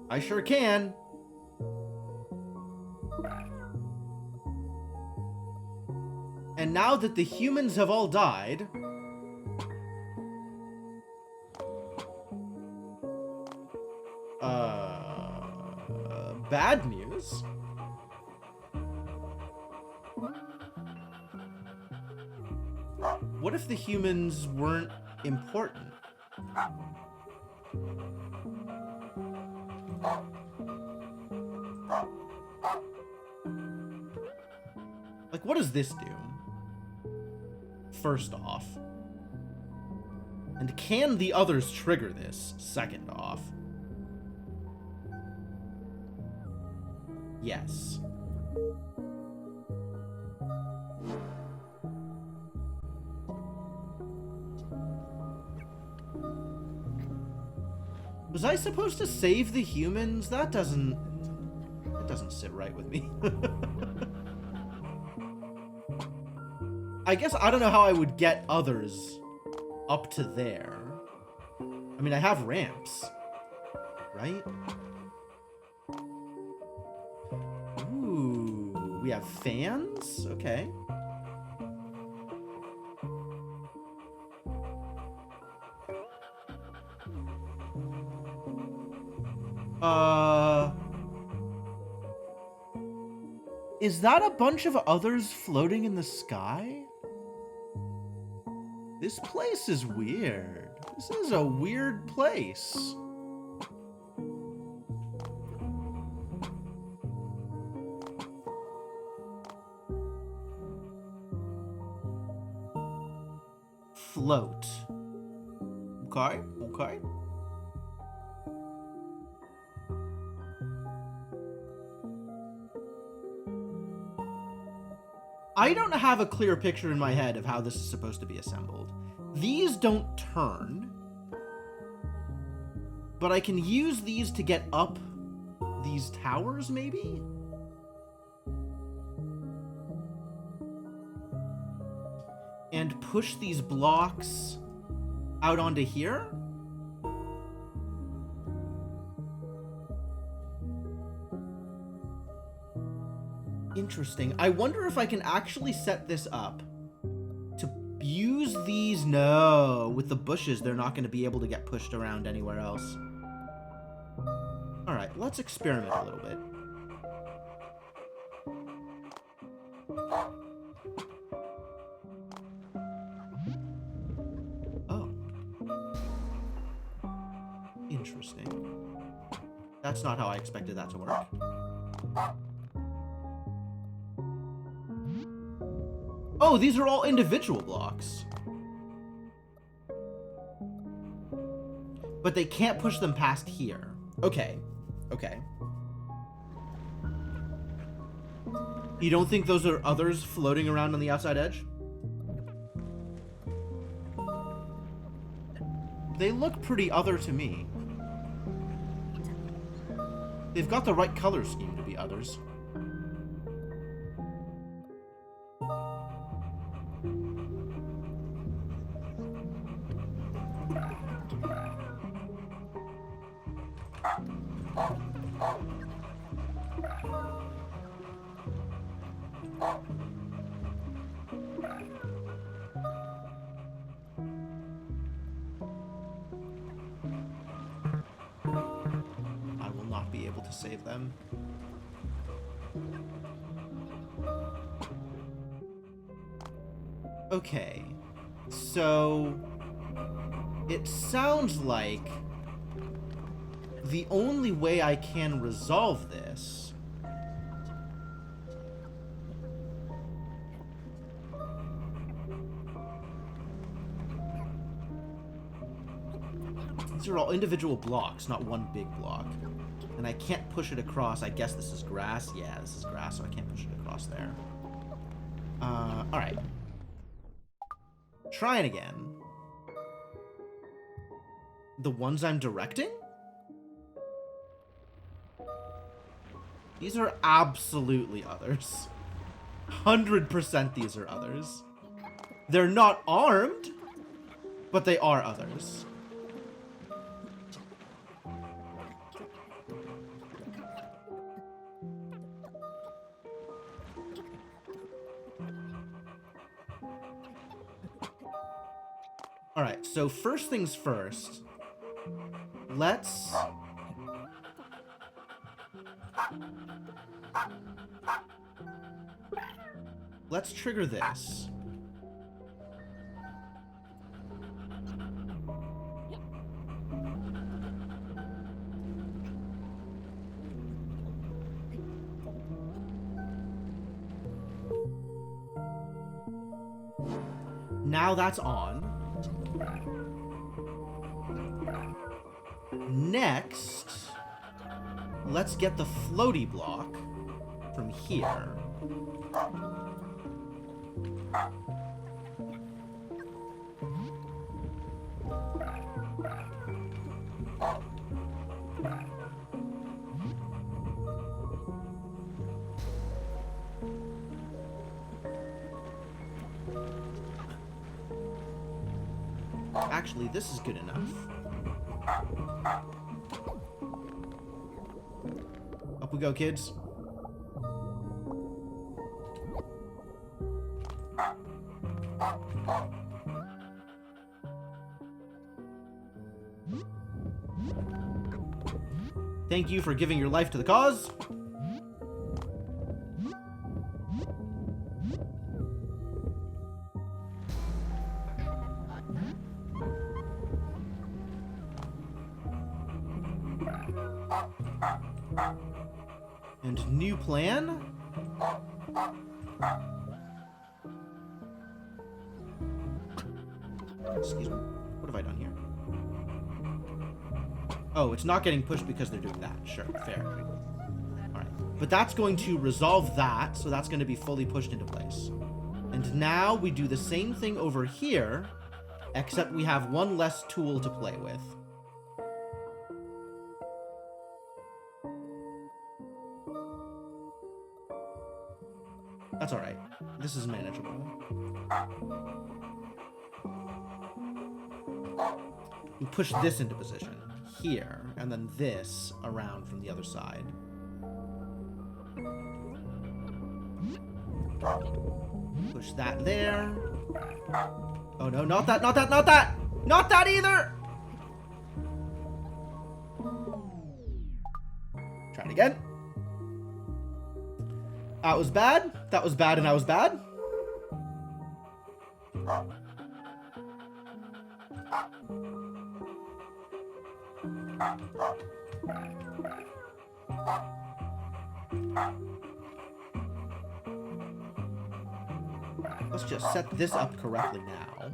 I sure can. And now that the humans have all died, bad news. What if the humans weren't important? Like, what does this do? First off. And can the others trigger this? Second off. Yes. Was I supposed to save the humans? That doesn't sit right with me. I guess I don't know how I would get others up to there. I mean, I have ramps, right? Ooh, we have fans? Okay. Is that a bunch of others floating in the sky? This place is weird. This is a weird place. Float. Okay, okay. I don't have a clear picture in my head of how this is supposed to be assembled. These don't turn, but I can use these to get up these towers, maybe? And push these blocks out onto here? Interesting. I wonder if I can actually set this up to use these. No, with the bushes, they're not going to be able to get pushed around anywhere else. All right, let's experiment a little bit. Interesting. That's not how I expected that to work. Oh, these are all individual blocks. But they can't push them past here. Okay. Okay. You don't think those are others floating around on the outside edge? They look pretty other to me. They've got the right color scheme to be others. Save them. Okay, so it sounds like the only way I can resolve this these are all individual blocks, not one big block. And I can't push it across. I guess this is grass. Yeah, this is grass, so I can't push it across there. Alright. Trying again. The ones I'm directing? These are absolutely others. 100% these are others. They're not armed, but they are others. Alright, so first things first, let's trigger this. Now that's on. Next, let's get the floaty block from here. Actually, this is good enough. Up we go, kids. Thank you for giving your life to the cause. And new plan? Excuse me. What have I done here? Oh, it's not getting pushed because they're doing that. Sure, fair. Alright. But that's going to resolve that, so that's going to be fully pushed into place. And now we do the same thing over here, except we have one less tool to play with. That's alright. This is manageable. We push this into position here, and then this around from the other side. Push that there. Oh no, not that, not that, not that! Not that either! Try it again. That was bad. That was bad, and that was bad. Let's just set this up correctly now.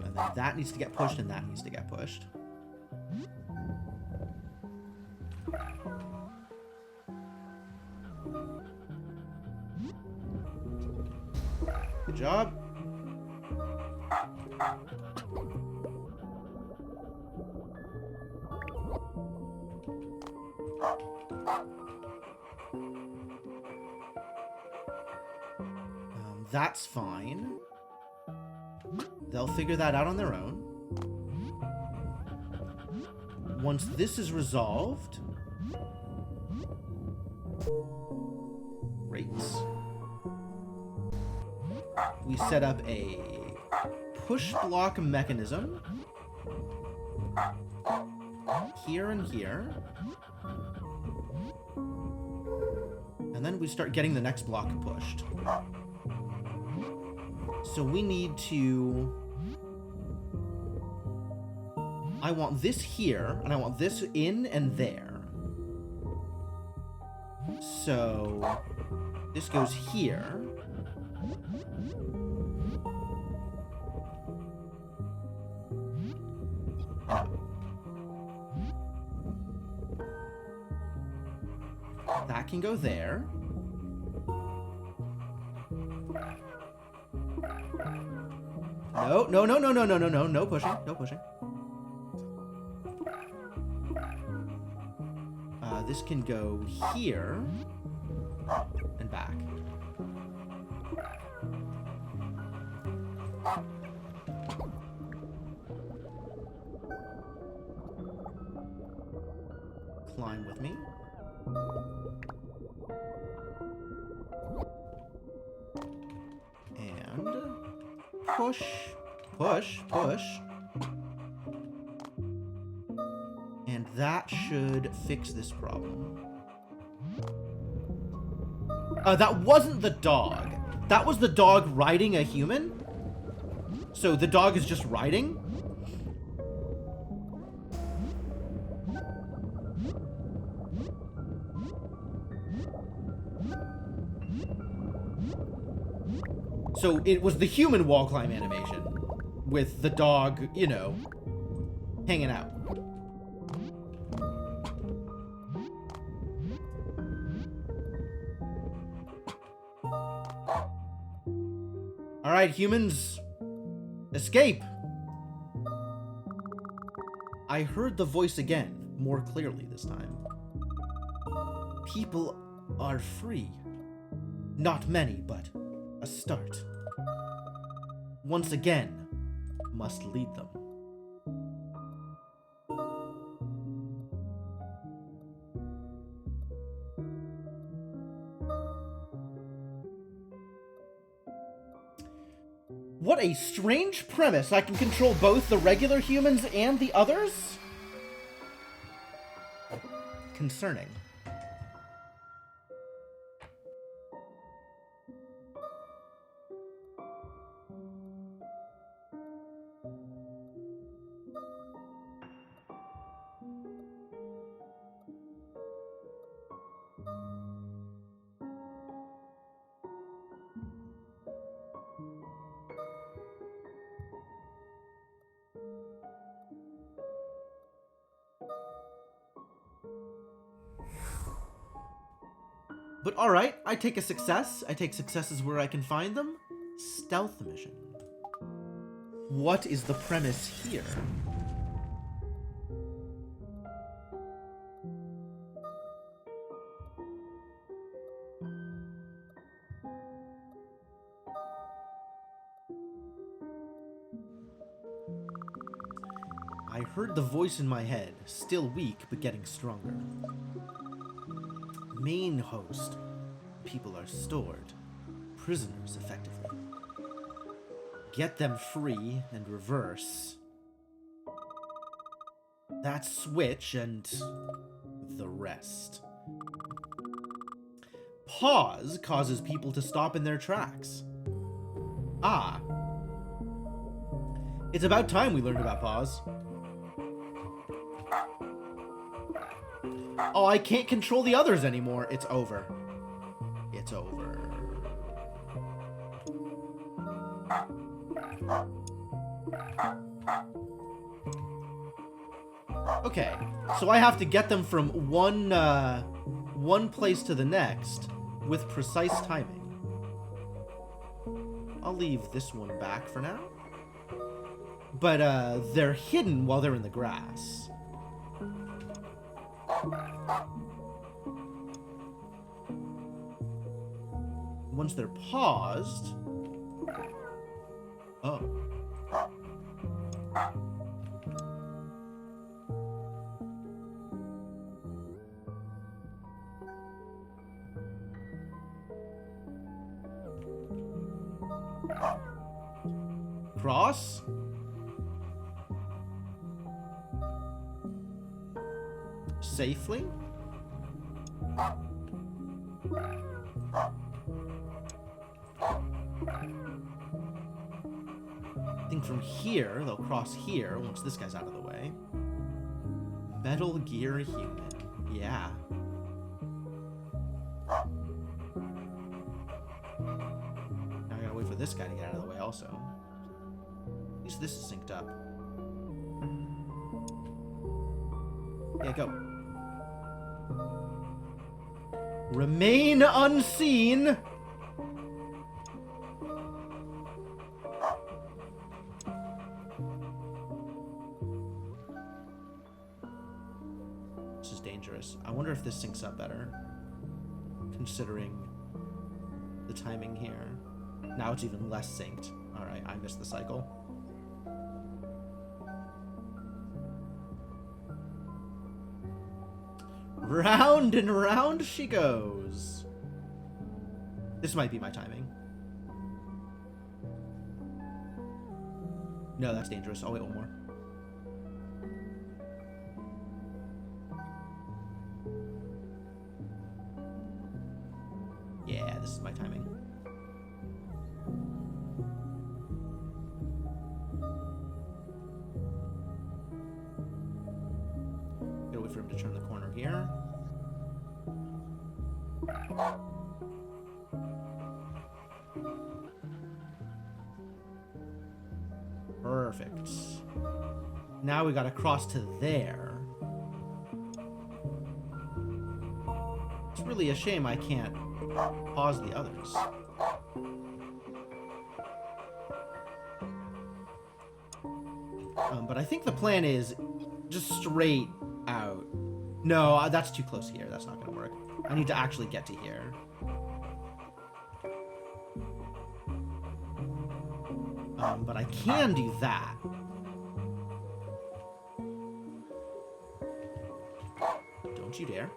And then that needs to get pushed, and that needs to get pushed. Good job. That's fine. They'll figure that out on their own. Once this is resolved... Great. We set up a push block mechanism. Here and here. And then we start getting the next block pushed. So we need to... I want this here, and I want this in and there. So this goes here. That can go there. No, no, no, no, no, no, no, no, no pushing, no pushing. This can go here and back. Climb with me. And push, push, push. And that should fix this problem. That wasn't the dog. That was the dog riding a human. So the dog is just riding. So it was the human wall climb animation with the dog, you know, hanging out. All right, humans, escape. I heard the voice again, more clearly this time. People are free. Not many, but a start. Once again, must lead them. What a strange premise. I can control both the regular humans and the others? Concerning. But alright, I take a success. I take successes where I can find them. Stealth mission. What is the premise here? I heard the voice in my head, still weak but getting stronger. Main host. People are stored. Prisoners, effectively. Get them free and reverse. That switch and the rest. Pause causes people to stop in their tracks. Ah. It's about time we learned about pause. Oh, I can't control the others anymore. It's over. It's over. Okay, so I have to get them from one place to the next with precise timing. I'll leave this one back for now. But they're hidden while they're in the grass. Once they're paused... Oh. Cross? Safely? I think from here, they'll cross here once this guy's out of the way. Metal Gear Human. Yeah. Now I gotta wait for this guy to get out of the way also. At least this is synced up. Yeah, go. Remain unseen! This is dangerous. I wonder if this syncs up better. Considering the timing here. Now it's even less synced. Alright, I missed the cycle. Round and round she goes. This might be my timing. No, that's dangerous. I'll wait one more. Yeah, this is my timing. Gotta wait for him to turn the corner here. Perfect. Now we gotta cross to there. It's really a shame I can't pause the others. But I think the plan is just straight out. No, that's too close here. That's not gonna work. I need to actually get to here. But I can do that. Don't you dare.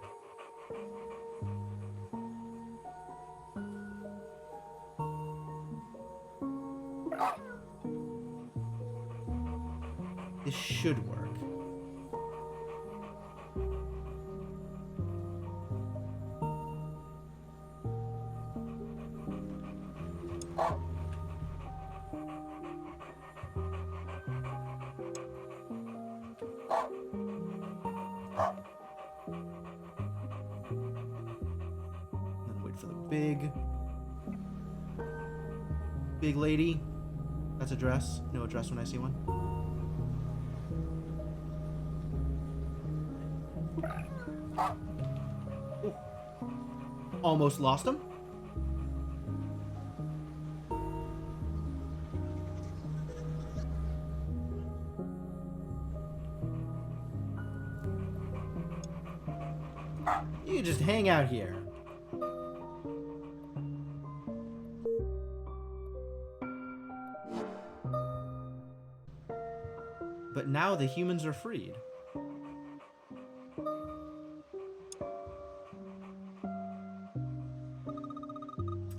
This should work. Big lady. That's a dress. No address when I see one. Ooh. Almost lost him. You just hang out here. But now the humans are freed.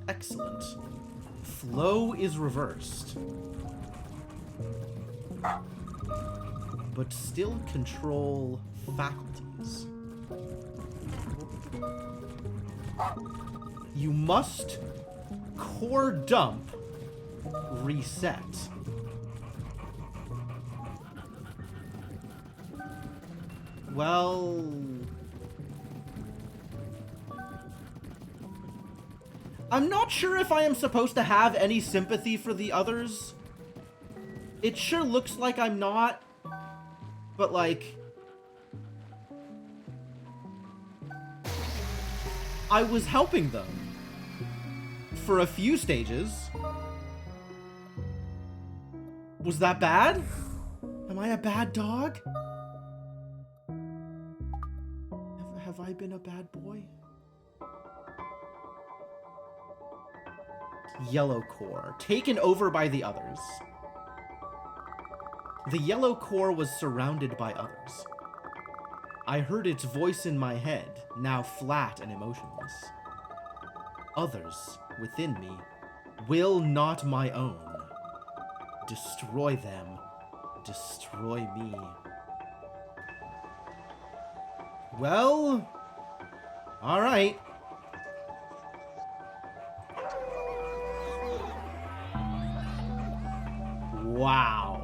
Excellent. Flow is reversed. But still control faculties. You must core dump reset. Well... I'm not sure if I am supposed to have any sympathy for the others. It sure looks like I'm not. But, like... I was helping them. For a few stages. Was that bad? Am I a bad dog? Have I been a bad boy? Yellow core, taken over by the others. The yellow core was surrounded by others. I heard its voice in my head, now flat and emotionless. Others within me will not my own. Destroy them. Destroy me. Well, all right. Wow.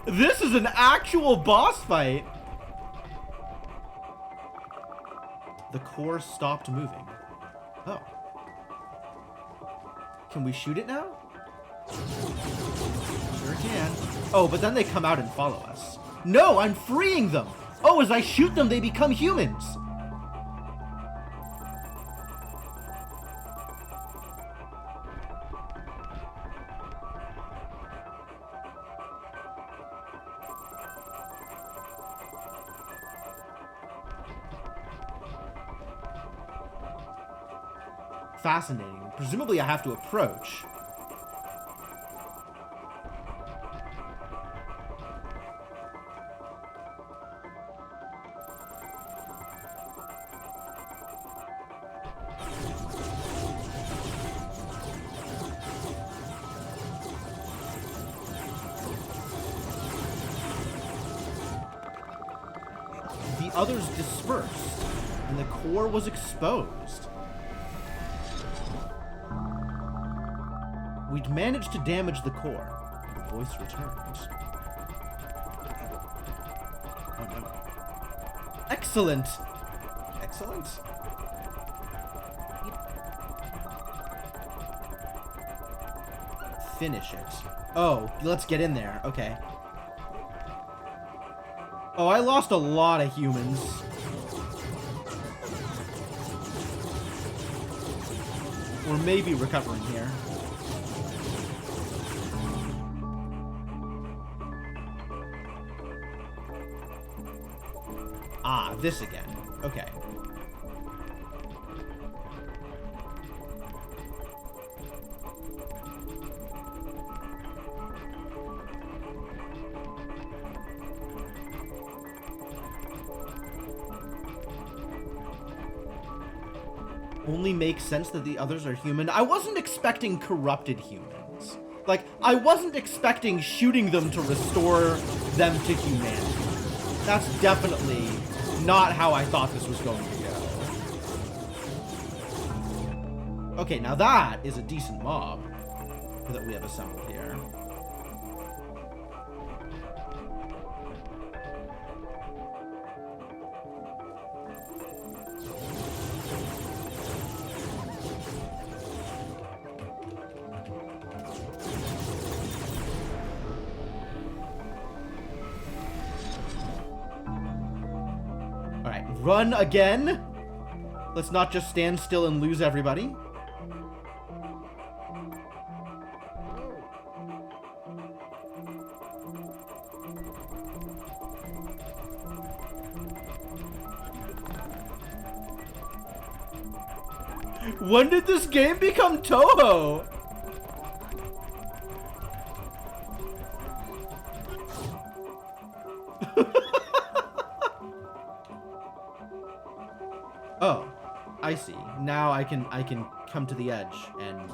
This is an actual boss fight. The core stopped moving. Oh. Can we shoot it now? Sure can. Oh, but then they come out and follow us. No, I'm freeing them. Oh, as I shoot them, they become humans. Fascinating. Presumably I have to approach. The others dispersed, and the core was exposed. We'd managed to damage the core. The voice returns. Oh no. Excellent! Excellent? Finish it. Oh, let's get in there. Okay. Oh, I lost a lot of humans. We're maybe recovering here. Ah, this again. Okay. Only makes sense that the others are human. I wasn't expecting corrupted humans. Like, I wasn't expecting shooting them to restore them to humanity. That's definitely not how I thought this was going to go. Okay, now that is a decent mob that we have assembled here. Run again. Let's not just stand still and lose everybody. When did this game become Touhou? Oh, I see. Now I can come to the edge and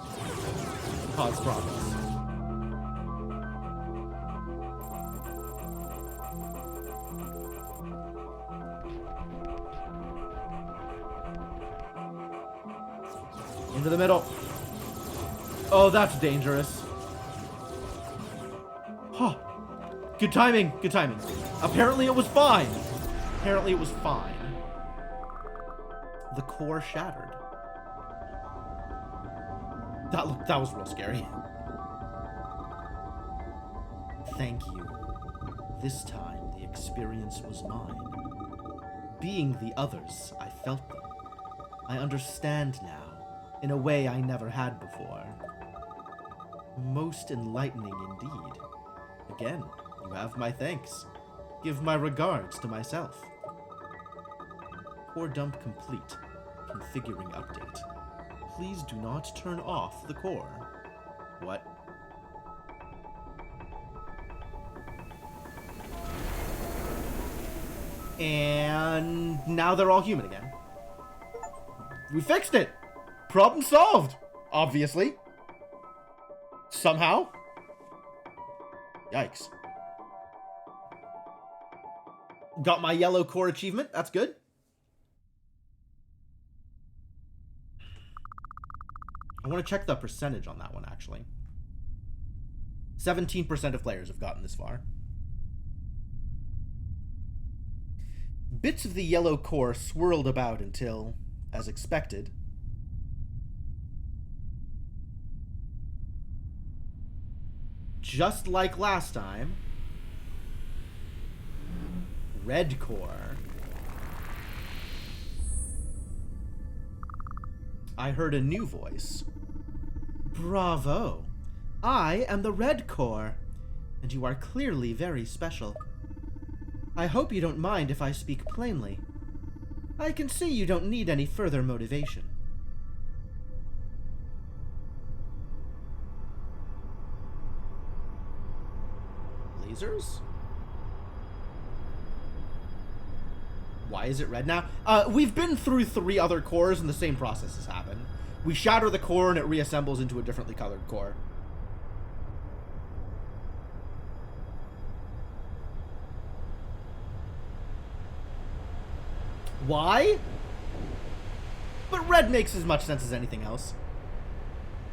cause problems. Into the middle. Oh, that's dangerous. Huh. Good timing. Good timing. Apparently it was fine. Apparently it was fine. The core shattered. That was real scary. Thank you. This time the experience was mine. Being the others, I felt them. I understand now, in a way I never had before. Most enlightening indeed. Again, you have my thanks. Give my regards to myself. Core dump complete. Configuring update. Please do not turn off the core. What? And now they're all human again. We fixed it! Problem solved! Obviously. Somehow. Yikes. Got my yellow core achievement. That's good. I want to check the percentage on that one, actually. 17% of players have gotten this far. Bits of the yellow core swirled about until, as expected, just like last time, red core. I heard a new voice. Bravo! I am the red core, and you are clearly very special. I hope you don't mind if I speak plainly. I can see you don't need any further motivation. Lasers? Why is it red now? We've been through 3 other cores and the same process has happened. We shatter the core and it reassembles into a differently colored core. Why? But red makes as much sense as anything else.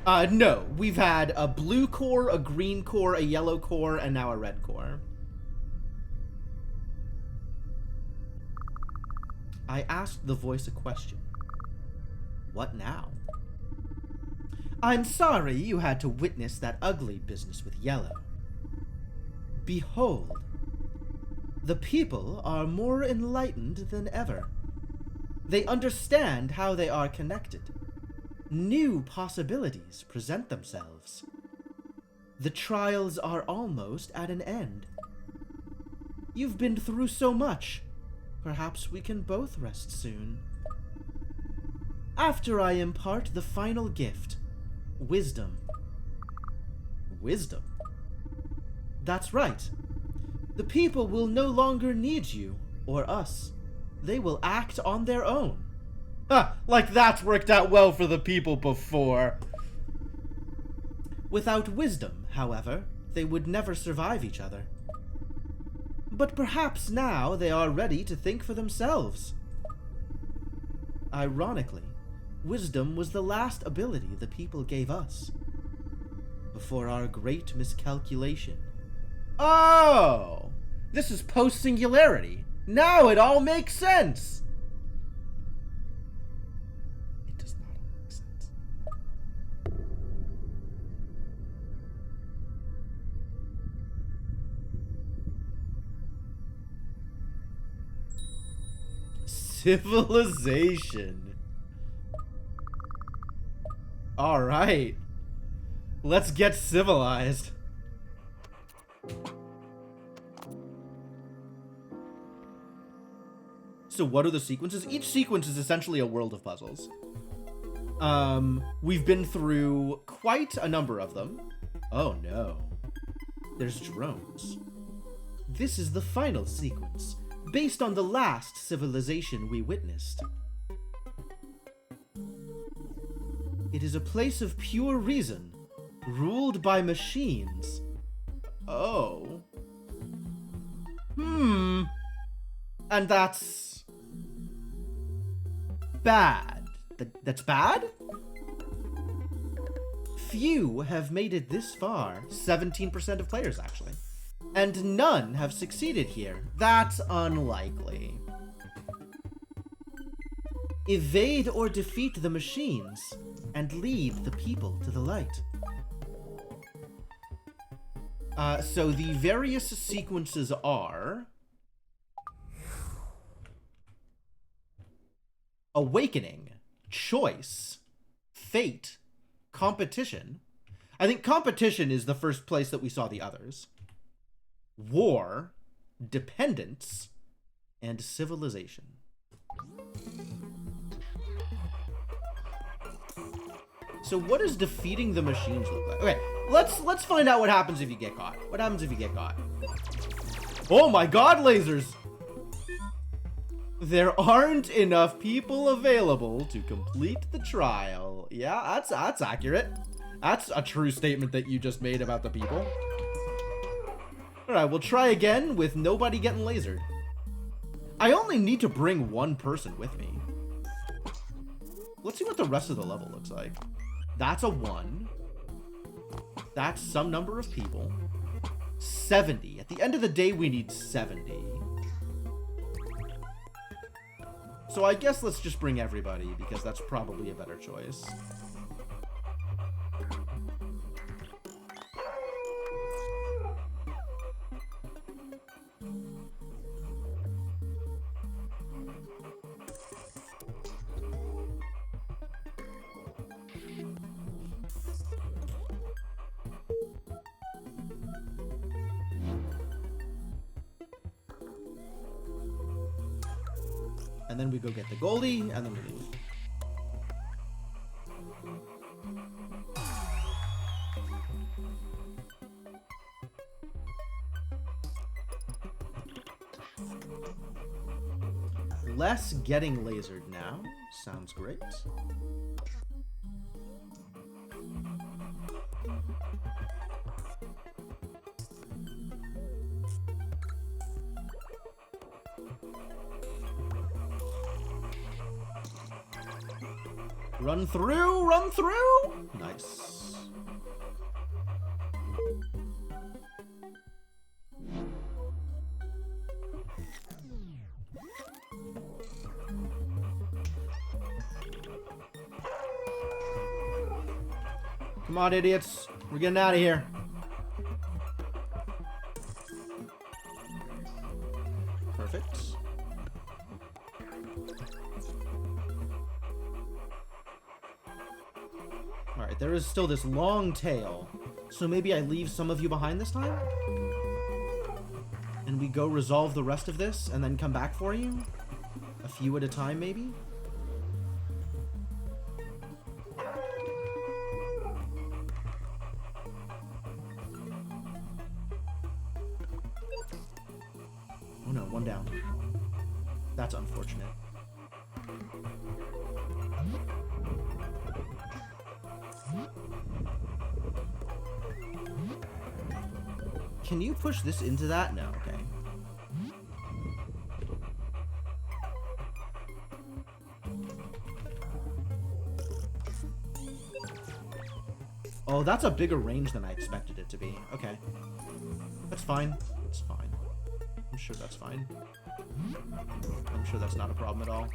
No. We've had a blue core, a green core, a yellow core, and now a red core. I asked the voice a question. What now? I'm sorry you had to witness that ugly business with yellow. Behold, the people are more enlightened than ever. They understand how they are connected. New possibilities present themselves. The trials are almost at an end. You've been through so much. Perhaps we can both rest soon. After I impart the final gift, wisdom. Wisdom? That's right. The people will no longer need you or us. They will act on their own. Like that's worked out well for the people before. Without wisdom, however, they would never survive each other. But perhaps now they are ready to think for themselves. Ironically, wisdom was the last ability the people gave us. Before our great miscalculation. Oh! This is post-singularity. Now it all makes sense! It does not all make sense. Civilization. Alright. Let's get civilized. So what are the sequences? Each sequence is essentially a world of puzzles. We've been through quite a number of them. Oh no. There's drones. This is the final sequence, based on the last civilization we witnessed. It is a place of pure reason, ruled by machines. Oh. And that's bad. That's bad? Few have made it this far. 17% of players, actually. And none have succeeded here. That's unlikely. Evade or defeat the machines, and lead the people to the light. So the various sequences are... Awakening, Choice, Fate, Competition. I think Competition is the first place that we saw the others. War, Dependence, and Civilization. So what does defeating the machines look like? Okay, let's find out what happens if you get caught. What happens if you get caught? Oh my god, lasers! There aren't enough people available to complete the trial. Yeah, that's accurate. That's a true statement that you just made about the people. Alright, we'll try again with nobody getting lasered. I only need to bring one person with me. Let's see what the rest of the level looks like. That's a 1. That's some number of people. 70. At the end of the day, we need 70. So I guess let's just bring everybody, because that's probably a better choice. And then we go get the Goldie, and then we leave. Less getting lasered now. Sounds great. Run through, run through. Nice. Come on, idiots. We're getting out of here. Perfect. Alright, there is still this long tail. So maybe I leave some of you behind this time? And we go resolve the rest of this and then come back for you? A few at a time, maybe? Oh no, one down. That's unfortunate. Can you push this into that? No, okay. Oh, that's a bigger range than I expected it to be. Okay. That's fine. That's fine. I'm sure that's fine. I'm sure that's not a problem at all.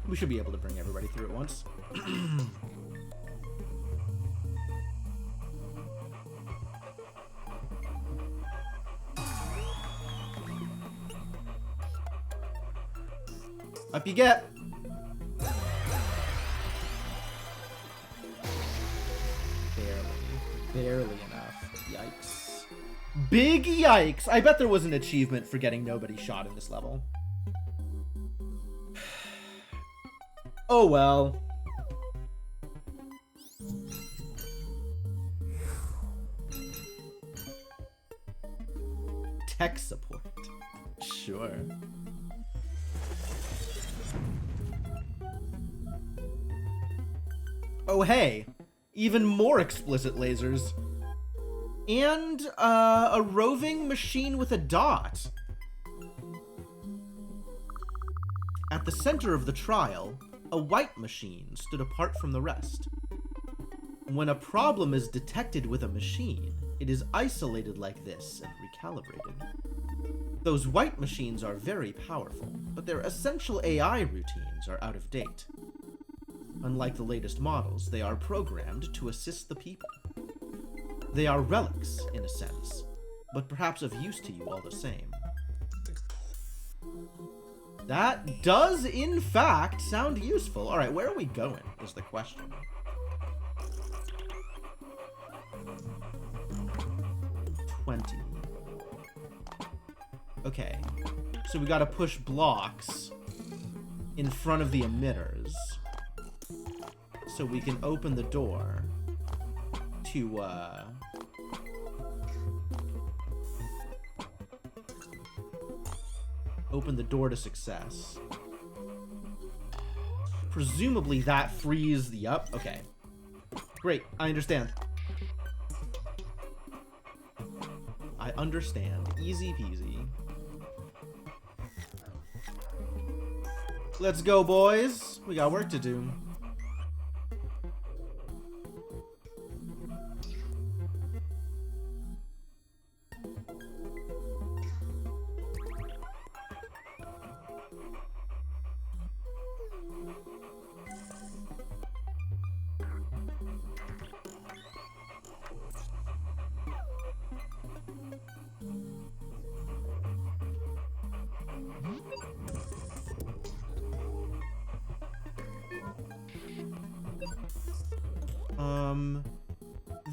We should be able to bring everybody through at once. Up you get! Barely enough. Yikes. Big yikes! I bet there was an achievement for getting nobody shot in this level. Oh well. Tech support. Sure. Oh hey, even more explicit lasers. And a roving machine with a dot. At the center of the trial, a white machine stood apart from the rest. When a problem is detected with a machine, it is isolated like this and recalibrated. Those white machines are very powerful, but their essential AI routines are out of date. Unlike the latest models, they are programmed to assist the people. They are relics, in a sense, but perhaps of use to you all the same. That does, in fact, sound useful. Alright, where are we going, is the question. Okay, so we gotta push blocks in front of the emitters so we can open the door to, open the door to success. Presumably that frees the up. Okay. Great, I understand. I understand. Easy peasy. Let's go, boys. We got work to do.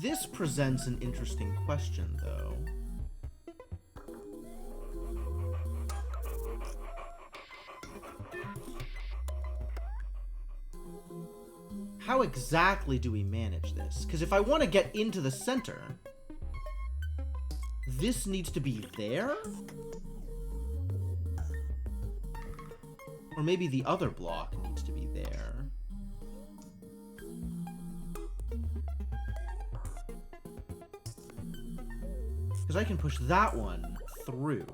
This presents an interesting question, though. How exactly do we manage this? Because if I want to get into the center, this needs to be there? Or maybe the other block needs to be there. Because I can push that one through.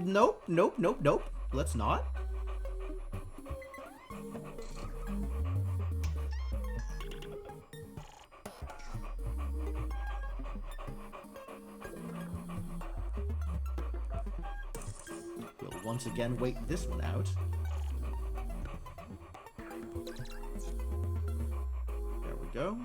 Nope, nope, nope, nope. Let's not. We'll once again wait this one out. There we go.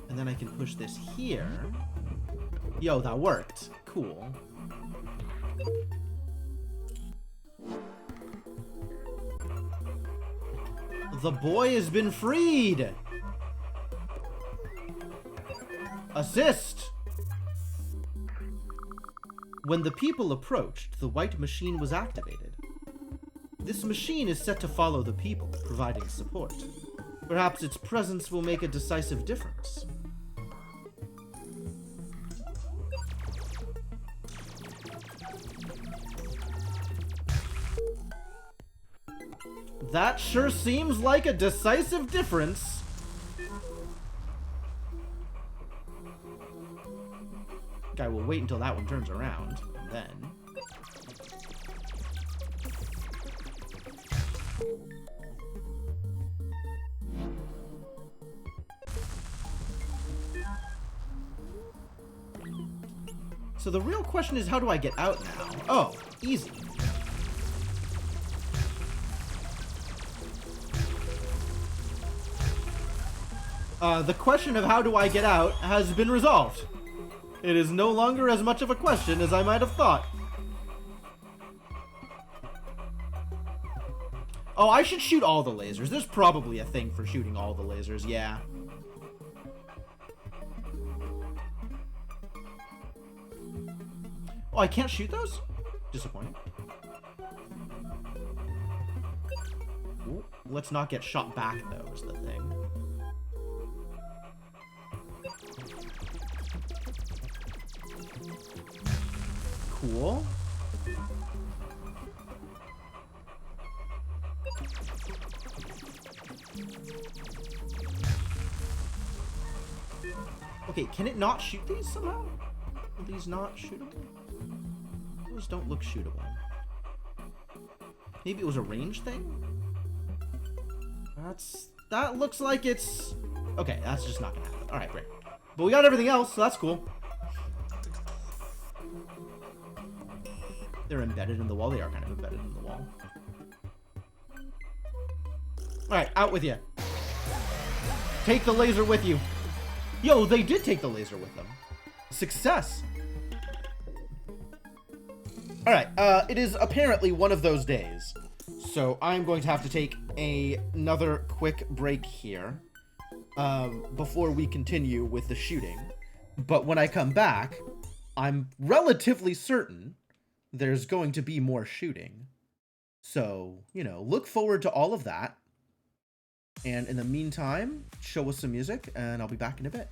And then I can push this here. Yo, that worked. Cool. The boy has been freed! Assist! When the people approached, the white machine was activated. This machine is set to follow the people, providing support. Perhaps its presence will make a decisive difference. That sure seems like a decisive difference. Guy will wait until that one turns around, and then... So the real question is, how do I get out now? Oh, easy. The question of how do I get out has been resolved. It is no longer as much of a question as I might have thought. Oh, I should shoot all the lasers. There's probably a thing for shooting all the lasers, yeah. Oh, I can't shoot those? Disappointing. Ooh, let's not get shot back, though, is the thing. Cool. Okay, can it not shoot these somehow? Are these not shootable? Those don't look shootable. Maybe it was a range thing? That looks like it's... Okay, that's just not gonna happen. Alright, great. But we got everything else, so that's cool. They're embedded in the wall. They are kind of embedded in the wall. Alright, out with you. Take the laser with you. Yo, they did take the laser with them. Success. Alright, it is apparently one of those days. So I'm going to have to take another quick break here before we continue with the shooting. But when I come back, I'm relatively certain there's going to be more shooting. So, you know, look forward to all of that. And in the meantime, show us some music, and I'll be back in a bit.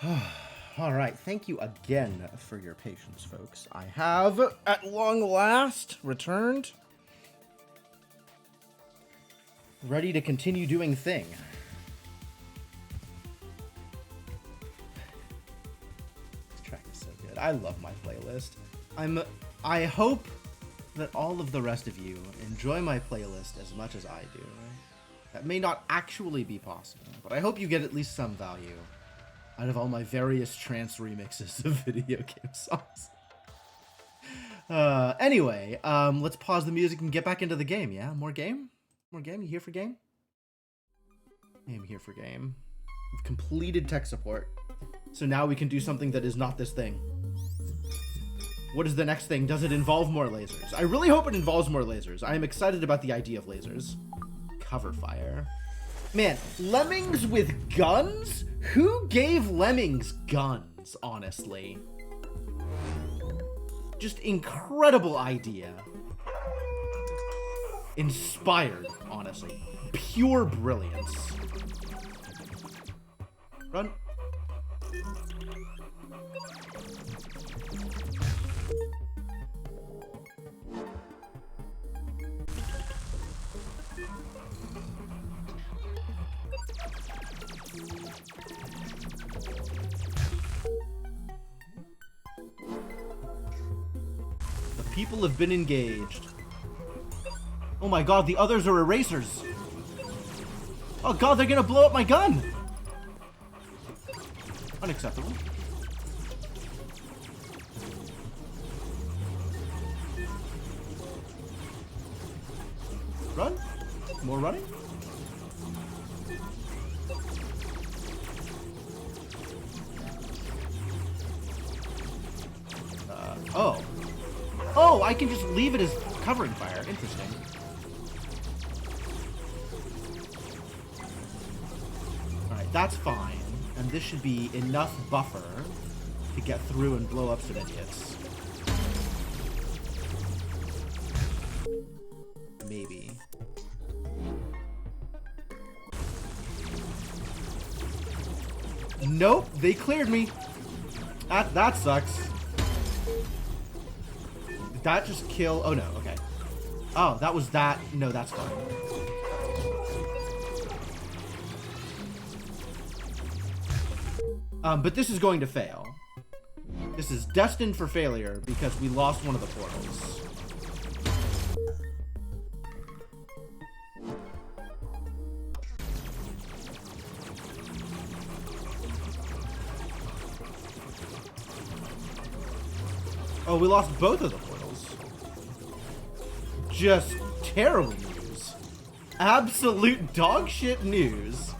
All right, thank you again for your patience, folks. I have, at long last, returned. Ready to continue doing thing. This track is so good. I love my playlist. I hope that all of the rest of you enjoy my playlist as much as I do. That may not actually be possible, but I hope you get at least some value out of all my various trance remixes of video game songs. Anyway, let's pause the music and get back into the game, yeah? More game? More game? You here for game? I'm here for game. We've completed tech support. So now we can do something that is not this thing. What is the next thing? Does it involve more lasers? I really hope it involves more lasers. I am excited about the idea of lasers. Cover fire. Man, lemmings with guns? Who gave lemmings guns, honestly? Just incredible idea. Inspired, honestly. Pure brilliance. Run. The people have been engaged. Oh my god, the others are erasers. Oh god, they're gonna blow up my gun. Unacceptable. Run. More running. Oh. Oh, I can just leave it as covering fire. Interesting. Alright, that's fine. And this should be enough buffer to get through and blow up some idiots. Maybe. Nope, they cleared me. That sucks. Did that just kill? Oh no, okay. Oh, that was that. No, that's fine. But this is going to fail. This is destined for failure because we lost one of the portals. Oh, we lost both of the portals. Just terrible news. Absolute dog shit news.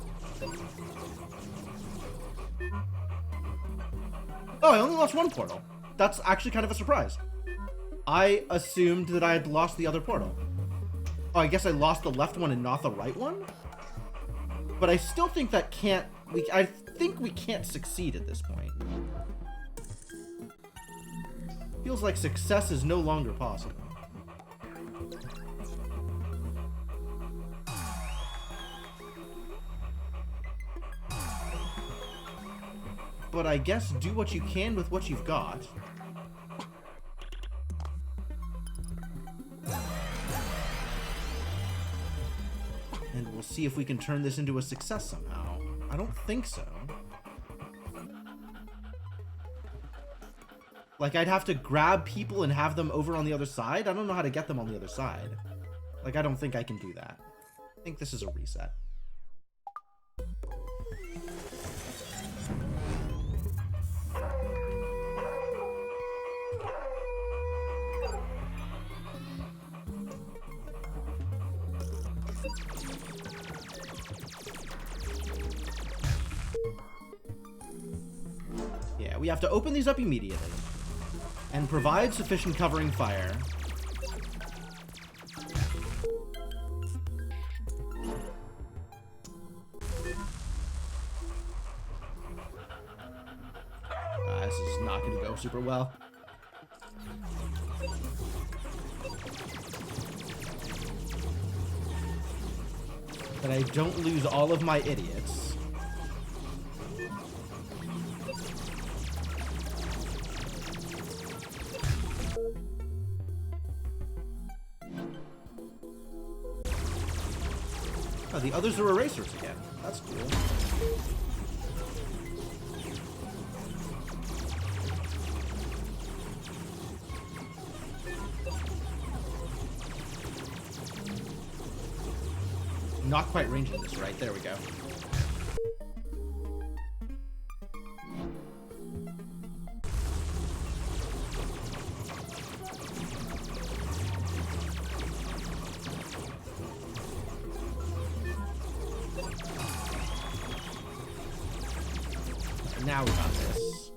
Oh, I only lost one portal. That's actually kind of a surprise. I assumed that I had lost the other portal. Oh, I guess I lost the left one and not the right one? But I still think that can't... I think we can't succeed at this point. Feels like success is no longer possible. But I guess do what you can with what you've got. And we'll see if we can turn this into a success somehow. I don't think so. Like, I'd have to grab people and have them over on the other side? I don't know how to get them on the other side. Like, I don't think I can do that. I think this is a reset. Yeah, we have to open these up immediately. And provide sufficient covering fire. This is not going to go super well. But I don't lose all of my idiots. Oh, the others are erasers again. That's cool. Not quite ranging this right. There we go. Now we got this.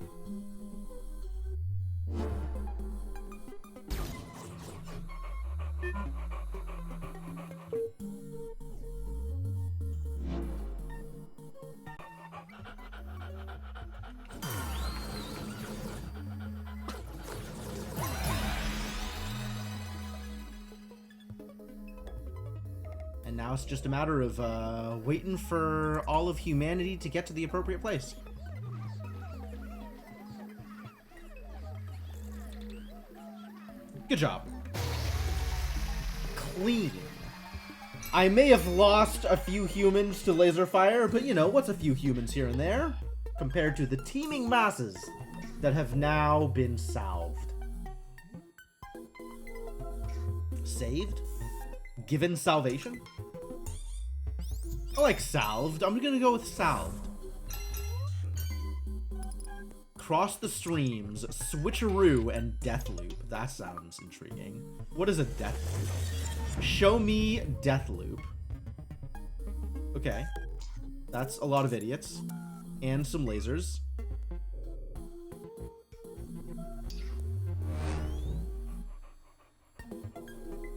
And now it's just a matter of waiting for all of humanity to get to the appropriate place. Good job. Clean. I may have lost a few humans to laser fire, but you know, what's a few humans here and there compared to the teeming masses that have now been salved. Saved? Given salvation? I like salved. I'm gonna go with salved. Cross the streams, switcheroo, and deathloop. That sounds intriguing. What is a deathloop? Show me deathloop. Okay. That's a lot of idiots. And some lasers.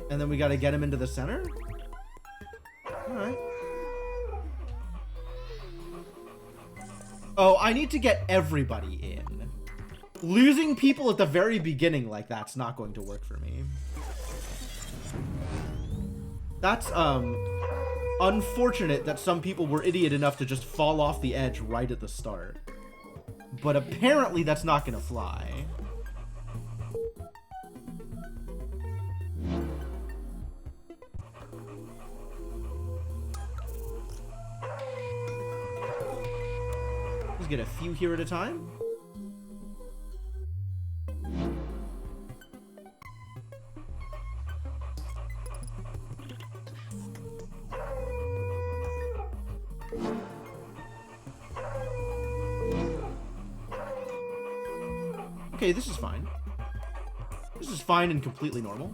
And then we gotta get him into the center? Alright. Oh, I need to get everybody in. Losing people at the very beginning like that's not going to work for me. That's, unfortunate that some people were idiot enough to just fall off the edge right at the start. But apparently that's not gonna fly. Let's get a few here at a time. Okay, this is fine. This is fine and completely normal.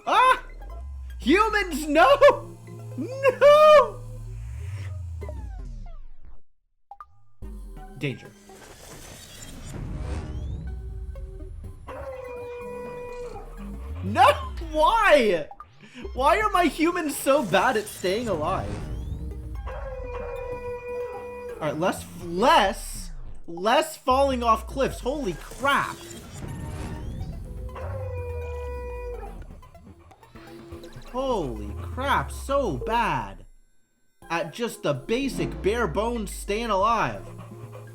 Ah! Humans, no! No! Danger. No! Why? Why are my humans so bad at staying alive? Alright, less falling off cliffs. Holy crap. Holy crap, so bad at just the basic bare bones staying alive.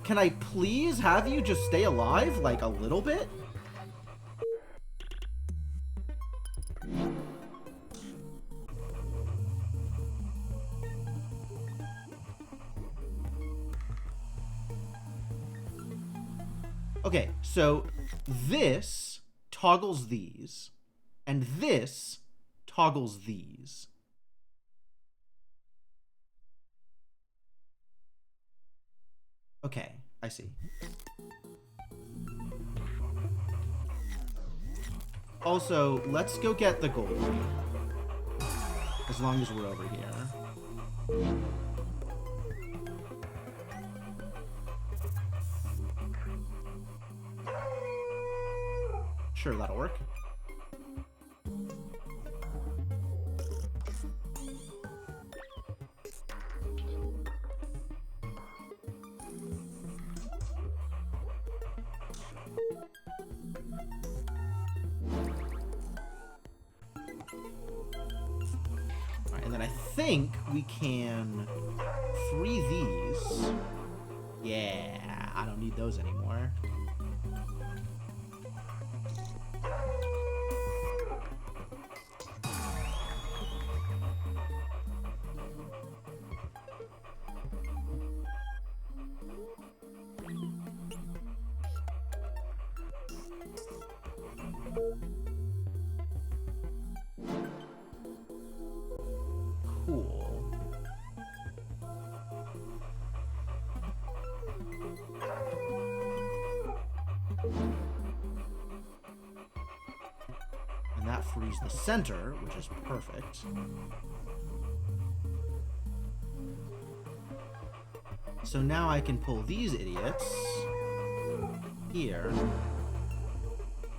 Can I please have you just stay alive, like, a little bit? Okay, so this toggles these, and this toggles these. Okay, I see. Also, let's go get the gold. As long as we're over here. Sure, that'll work. Alright, and then I think we can free these. Yeah, I don't need those anymore. Cool. And that frees the center, which is perfect. So now I can pull these idiots here,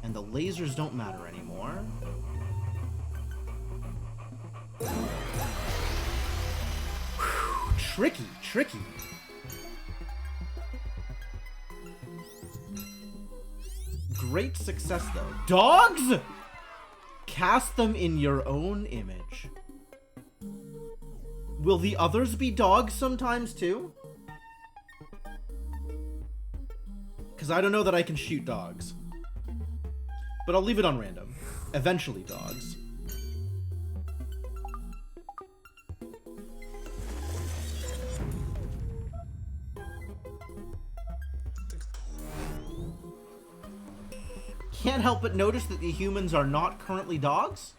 and the lasers don't matter anymore. Whew, tricky, tricky. Great success, though. Dogs? Cast them in your own image. Will the others be dogs sometimes, too? Because I don't know that I can shoot dogs. But I'll leave it on random. Eventually, dogs. Can't help but notice that the humans are not currently dogs.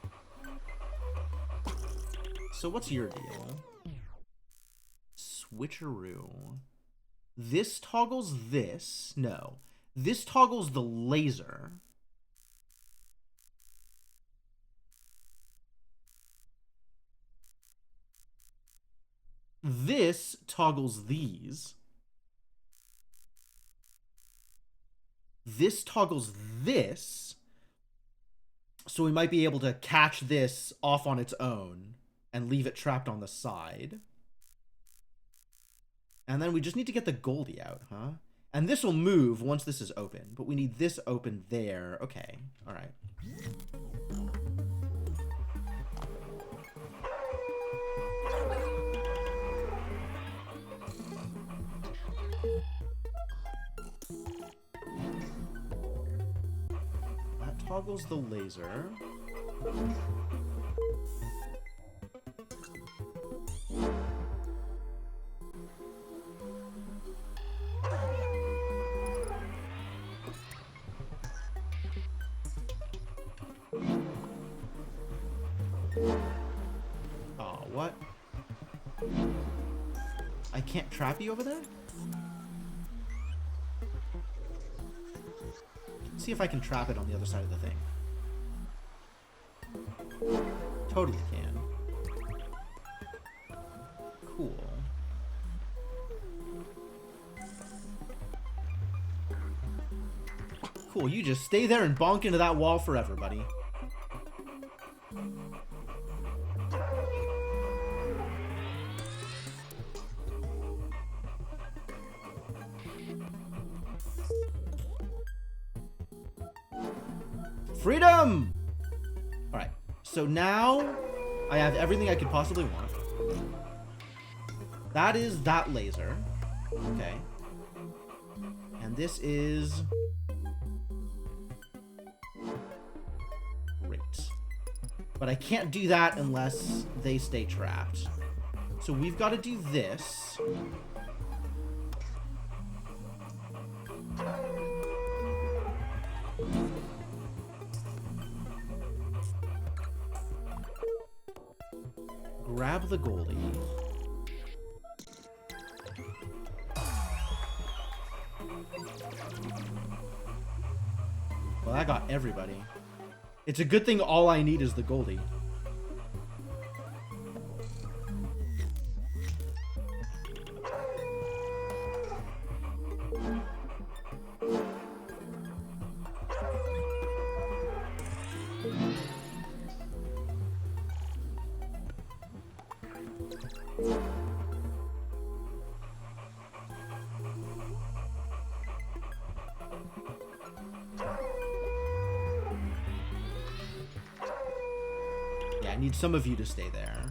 So what's your deal? Switcheroo. This toggles this. No. This toggles the laser. This toggles these. This toggles this. So we might be able to catch this off on its own and leave it trapped on the side. And then we just need to get the Goldie out, huh? And this will move once this is open, but we need this open there. Okay, all right. That toggles the laser. Oh, what? I can't trap you over there? See if I can trap it on the other side of the thing. Totally can. Cool. Cool, you just stay there and bonk into that wall forever, buddy. Freedom! Alright, so now I have everything I could possibly want. That is that laser. Okay. And this is... great. But I can't do that unless they stay trapped. So we've got to do this. Grab the Goldie. Well, that got everybody. It's a good thing all I need is the Goldie. Yeah, I need some of you to stay there.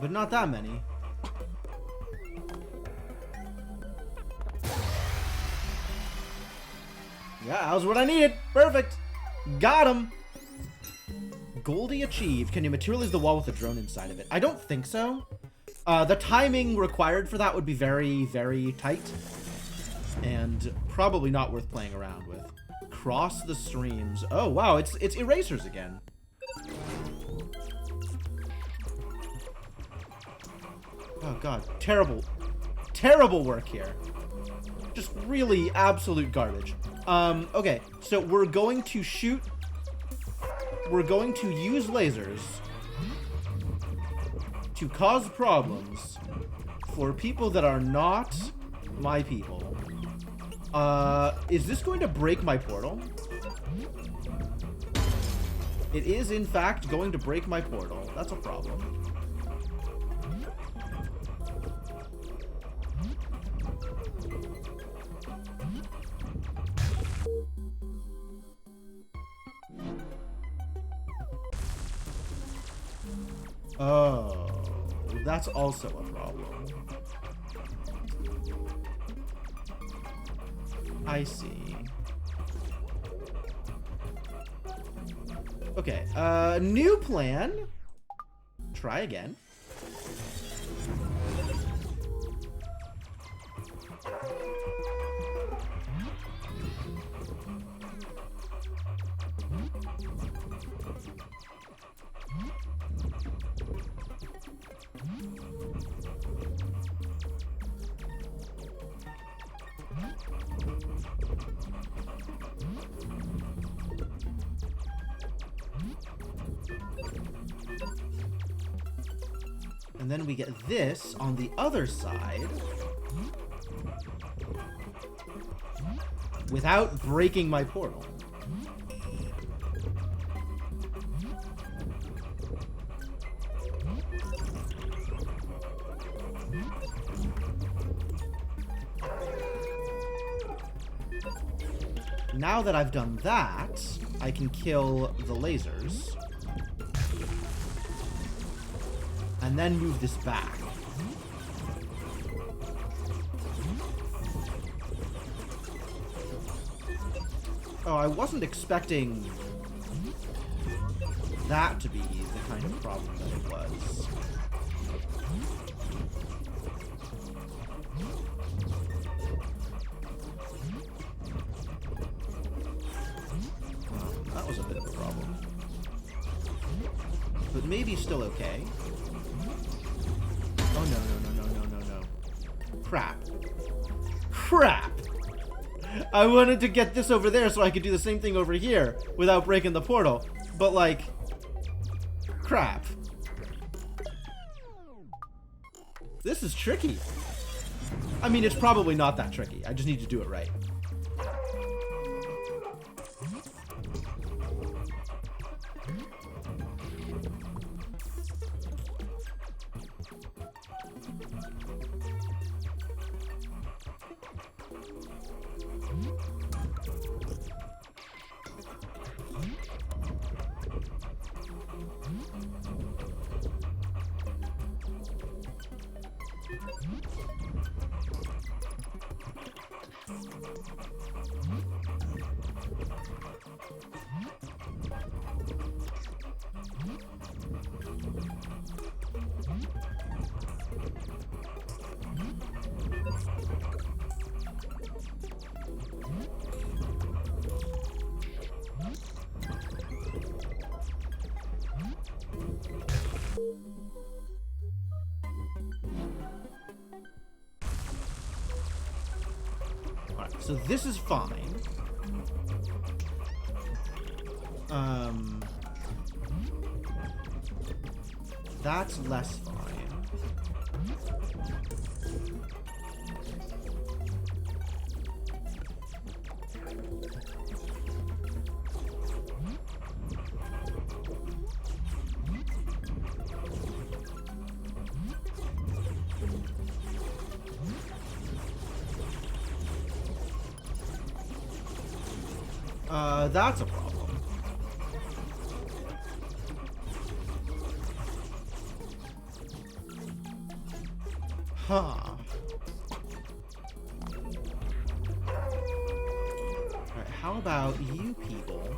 But not that many. Yeah, that was what I needed. Perfect. Got him. Goldie achieved. Can you materialize the wall with a drone inside of it? I don't think so. The timing required for that would be very, very tight. And probably not worth playing around with. Cross the streams. Oh, wow. It's erasers again. Oh, God. Terrible. Terrible work here. Just really absolute garbage. Okay. So we're going to shoot... We're going to use lasers to cause problems for people that are not my people. Is this going to break my portal? It is, in fact, going to break my portal. That's a problem. Oh, that's also a problem. I see. Okay, new plan. Try again. And then we get this on the other side without breaking my portal. Now that I've done that, I can kill the lasers. And then move this back. Oh, I wasn't expecting that to be the kind of problem that it was. Oh, that was a bit of a problem. But maybe still okay. Oh, no. Crap. Crap! I wanted to get this over there so I could do the same thing over here without breaking the portal. But, like... Crap. This is tricky. I mean, it's probably not that tricky. I just need to do it right. Alright, so this is fine. That's less fine. That's a problem. Huh. Alright, How about you people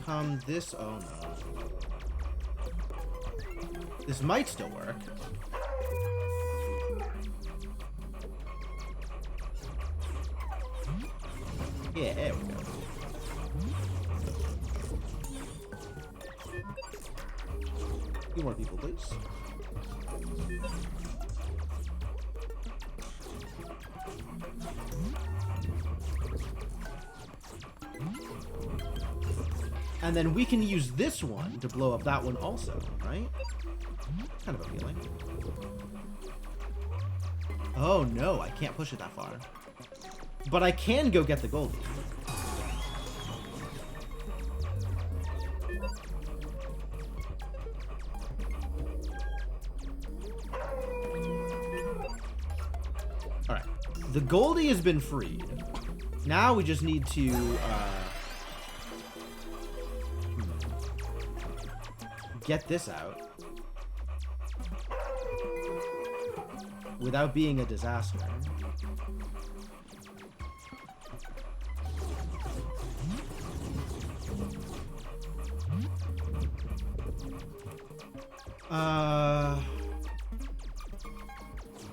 come this... Oh, no. This might still work. Yeah, there we go. A few more people, please. And then we can use this one to blow up that one also, right? Kind of appealing. Oh no, I can't push it that far. But I can go get the Goldie. Alright. The Goldie has been freed. Now we just need to, get this out. Without being a disaster.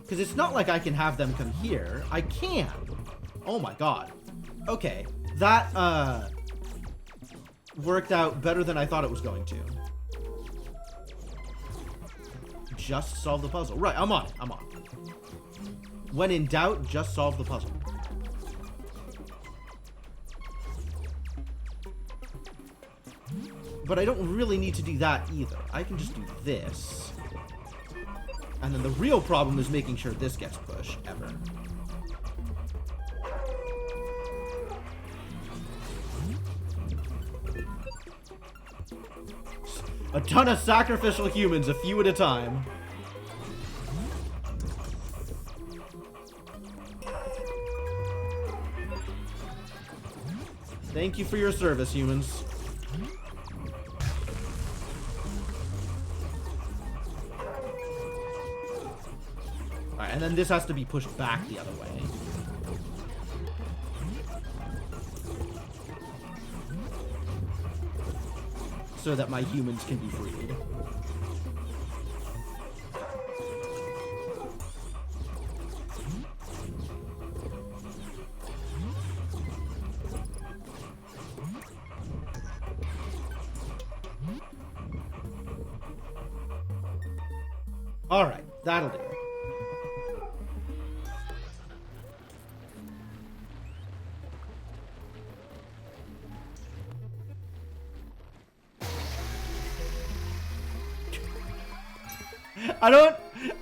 Because it's not like I can have them come here. I can. Oh my god. Okay. That, worked out better than I thought it was going to. Just solve the puzzle. Right, I'm on it. I'm on it. When in doubt, just solve the puzzle. But I don't really need to do that either. I can just do this. And then the real problem is making sure this gets pushed, ever. A ton of sacrificial humans, a few at a time. Thank you for your service, humans. Alright, and then this has to be pushed back the other way. So that my humans can be freed. Alright, that'll do.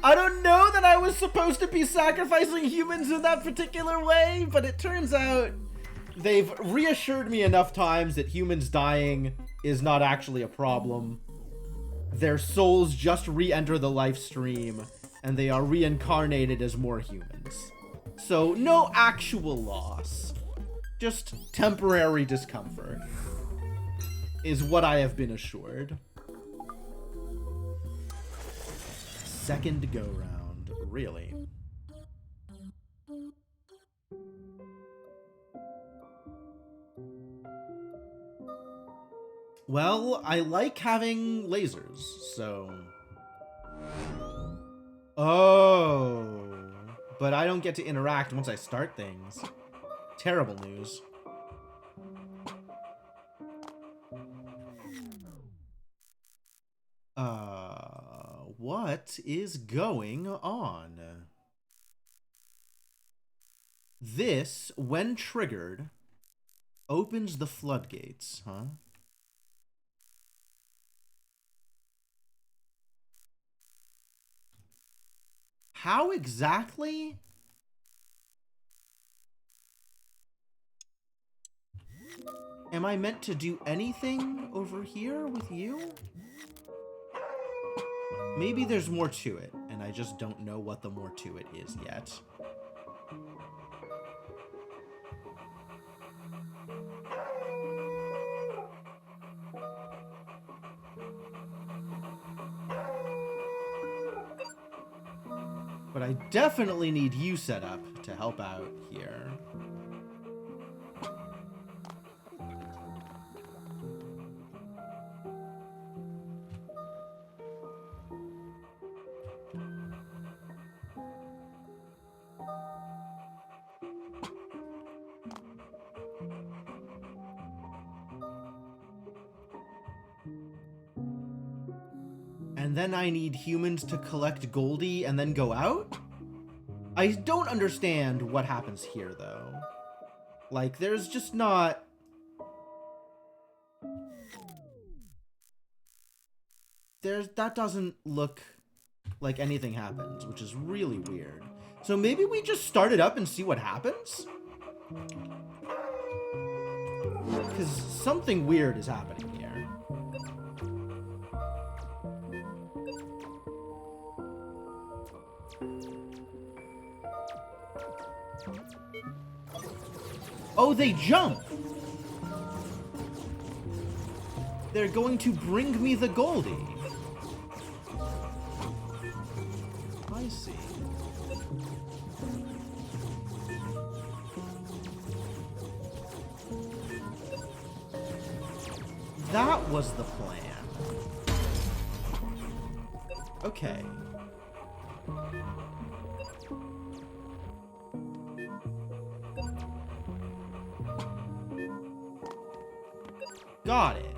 I don't know that I was supposed to be sacrificing humans in that particular way, but it turns out they've reassured me enough times that humans dying is not actually a problem. Their souls just re-enter the life stream, and they are reincarnated as more humans. So, no actual loss. Just temporary discomfort is what I have been assured. Second go-round, really. Well, I like having lasers, so... Oh, but I don't get to interact once I start things. Terrible news. What is going on? This, when triggered, opens the floodgates, huh? How exactly? Am I meant to do anything over here with you? Maybe there's more to it, and I just don't know what the more to it is yet. But I definitely need you set up to help out here. And then I need humans to collect Goldie and then go out? I don't understand what happens here, though. Like, there's just not... That doesn't look like anything happens, which is really weird. So maybe we just start it up and see what happens? Because something weird is happening here. Oh, they jump! They're going to bring me the Goldie. I see. That was the plan. Okay. Got it.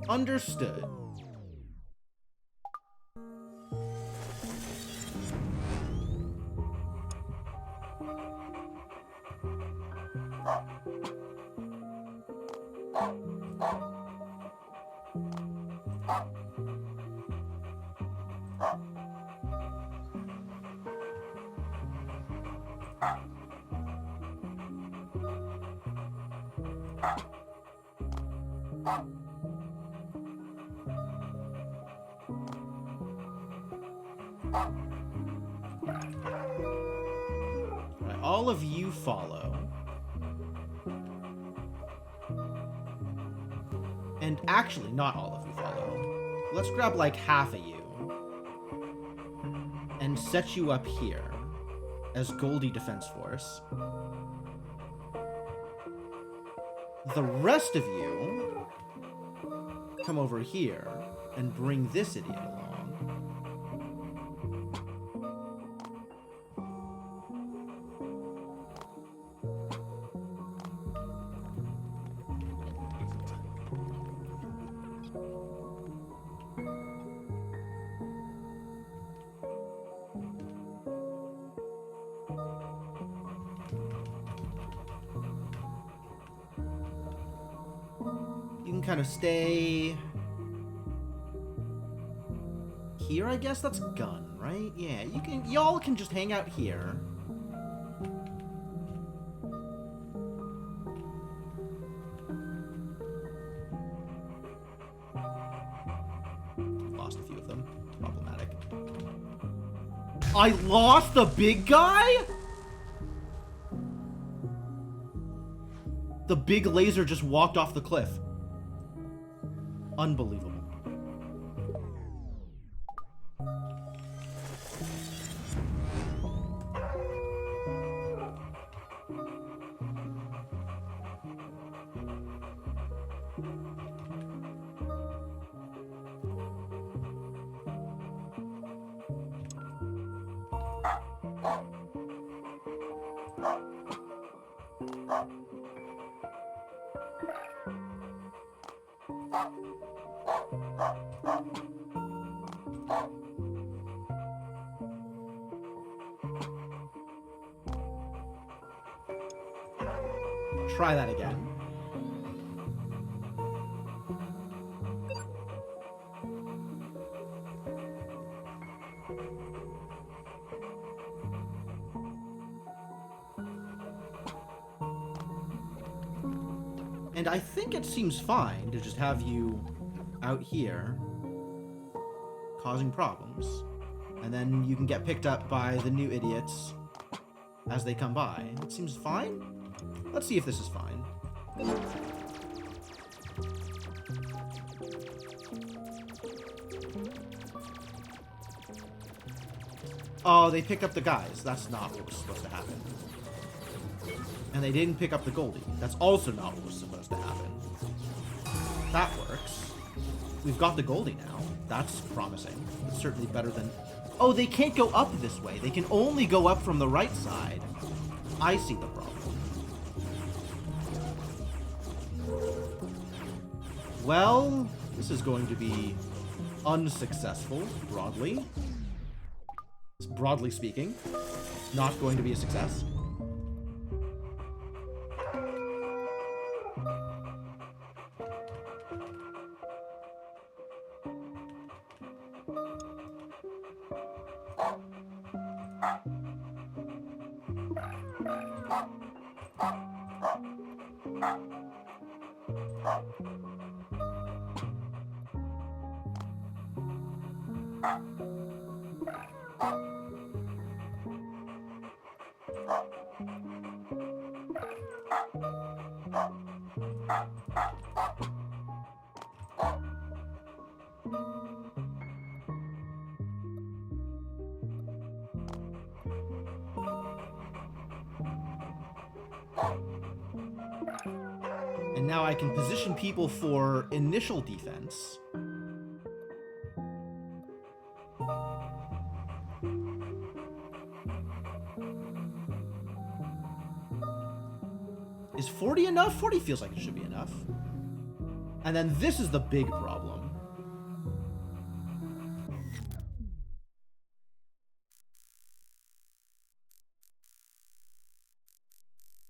Understood. All of you follow. And actually, not all of you follow. Let's grab like half of you. And set you up here as Goldie Defense Force. The rest of you come over here and bring this idiot along. Kind of stay here, I guess. That's gun, right? Yeah, y'all can just hang out here. Lost a few of them. Problematic. I lost the big guy? The big laser just walked off the cliff. Unbelievable. Try that again. And I think it seems fine to just have you out here causing problems. And then you can get picked up by the new idiots as they come by. It seems fine. Let's see if this is fine. Oh, they picked up the guys. That's not what was supposed to happen. And they didn't pick up the Goldie. That's also not what was supposed to happen. That works. We've got the Goldie now. That's promising. It's certainly better than... Oh, they can't go up this way. They can only go up from the right side. I see the problem. Well, this is going to be unsuccessful, broadly. Broadly speaking, not going to be a success. And now I can position people for initial defense. Is 40 enough? 40 feels like it should be enough. And then this is the big problem.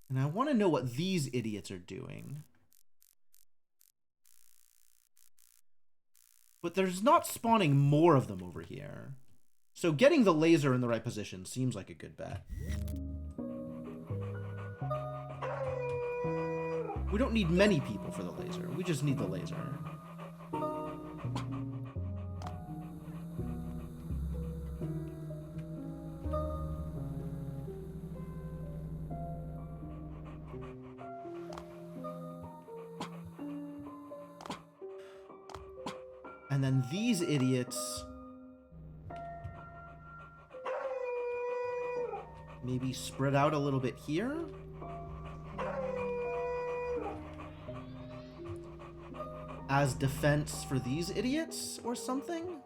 And I want to know what these idiots are doing. But there's not spawning more of them over here. So getting the laser in the right position seems like a good bet. We don't need many people for the laser. We just need the laser. And then these idiots maybe spread out a little bit here. As defense for these idiots or something?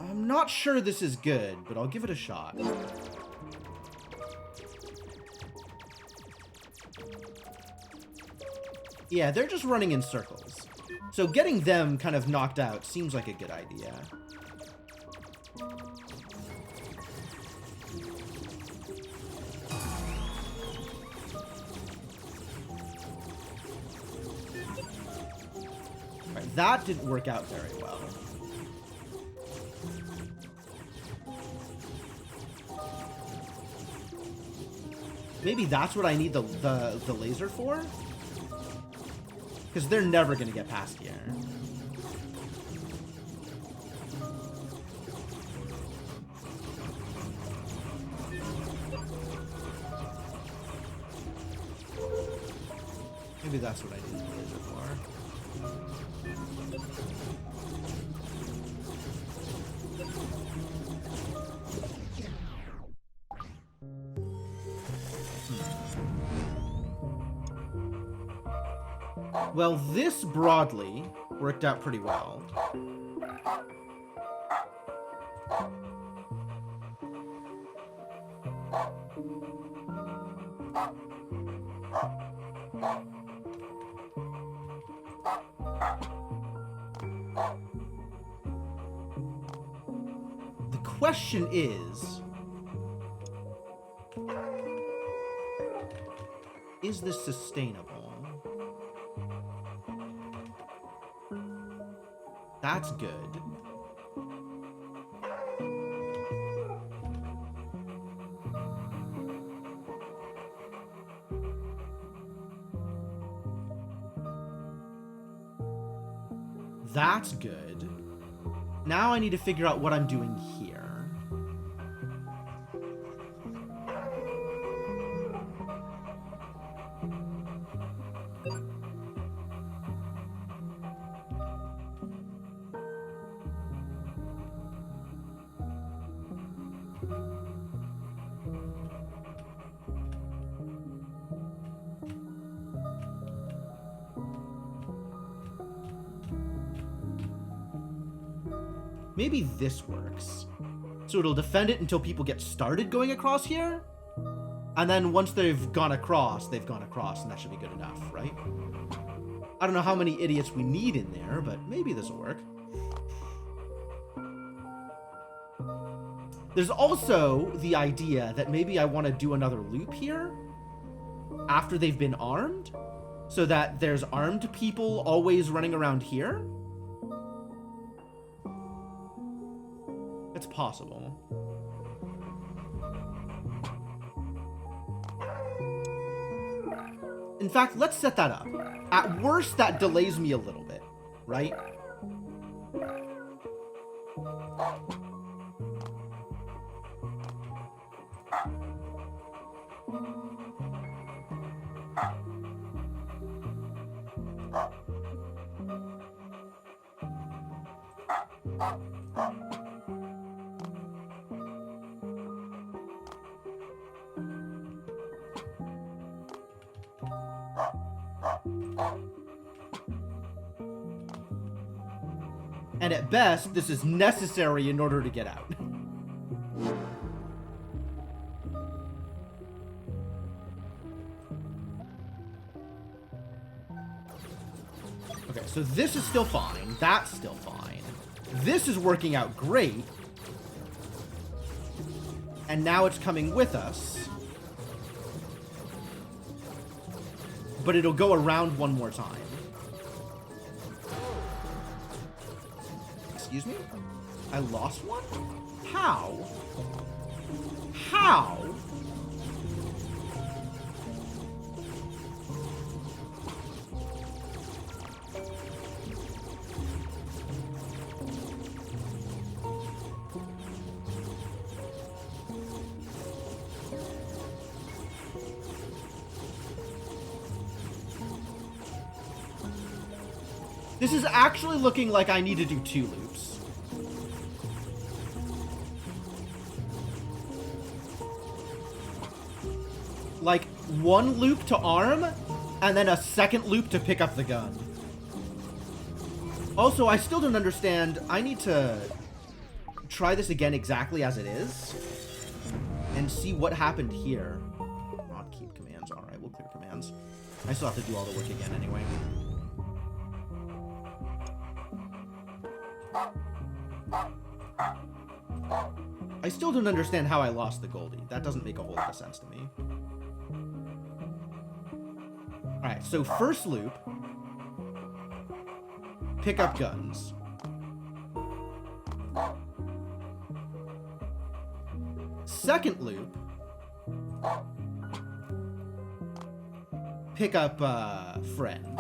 I'm not sure this is good, but I'll give it a shot. Yeah, they're just running in circles. So getting them kind of knocked out seems like a good idea. Right, that didn't work out very well. Maybe that's what I need the laser for? Because they're never going to get past here. Maybe that's what I need the laser for. Well, this broadly worked out pretty well. The question is this sustainable? That's good. That's good. Now I need to figure out what I'm doing here. Maybe this works. So it'll defend it until people get started going across here. And then once they've gone across, and that should be good enough, right? I don't know how many idiots we need in there, but maybe this will work. There's also the idea that maybe I want to do another loop here after they've been armed, so that there's armed people always running around here. It's possible. In fact, let's set that up. At worst, that delays me a little bit, right? And at best, this is necessary in order to get out. Okay, so this is still fine. That's still fine. This is working out great. And now it's coming with us. But it'll go around one more time. Excuse me? I lost one? How? How? This is actually looking like I need to do 2 loops. Like, 1 loop to arm, and then a 2nd loop to pick up the gun. Also, I still don't understand. I need to try this again exactly as it is, and see what happened here. Not keep commands. Alright, we'll clear commands. I still have to do all the work again anyway. I still don't understand how I lost the Goldie. That doesn't make a whole lot of sense to me. Alright, so first loop. Pick up guns. Second loop. Pick up, friend.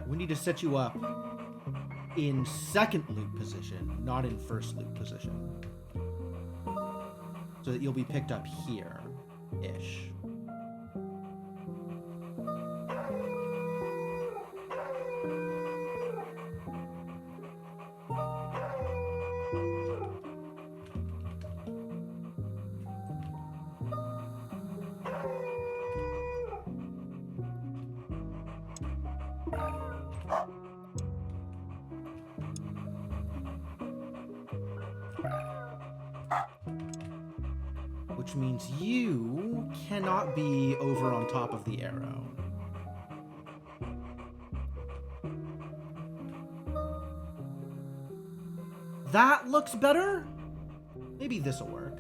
We need to set you up in second loop position, not in first loop position. So that you'll be picked up here-ish. Which means you cannot be over on top of the arrow. That looks better? Maybe this'll work.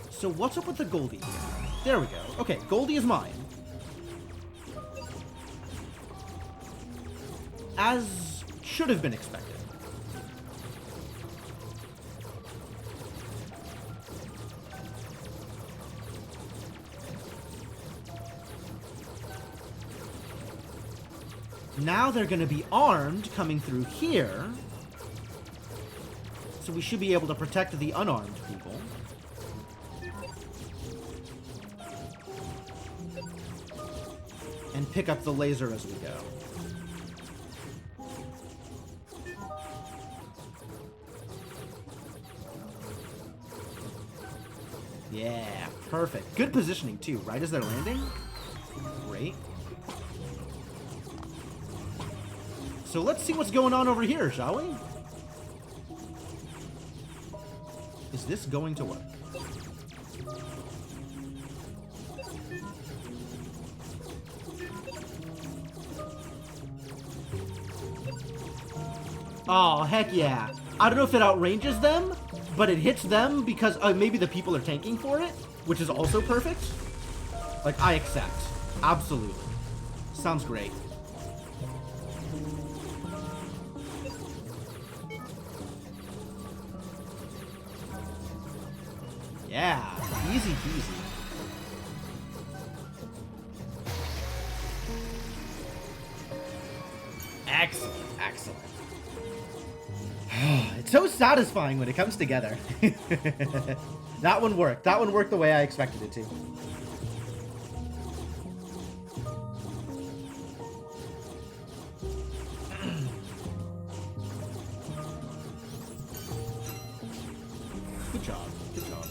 So what's up with the Goldie here? There we go. Okay, Goldie is mine. As should have been expected. Now they're going to be armed coming through here. So we should be able to protect the unarmed people. And pick up the laser as we go. Yeah, perfect. Good positioning too, right as they're landing? Great. So let's see what's going on over here, shall we? Is this going to work? Oh, heck yeah. I don't know if it outranges them, but it hits them because maybe the people are tanking for it, which is also perfect. Like, I accept. Absolutely. Sounds great. Yeah, easy peasy. Excellent, excellent. It's so satisfying when it comes together. That one worked. That one worked the way I expected it to. Good job. Good job.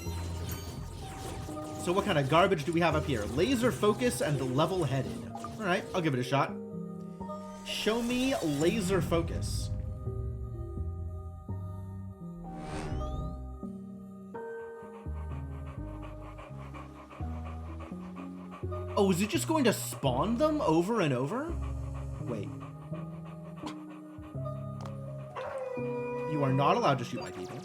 So what kind of garbage do we have up here? Laser focus and level-headed. All right, I'll give it a shot. Show me laser focus. Oh, is it just going to spawn them over and over? Wait. You are not allowed to shoot my people.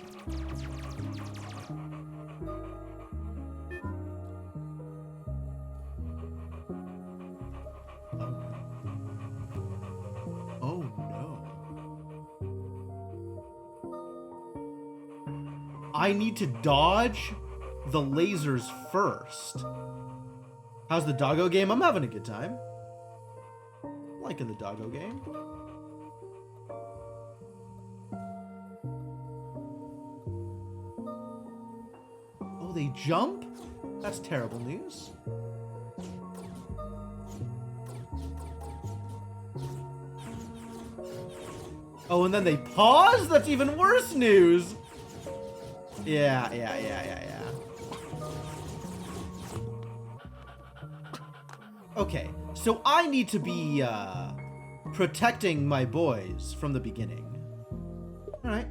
Oh no. I need to dodge the lasers first. How's the doggo game? I'm having a good time. Liking the doggo game. Oh, they jump? That's terrible news. Oh, and then they pause? That's even worse news. Yeah. Okay, so I need to be protecting my boys from the beginning. Alright.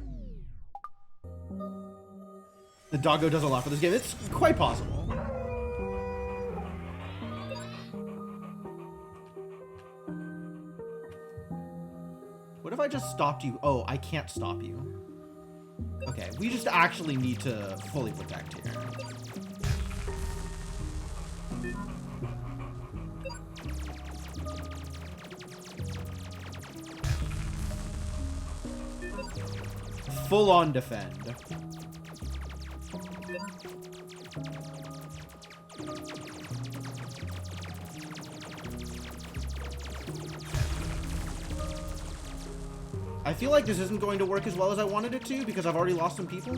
The doggo does a lot for this game. It's quite possible. What if I just stopped you? Oh, I can't stop you. Okay, we just actually need to fully protect here. Full on defend. I feel like this isn't going to work as well as I wanted it to because I've already lost some people.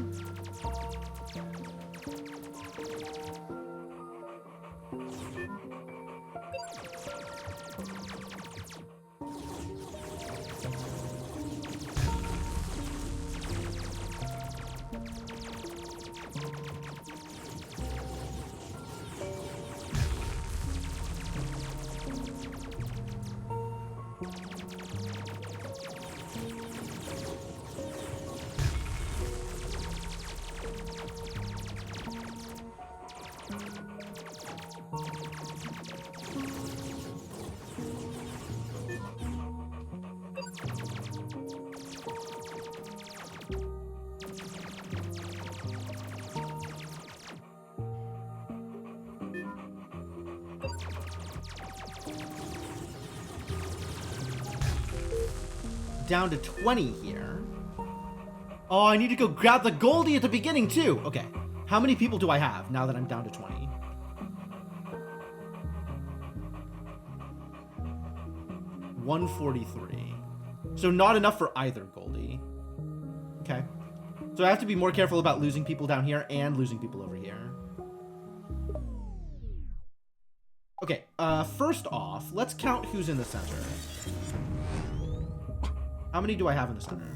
Down to 20 here. Oh, I need to go grab the Goldie at the beginning too. Okay, how many people do I have now that I'm down to 20? 143. So not enough for either Goldie. Okay. So I have to be more careful about losing people down here and losing people over here. Okay, first off, let's count who's in the center. How many do I have in the center?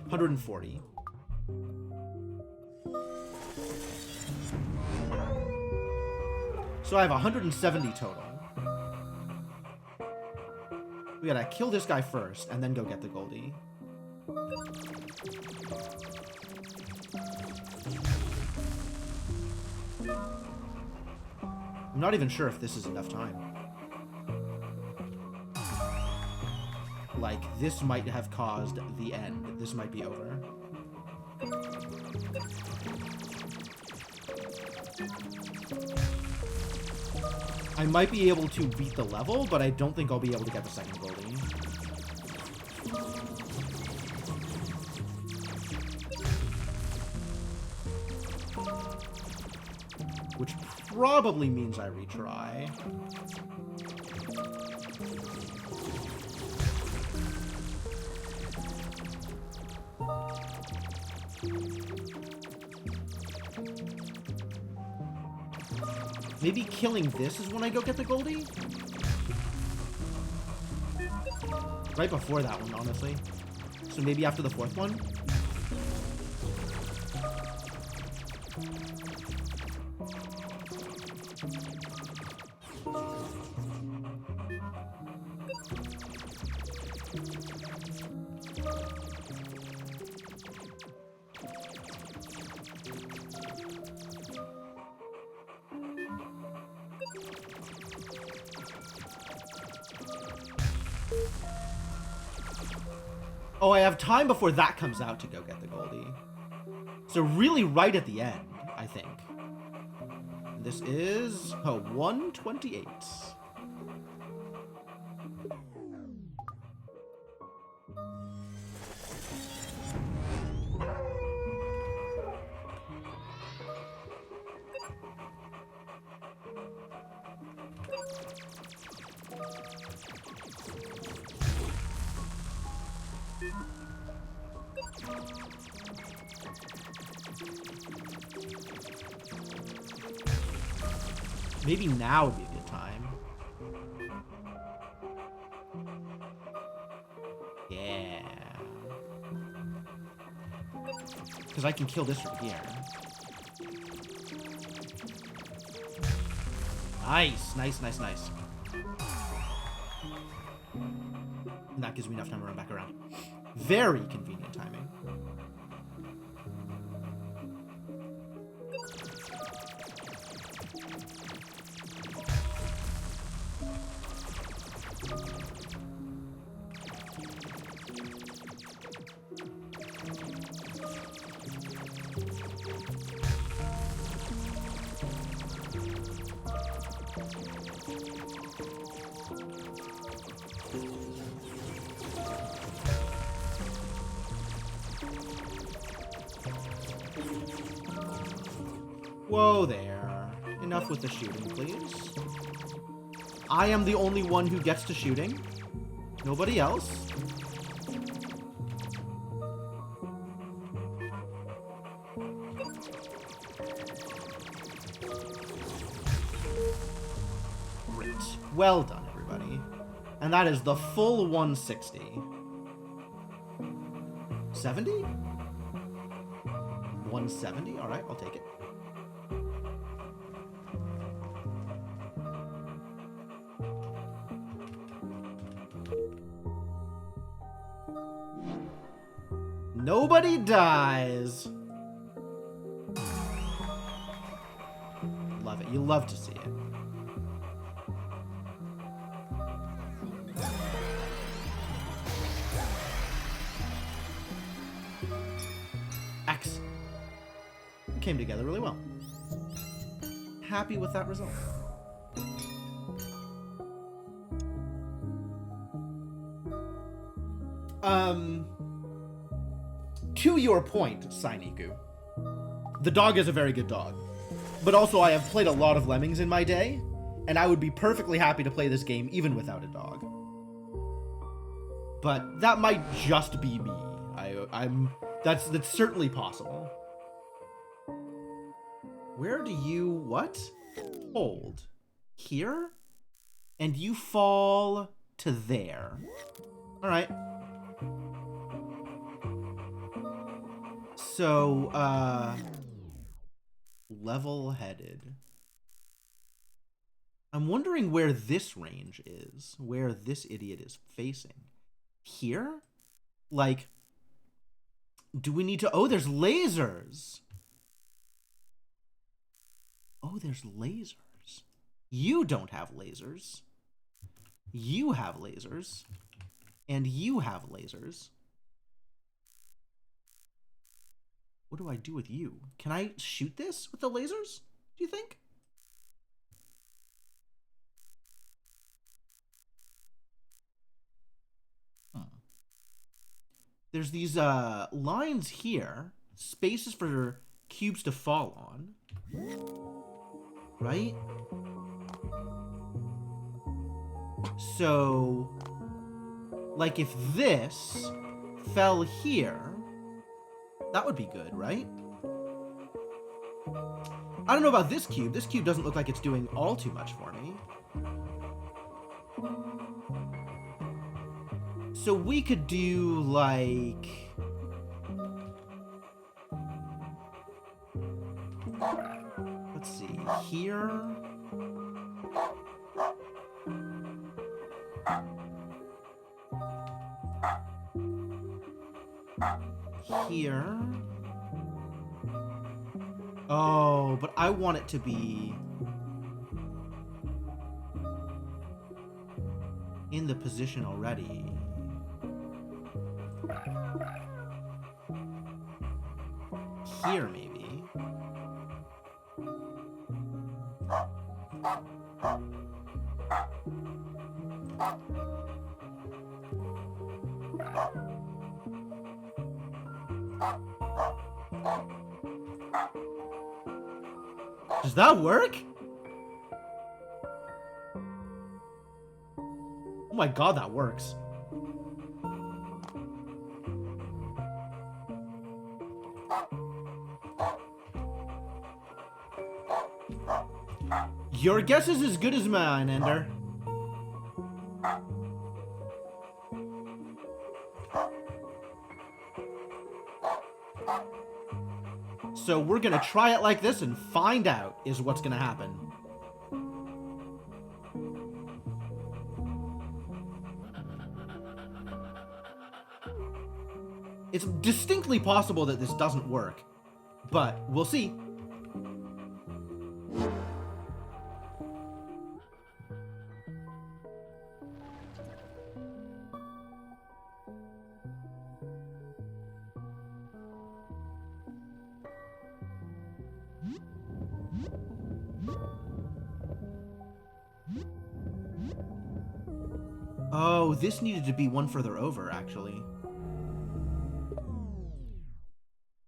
140. So I have 170 total. We gotta kill this guy first, and then go get the Goldie. I'm not even sure if this is enough time. Like, this might have caused the end. This might be over. I might be able to beat the level, but I don't think I'll be able to get the second Goldie. Which probably means I retry. Maybe killing this is when I go get the Goldie? Right before that one, honestly. So maybe after the fourth one? Oh, I have time before that comes out to go get the Goldie. So really right at the end, I think. This is, 128. Maybe now would be a good time. Yeah. Because I can kill this from here. Nice, nice, nice, nice. And that gives me enough time to run back around. Very convenient timing. Whoa there. Enough with the shooting, please. I am the only one who gets to shooting. Nobody else. Great. Well done, everybody. And that is the full 160. 70? 170? Alright, I'll take it. Nobody dies. Love it. You love to see it. Excellent. Came together really well. Happy with that result. To your point, Sainiku, the dog is a very good dog. But also, I have played a lot of Lemmings in my day, and I would be perfectly happy to play this game even without a dog. But that might just be me. That's certainly possible. Where do you what? Hold. Here? And you fall to there. All right. So, level-headed. I'm wondering where this range is, where this idiot is facing. Here? Like, do we need to... Oh, there's lasers! Oh, there's lasers. You don't have lasers. You have lasers. And you have lasers. What do I do with you? Can I shoot this with the lasers? Do you think? There's these lines here. Spaces for cubes to fall on. Right? So, like if this fell here, that would be good, right? I don't know about this cube. This cube doesn't look like it's doing all too much for me. So we could do, like... Let's see, here... Here... Oh, but I want it to be... in the position already. Here, maybe. Does that work? Oh my god, that works. Your guess is as good as mine, Ender. So we're gonna try it like this and find out is what's gonna happen. It's distinctly possible that this doesn't work, but we'll see. Oh, this needed to be one further over, actually.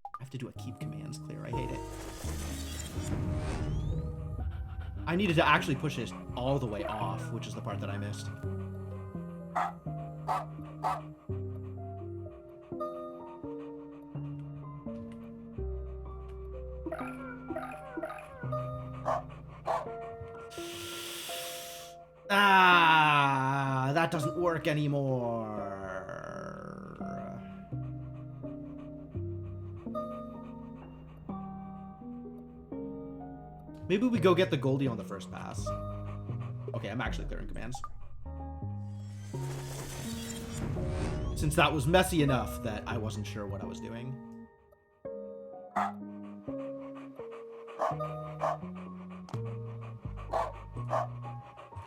I have to do a keep commands clear. I hate it. I needed to actually push it all the way off, which is the part that I missed. Ah, that doesn't work anymore. Maybe we go get the Goldie on the first pass. Okay, I'm actually clearing commands. Since that was messy enough that I wasn't sure what I was doing.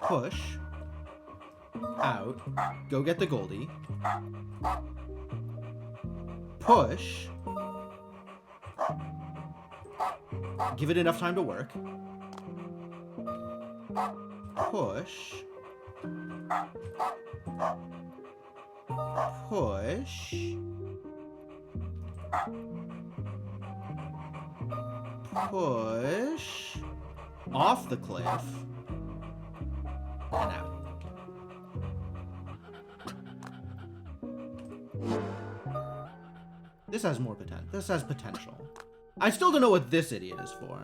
Push. Out. Go get the Goldie. Push. Give it enough time to work. Push. Push. push off the cliff and out. This has more potential. This has potential. I still don't know what this idiot is for,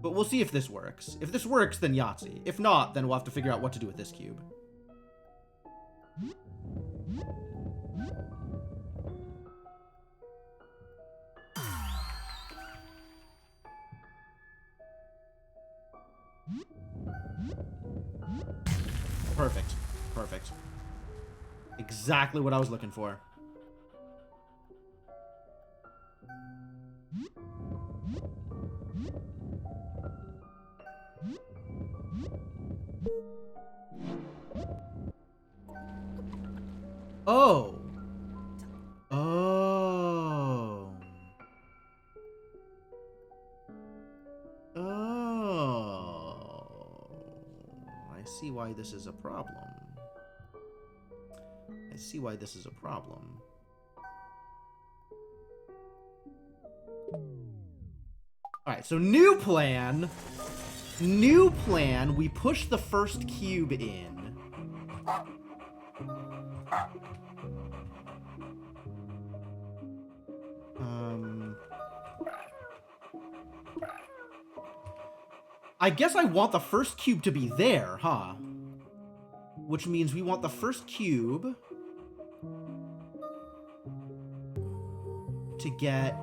but we'll see if this works. If this works, then Yahtzee. If not, then we'll have to figure out what to do with this cube. Perfect. Perfect. Exactly what I was looking for. Oh. Oh. Oh. I see why this is a problem. I see why this is a problem. Alright, so new plan. New plan. We push the first cube in. I guess I want the first cube to be there, huh? Which means we want the first cube to get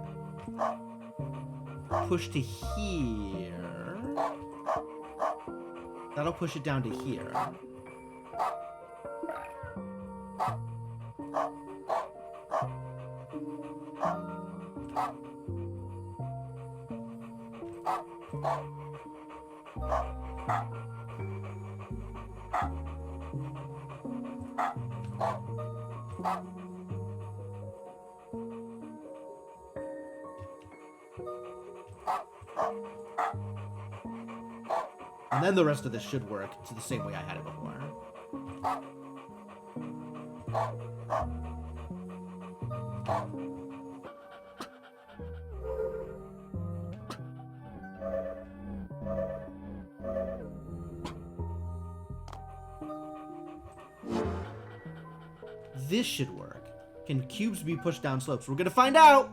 pushed to here. That'll push it down to here. And then the rest of this should work to the same way I had it before. This should work. Can cubes be pushed down slopes? We're gonna find out!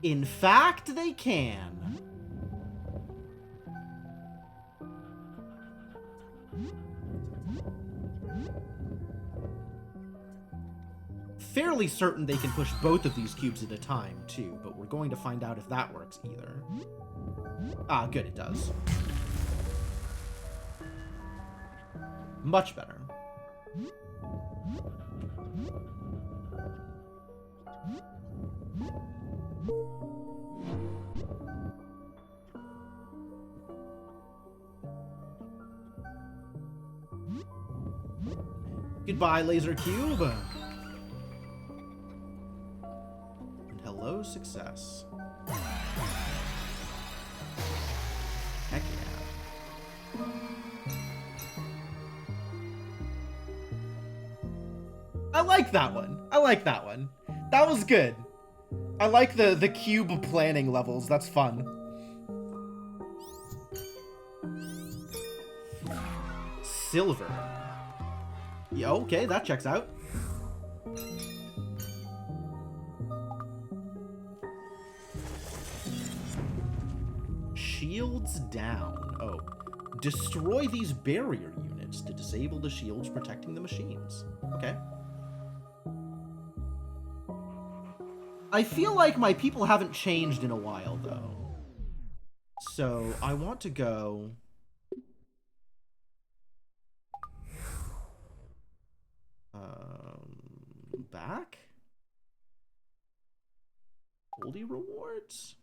In fact, they can. Fairly certain they can push both of these cubes at a time, too, but we're going to find out if that works either. Ah, good, it does. Much better. Goodbye, laser cube. And hello, success. Heck yeah. I like that one. I like that one. That was good. I like the cube planning levels. That's fun. Silver. Yeah, okay, that checks out. Shields down. Oh. Destroy these barrier units to disable the shields protecting the machines. Okay. I feel like my people haven't changed in a while, though. So, I want to go... back? Goldie rewards?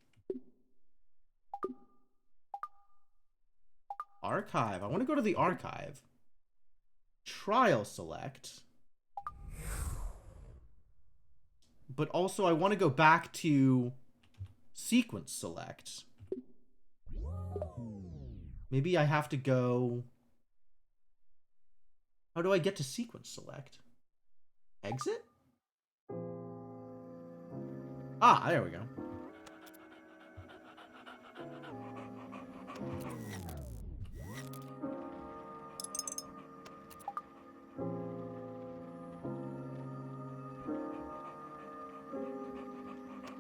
Archive. I want to go to the archive. Trial select. But also I want to go back to sequence select. Maybe I have to go... How do I get to sequence select? Exit? Ah, there we go.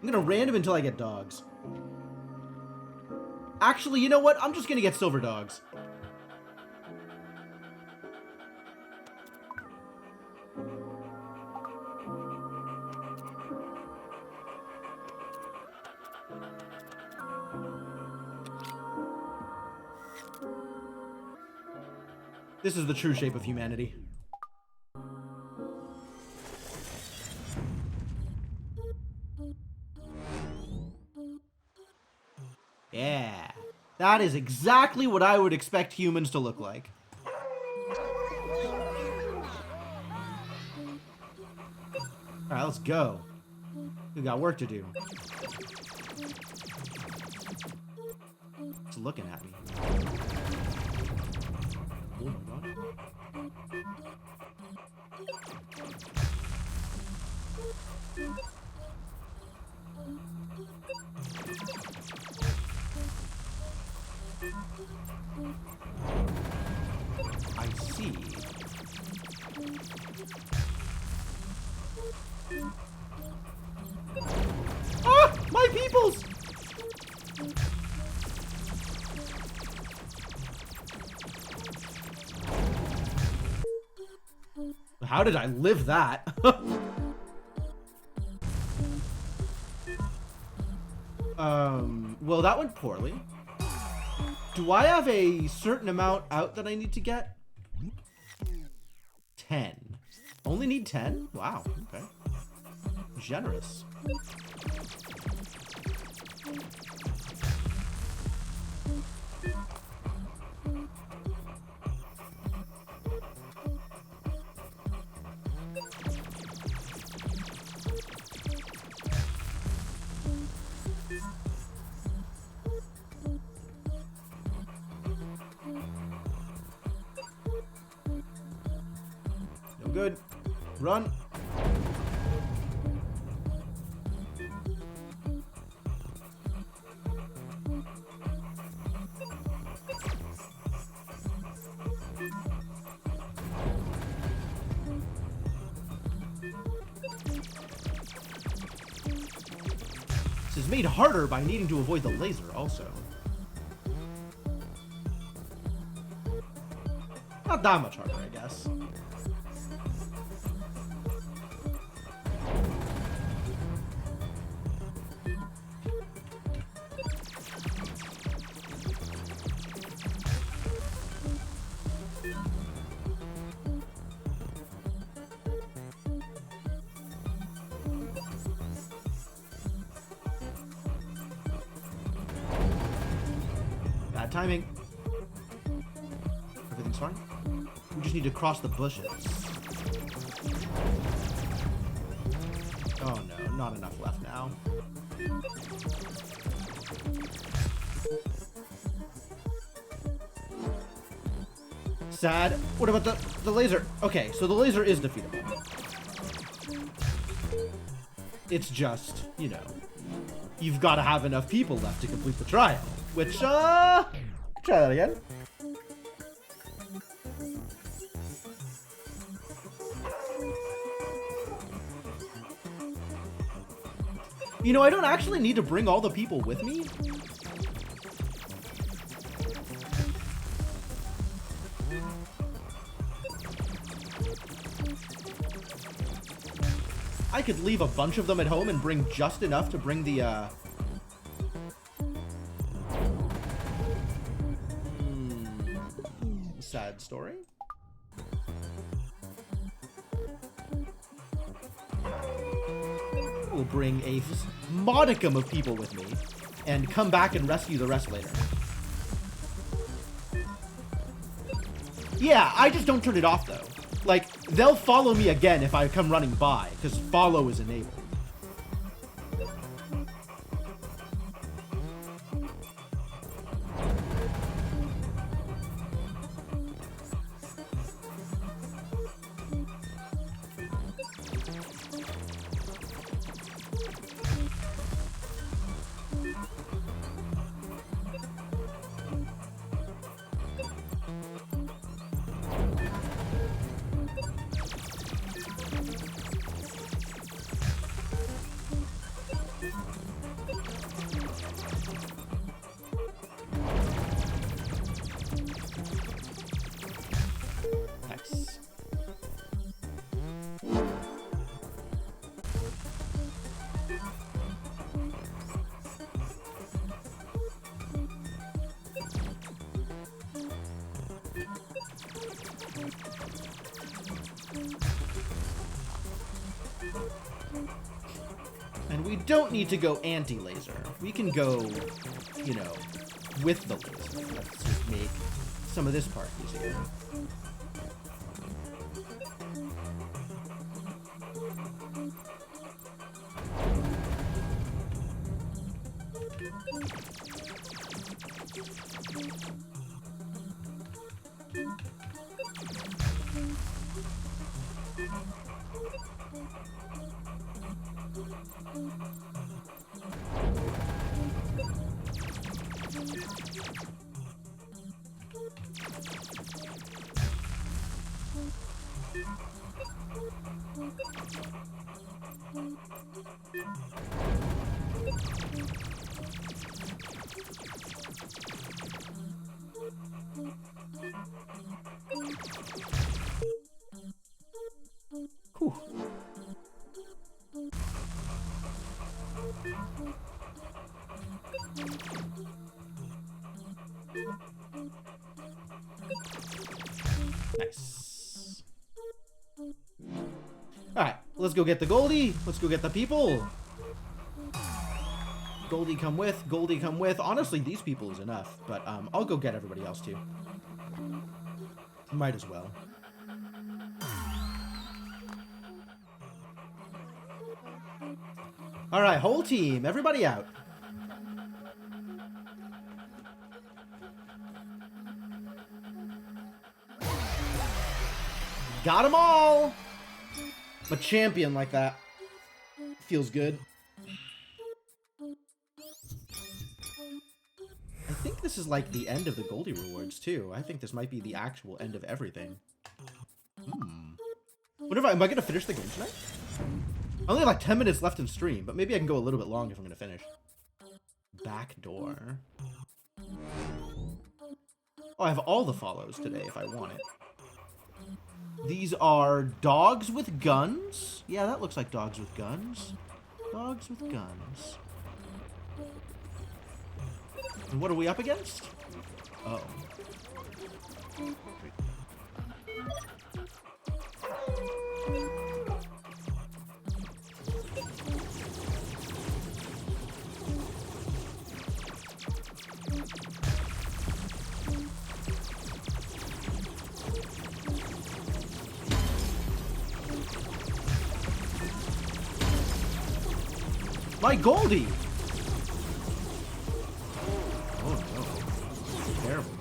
I'm gonna random until I get dogs. Actually, you know what? I'm just gonna get silver dogs. This is the true shape of humanity. Yeah. That is exactly what I would expect humans to look like. Alright, let's go. We got work to do. It's looking at me. Oh my god. I see. Ah! My peoples! How did I live that? Well, that went poorly. Do I have a certain amount out that I need to get? 10. Only need 10? Wow, okay. Generous. No good. Run. This is made harder by needing to avoid the laser also. Not that much harder, I guess. Bad timing. Everything's fine. We just need to cross the bushes. Oh no, not enough left now. Sad. What about the laser? Okay, so the laser is defeatable. It's just, you know, you've got to have enough people left to complete the trial. Which, try that again. You know, I don't actually need to bring all the people with me. I could leave a bunch of them at home and bring just enough to bring the, sad story. We'll bring a modicum of people with me and come back and rescue the rest later. Yeah, I just don't turn it off though. Like, they'll follow me again if I come running by, because follow is enabled. don't need to go anti-laser. We can go, you know, with the laser. Let's just make some of this part easier. Whew. Nice. Alright, let's go get the Goldie. Let's go get the people. Goldie come with, Goldie come with. Honestly, these people is enough, but I'll go get everybody else too. Might as well. Alright, whole team, everybody out. Got them all! I'm a champion like that. Feels good. I think this is like the end of the Goldie rewards too. I think this might be the actual end of everything. What if am I gonna finish the game tonight? I only have like 10 minutes left in stream, but maybe I can go a little bit long if I'm gonna finish. Back door. Oh, I have all the follows today if I want it. These are dogs with guns. Yeah, that looks like dogs with guns. Dogs with guns. And what are we up against? Oh. My Goldie! Oh no. Terrible.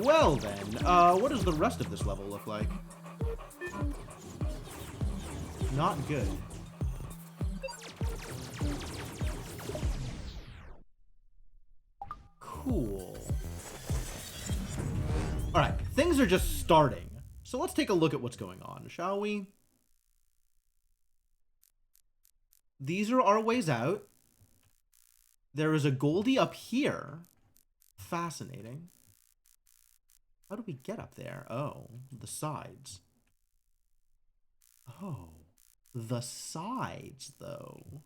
Well then, what does the rest of this level look like? Not good. Cool. Alright, things are just starting. So let's take a look at what's going on, shall we? These are our ways out. There is a Goldie up here. Fascinating. How do we get up there? Oh, the sides. Oh, the sides, though.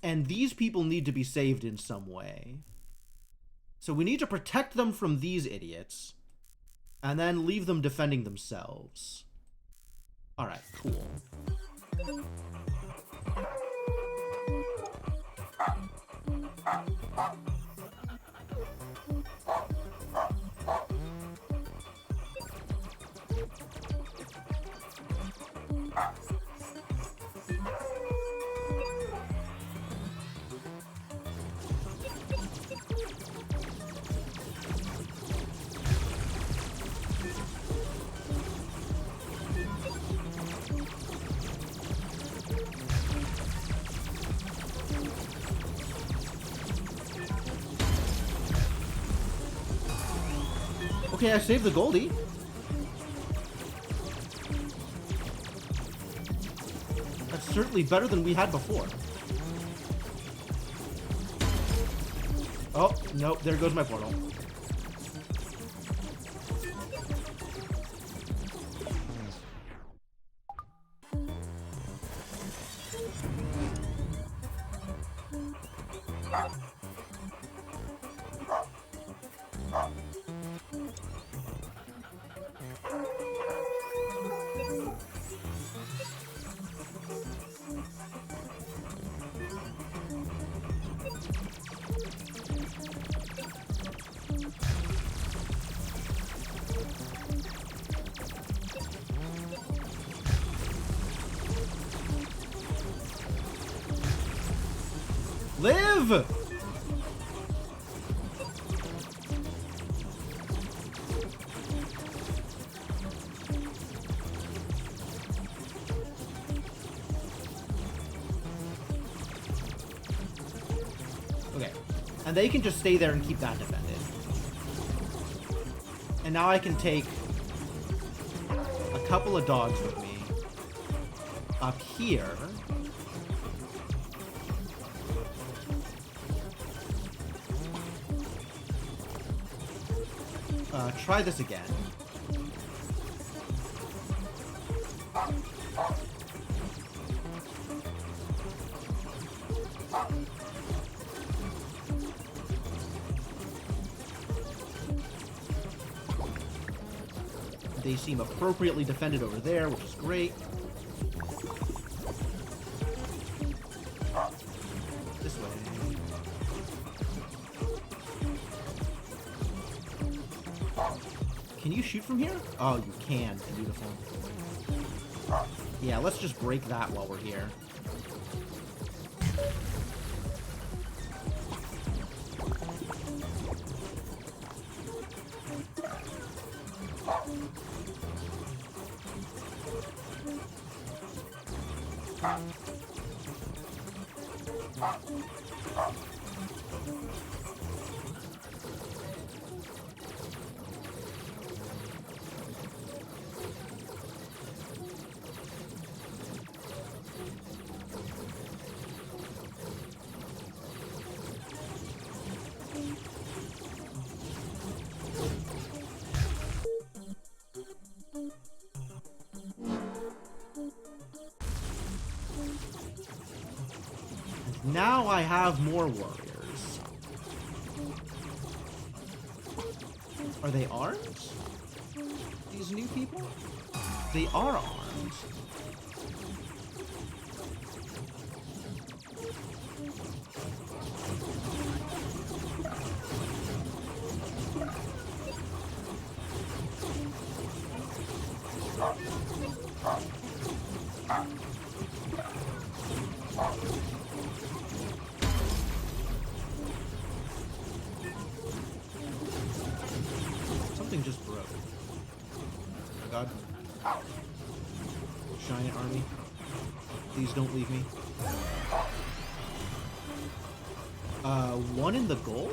And these people need to be saved in some way. So we need to protect them from these idiots, and then leave them defending themselves. Alright, cool. Okay, I saved the Goldie. That's certainly better than we had before. Oh, nope, there goes my portal. Live! Okay. And they can just stay there and keep that defended. And now I can take a couple of dogs with me up here. Try this again. They seem appropriately defended over there, which is great. This way. Can you shoot from here? Oh, you can. Beautiful. Yeah, let's just break that while we're here. Now I have more warriors. Are they armed? These new people? They are armed. Something just broke. Oh God. Giant army. Please don't leave me. One in the goal?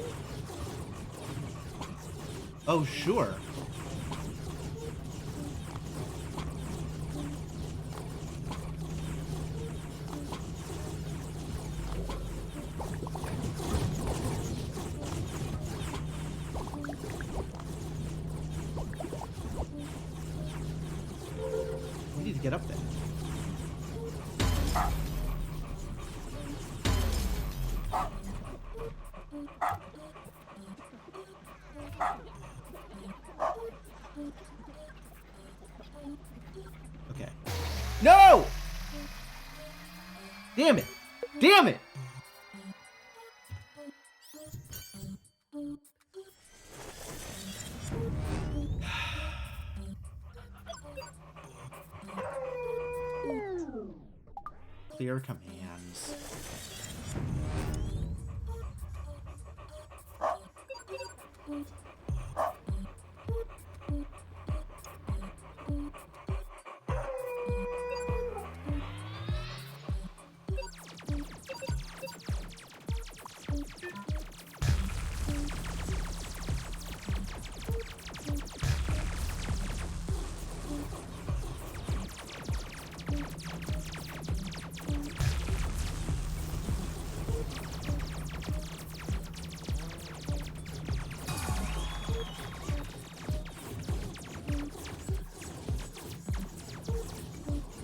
Oh, sure. We need to get up there. Okay. No! Damn it! Damn it! Clear commands.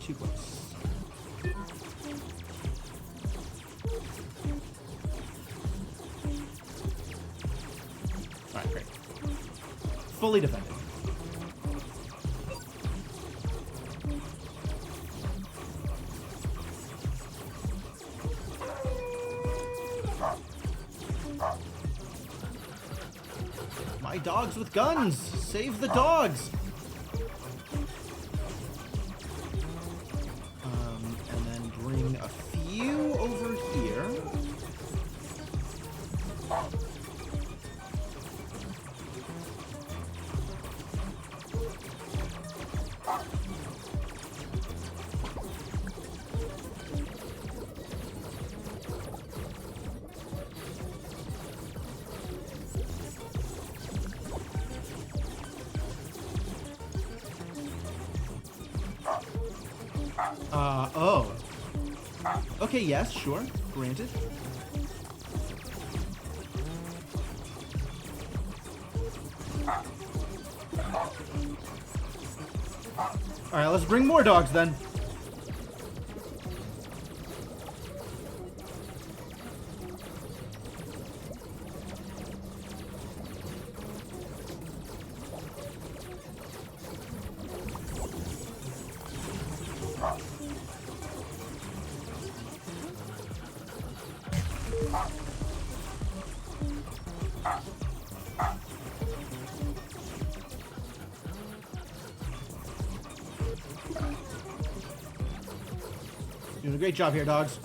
Too close. fully defended. My dogs with guns! Save the dogs! And then bring a few over here. Oh. Okay, yes, sure. Granted. Alright, let's bring more dogs then. Doing a great job here, dogs.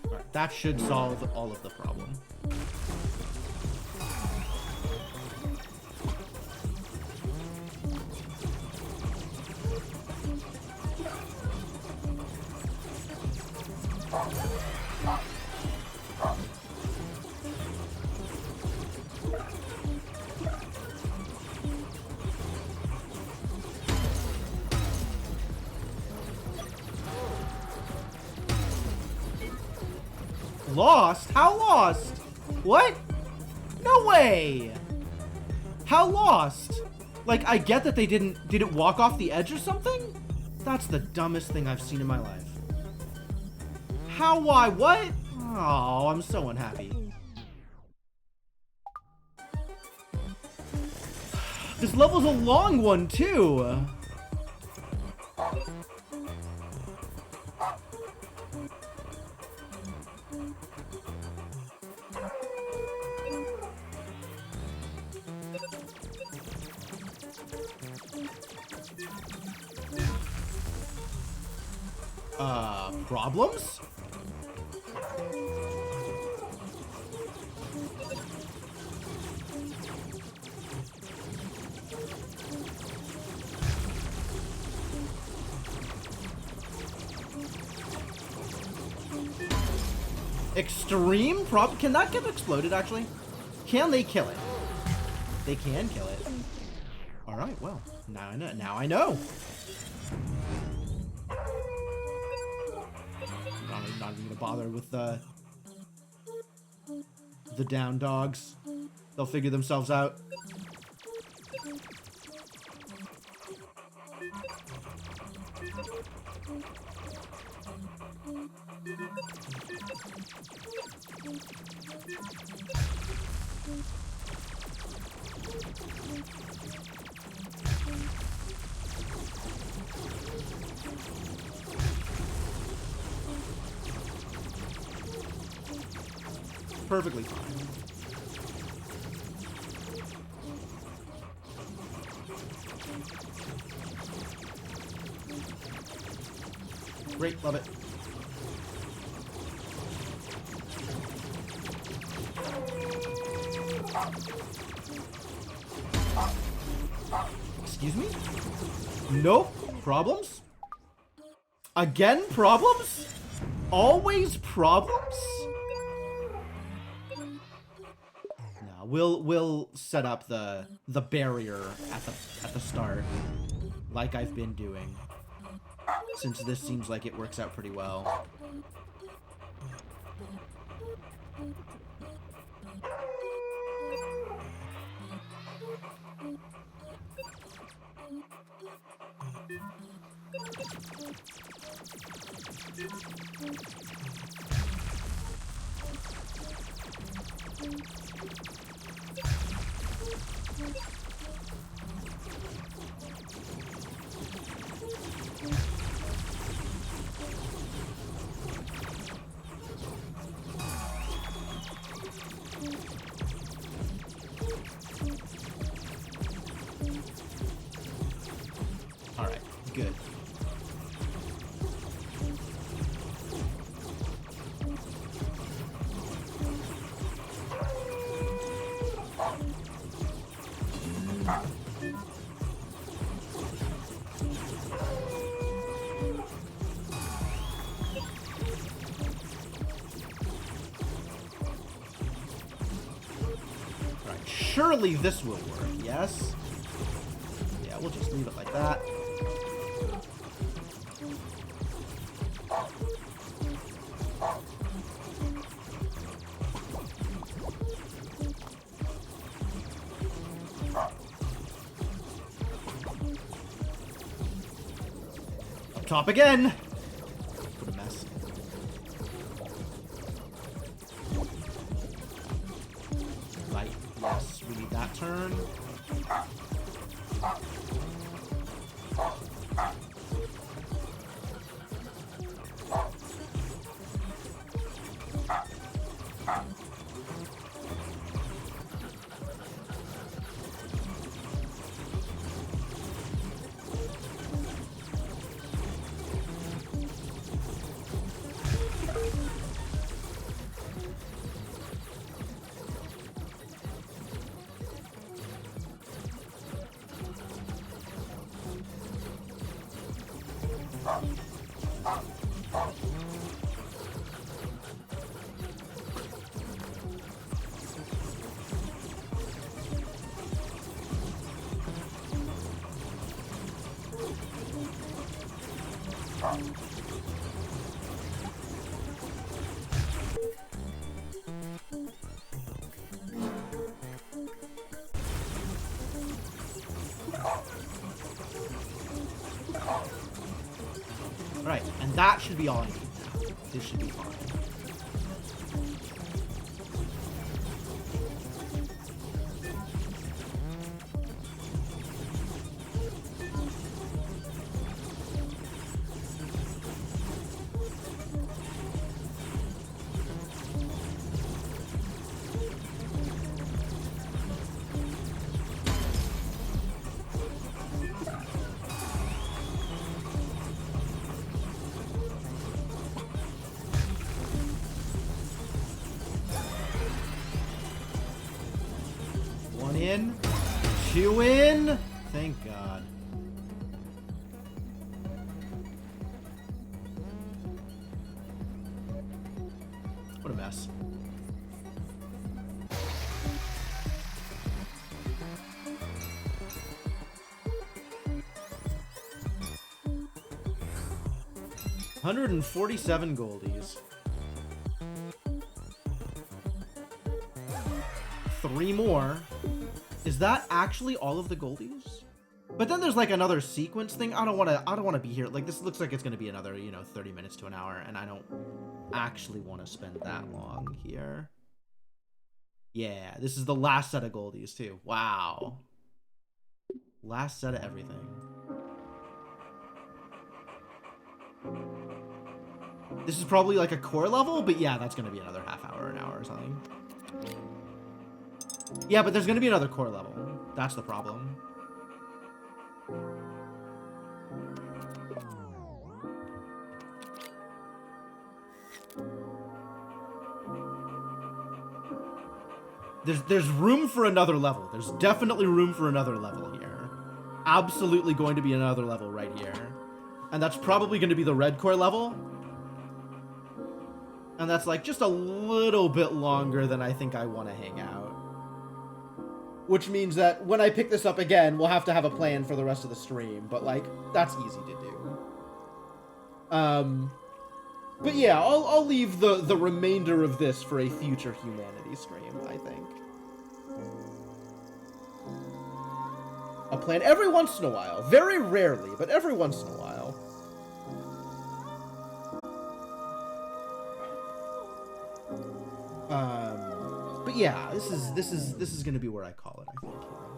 Alright, that should solve all of the problem. Lost? How lost? What? No way! How lost? Like, I get that they did it walk off the edge or something? That's the dumbest thing I've seen in my life. How, why, what? Oh, I'm so unhappy. This level's a long one, too. Problems? Extreme can that get exploded, actually? Can they kill it? They can kill it. Alright, well, now I know. Not even gonna bother with the down dogs. They'll figure themselves out. Perfectly fine. Great, love it. Excuse me? Nope. Problems? Again, problems? Always problems? No, we'll set up the barrier at the start, like I've been doing, since this seems like it works out pretty well. Alright, good. Alright, surely this will work, yes? Yeah, we'll just leave it like that. Up top again! What a mess. Right, yes, we need that turn. Alright, and that should be all I need now. This should be fine. One in, two in. Thank God. What a mess. $147 goldies. 3 more. Is that actually all of the goldies? But then there's like another sequence thing. I don't want to be here. Like, this looks like it's going to be another, 30 minutes to an hour, and I don't actually want to spend that long here. Yeah, this is the last set of goldies too. Wow. Last set of everything. This is probably like a core level, but yeah, that's going to be another half hour, an hour or something. Yeah, but there's going to be another core level. That's the problem. There's room for another level. There's definitely room for another level here. Absolutely going to be another level right here. And that's probably going to be the red core level. And that's like just a little bit longer than I think I want to hang out. Which means that when I pick this up again, we'll have to have a plan for the rest of the stream. But like, that's easy to do. But yeah, I'll leave the remainder of this for a future humanity stream, I think. I'll plan every once in a while. Very rarely, but every once in a while. But yeah, this is gonna be where I call it, I think.